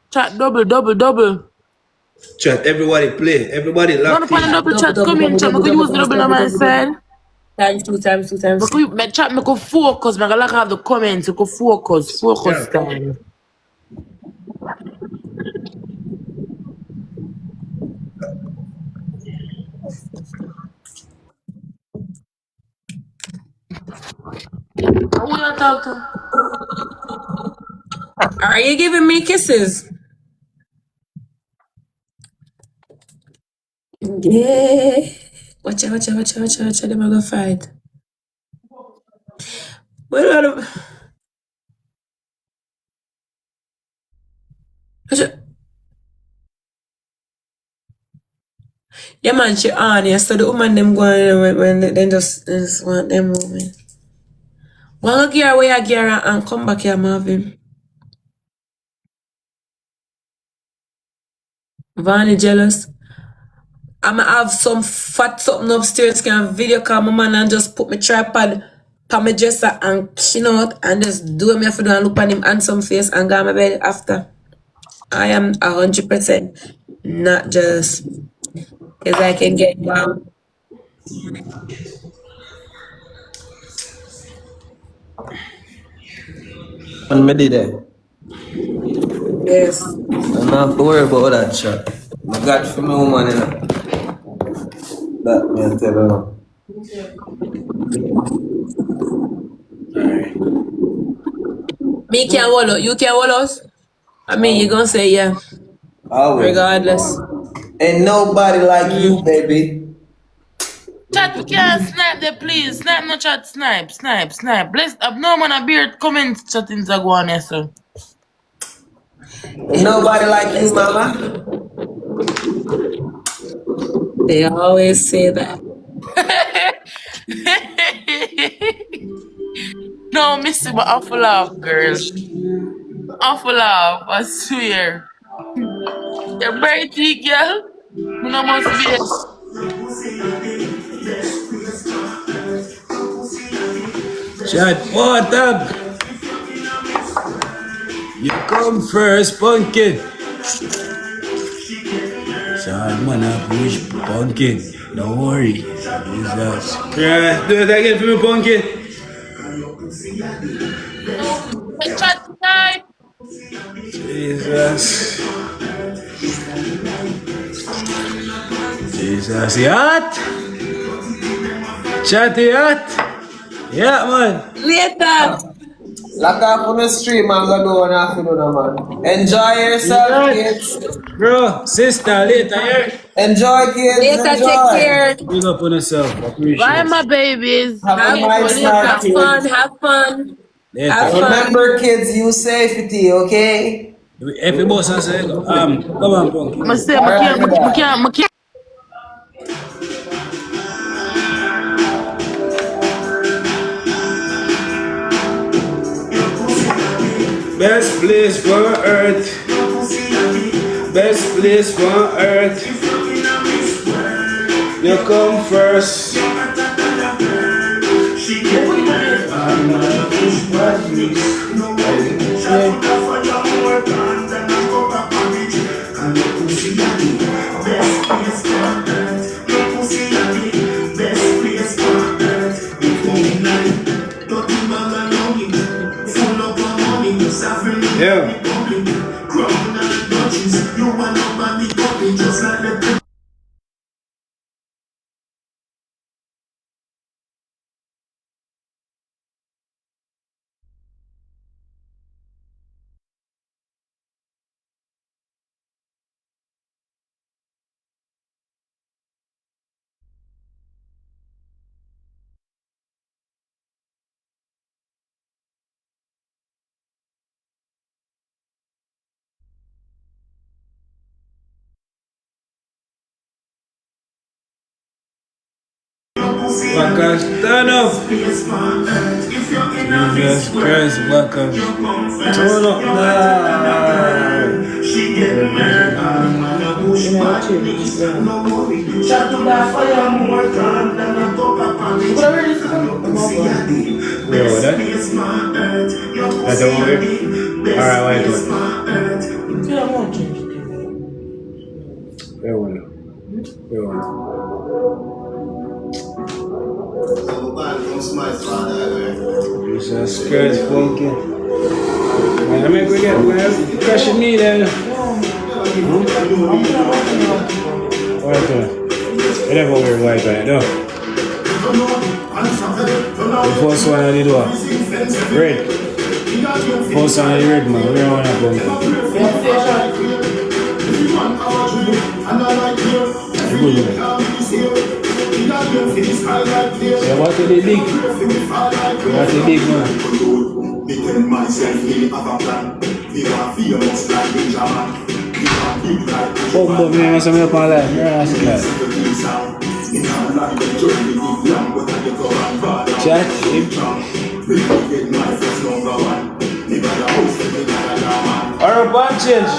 Chat double. Chat, everybody play. Everybody None locked upon the in. double chat. Come in, chat. Man, could you use the double on my side? Times two. Man, could you, man, chat, man, could focus. Man, I like have the comments. You could focus. Focus Yeah. time. Who you talk to? Are you giving me kisses? Yeah. Watch out. Them are gonna fight. Well, watch out. Yeah, man, she on. Yeah, so the woman them going when they just want them moving. Wanna gear away a gear and come back here, Marvin. Vanny jealous. I'ma have some fat something upstairs can video call my man and just put my tripod on my dresser and chin out and just do me for do and look on him handsome face and go on my bed after. I am 100% not jealous because I can get down. And me did that. Yes. I don't have to worry about that shit. I got for my woman, you know. That me I tell her. Me can wallow. You can wallow us? I mean, you gonna say yeah, Always. regardless. Ain't nobody like you, baby. Chat, we can't snipe there, please. Snipe, no chat, snipe. Bless up. No man, a beard comment chat in Zagwan, yes, sir. Ain't nobody like you, mama. They always say that. No, missy, but awful laugh, girl. Awful laugh, I swear. You're pretty, girl. You know, must be. Chat, what up? You come first, pumpkin. Son, man, I push pumpkin. Don't worry. Jesus. Yeah, do it again for me, pumpkin. Chat tonight. Jesus. Jesus, you hot? Chatty hot? Yeah, man. Later. Lock off on the stream, I'm gonna do an afternoon, man. Enjoy You yourself, right? kids. Bro, sister, later, yeah? Enjoy, kids. Later, take Enjoy. care. Big up on yourself. Bye, Appreciate my it. babies. Have a See Have, you nice later. night, have kids. fun, have fun. Have Later. fun. Remember, kids, use safety, okay? If you boss and say, come on, pumpkin. I say, I Alright, can't, my I dad. can't, I can't. Best place for earth. Best place for earth. You come first. Yeah. Backers, turn up. Jesus Christ, backers. Turn up now. Wait, what that? That's the one way? Alright, wait, wait. Wait, one. Wait, one. Jesus Christ, funky. Man, I mean, we get crushing me then. White one. You never wear white on it, no? The first one I did what? Red. First one I did red, man. We don't want to go. Good, man. So what did they big? What did big, man? Oh, but me must have up my life. You're Chat. Alright, bunches.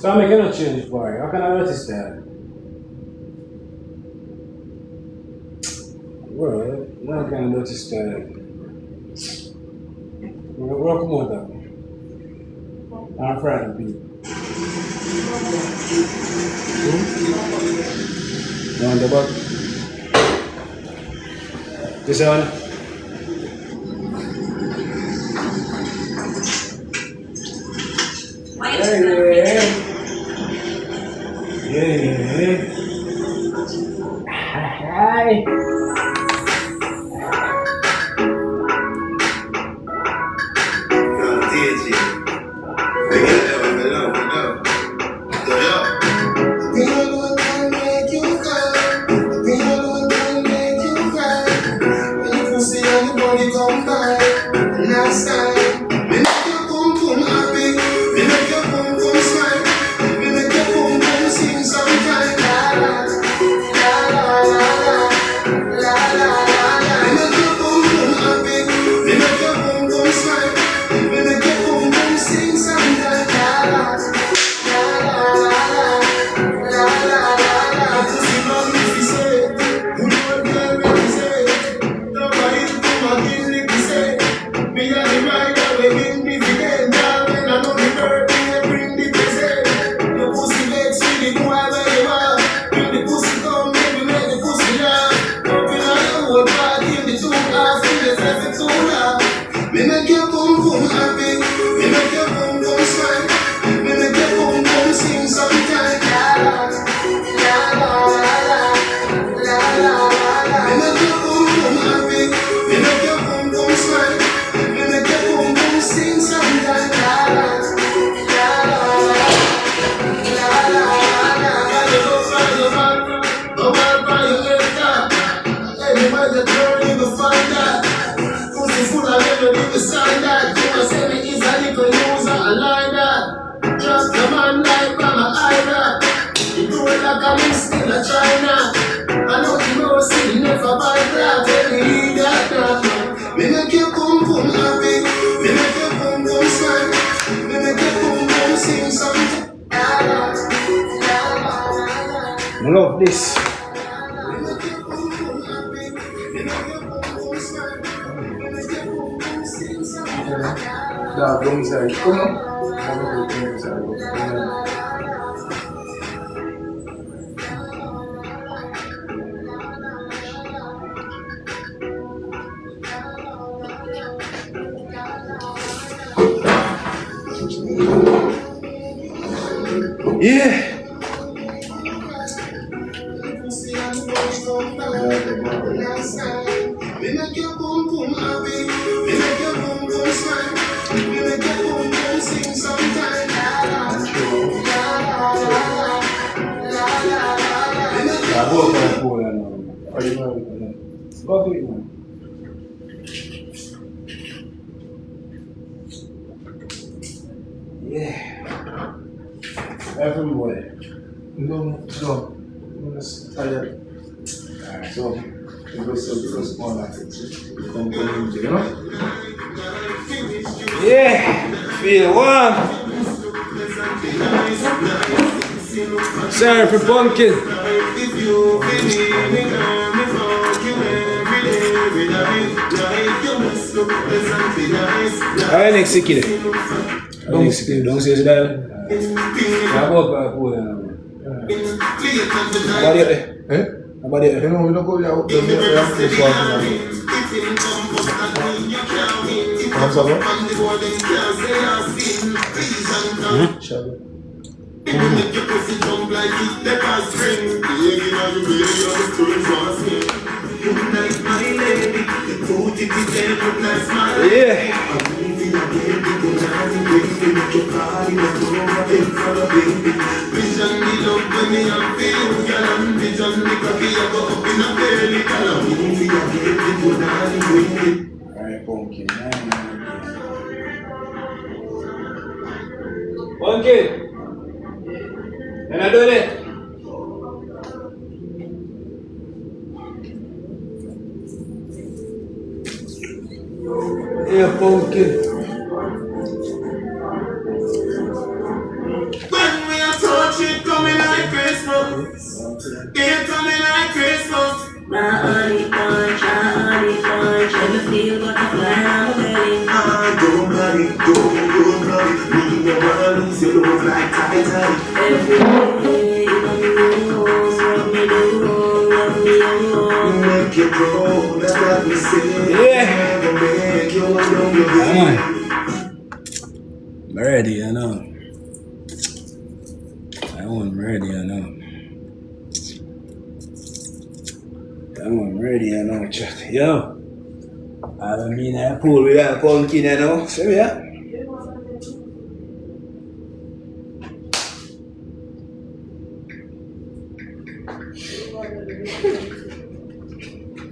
So I'm making a change for you. How can I notice that? Well, now I can notice that. We'll come on that. I'm Friday, people. You want the butt? This one? Yeah. Hi. I'm still a China. I know you know, see, never buy that. Any that. Me make you boom boom happy. Me make you boom boom smile. Me make you boom boom sing something. I love this. Me make you boom boom happy. Me make you boom boom smile. Me make you boom boom sing something. Da, vamos aí. Como? Vamos aí. Yeah. Me make you boom boom happy. Me make you boom boom smile. Me make you boom boom sing sometime. I go for a pool and all. Are you know? Go to it, man. Yeah. Everywhere. No. I'm just tired. So, it goes more like it. You know? Yeah. Feel warm. Sorry for pumpkin. Alright, next kid. Don't say that. I go up and pull it. Nobody there. Eh? Nobody there. You know, we don't go there. We have to swap it. What's up, bro? Shabba. Alright, pumpkin. Pumpkin. And I do it. Yeah, pumpkin. When we are touch it coming like Christmas. It coming like Christmas. My honey bunch, ever feel butterfly on my belly? Don't me never lose your love like Titan. Every day, you got me loose, rub me down, love me alone. Make you grow, that's what we say. Yeah. Never make you alone. Come on. I'm ready, you know. I'm ready, you know. I'm ready, you know, chat. Yo. I don't mean I pull with that pumpkin, you know. See me, yeah?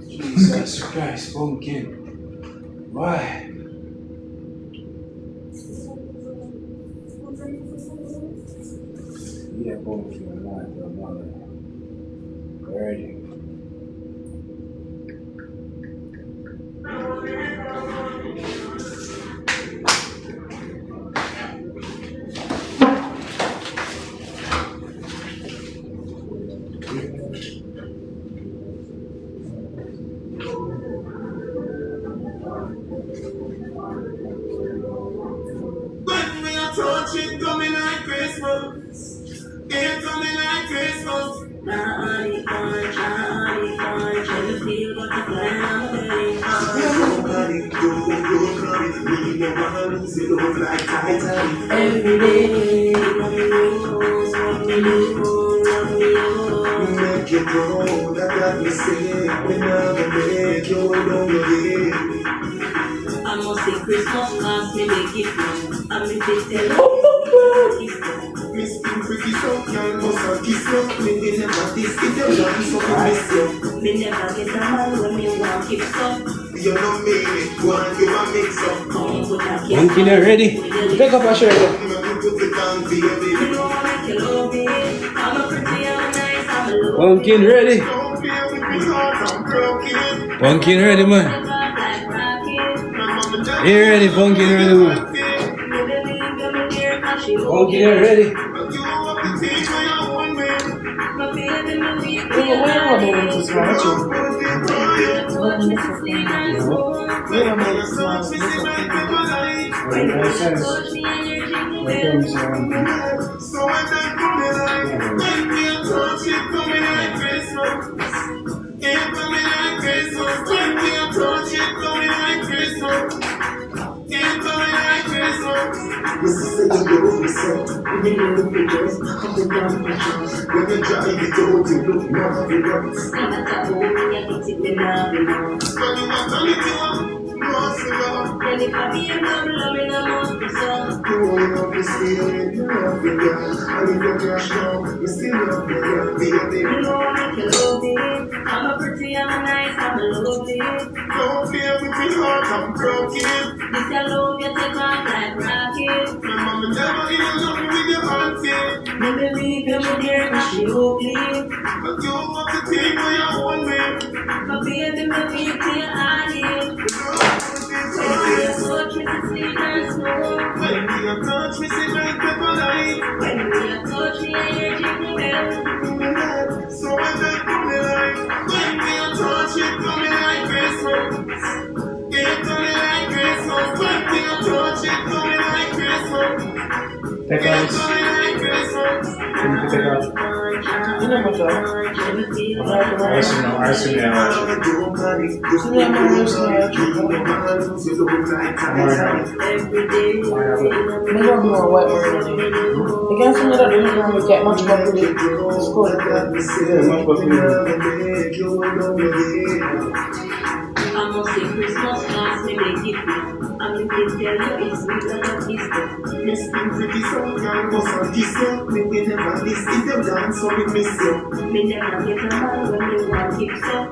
Jesus Christ, pumpkin. Why? Yeah, pumpkin, I'm not ready. When we are touch it coming like Christmas. It coming like Christmas. My honey bunch, ever feel butterfly on my belly? Nobody don't me never lose your love like Titan. Every day, you got me loose, rub me down, love me alone. Make you grow, that's what we say. We never make you alone. I must say Christmas cause me make it fun. And me fit tell you Miss Pink pretty so young, must have kiss you. Me never this if you love so I miss you. me never get a man when me want keep stuff. You know me, one you a mix up. Come put a kiss Pumpkin, you ready? Take up a shirt. Me put it down, baby. You know I make you love me. I'm a pretty and nice Pumpkin ready. Pumpkin ready, man. You ready, Pumpkin ready, man. Pumpkin ready. I'm a pretty, I'm a nice, I'm a lovely. Don't fear with me heart, I'm broken. This I love you, take off like rocket. My mama never even love me with your auntie. Me believe you, me dear, cause she ugly. But you want to take what you want me. My baby, me beat to your eye. When you touch me, it's sweet and slow. When you touch me, it's like pepper light. When you touch me, I hear jingle bells. So when they come me like, when you touch it, come me like Christmas. It come me like Christmas. When you touch it, come me like Christmas. Take out. Take out. I'm gonna say Christmas class, me make it fun. I'm gonna tell you it's sweet like a kiss. Miss me pretty song, can't go for this year. Me will never miss if you dance, so me miss you. Me never get a man when you want to kiss up.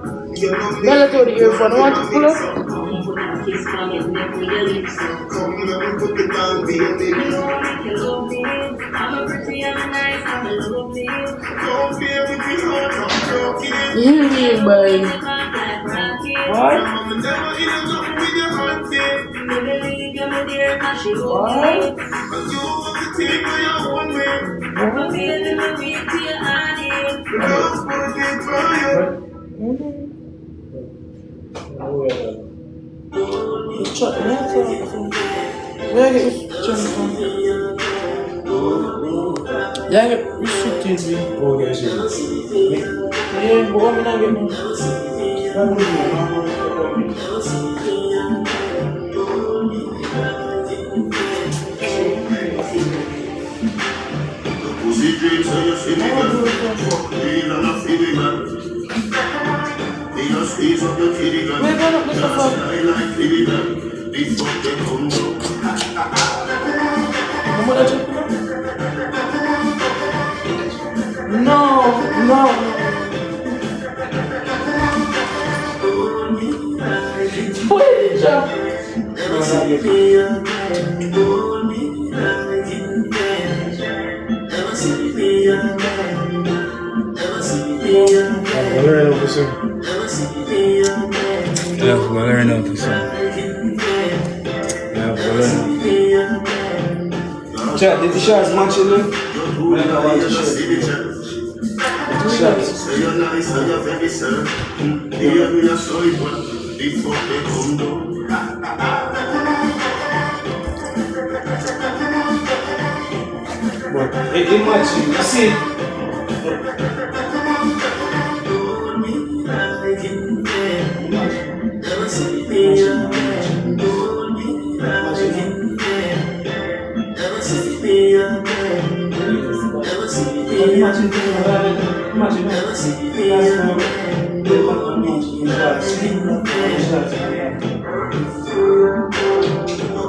Bella told the earphone, want to pull up? Come put a kiss from his neck with your lips up. Come let me put it down, baby. You know I make you love me. I'm a pretty, I'm a nice, I'm a lovely. Don't fear with me heart, I'm broken. Yeah, boy. What? Mama never even love me with your auntie. Me believe you, me dear, cause she ugly. What? But you want to take what you want me. My baby, me beat to your honey. Just put it for you. Where get this chunk from? Yeah, get this shit to me. Oh, yeah, shit. Yeah, but what me not getting? Pussy dreams so you see me girl. Fuck me and I feel me man. Me just squeeze up your kitty girl. Where gonna put the Just fuck? lie like Philly girl. Big fuck them come down. No, no. Put it in the Learn over soon. Yeah, we'll learn over soon. Yeah, we'll learn. Chat, did the shots matching them? I don't know about the shit. The shots. Say you're nice and you're very certain. Hear me a sorry one. Big fuck them come down. But it matching, you see?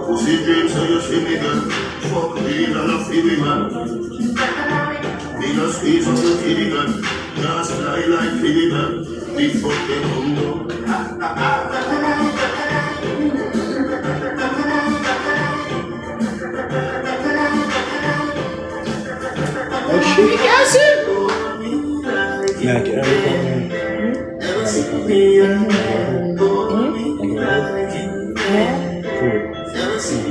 Pussy dreams so you see me girl. Fuck me and I feel me man. Me just squeeze up your kitty girl. Just lie like Philly girl. Big fuck them come down. Oh shit, yes it. Yeah, I can't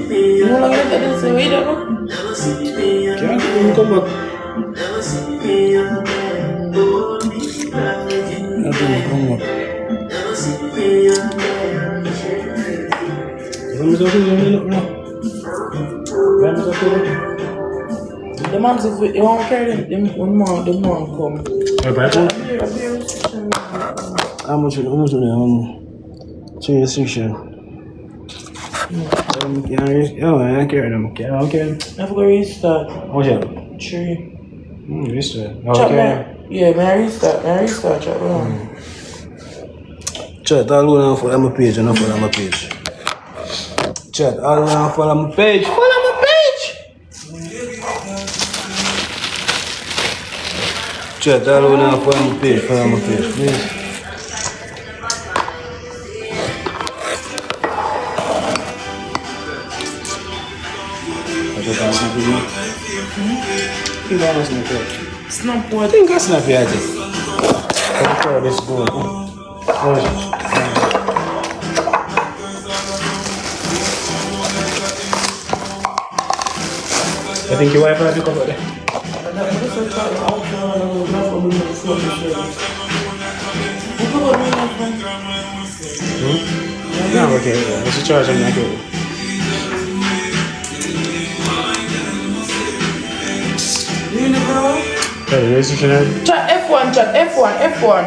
You wanna get this way, don't Can't come back. Nothing come back. Vamos a hacer The man's if you want to carry them, the man come. how much of the restriction? Yeah, I carry them. Okay. I've got to restart. How much? 3. Restart. Chat, Okay. yeah, may I restart, chat, Chat, all who want to follow my page and not follow my page. Chat, all who want to follow my page. Follow my page! Chat, all who want to follow my page, please. Snap what? I think I snap it, I think. This good. I think your wife had to come out there. No, okay. Let's charge him like it. Chat F1, chat F1.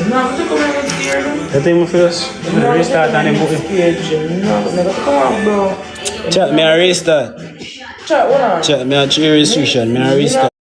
No, look at me here. I think we first. Restart and then No, come on, bro. Chat, me a restart. Chat, what on? Chat, me a cheer restriction. Me a restart.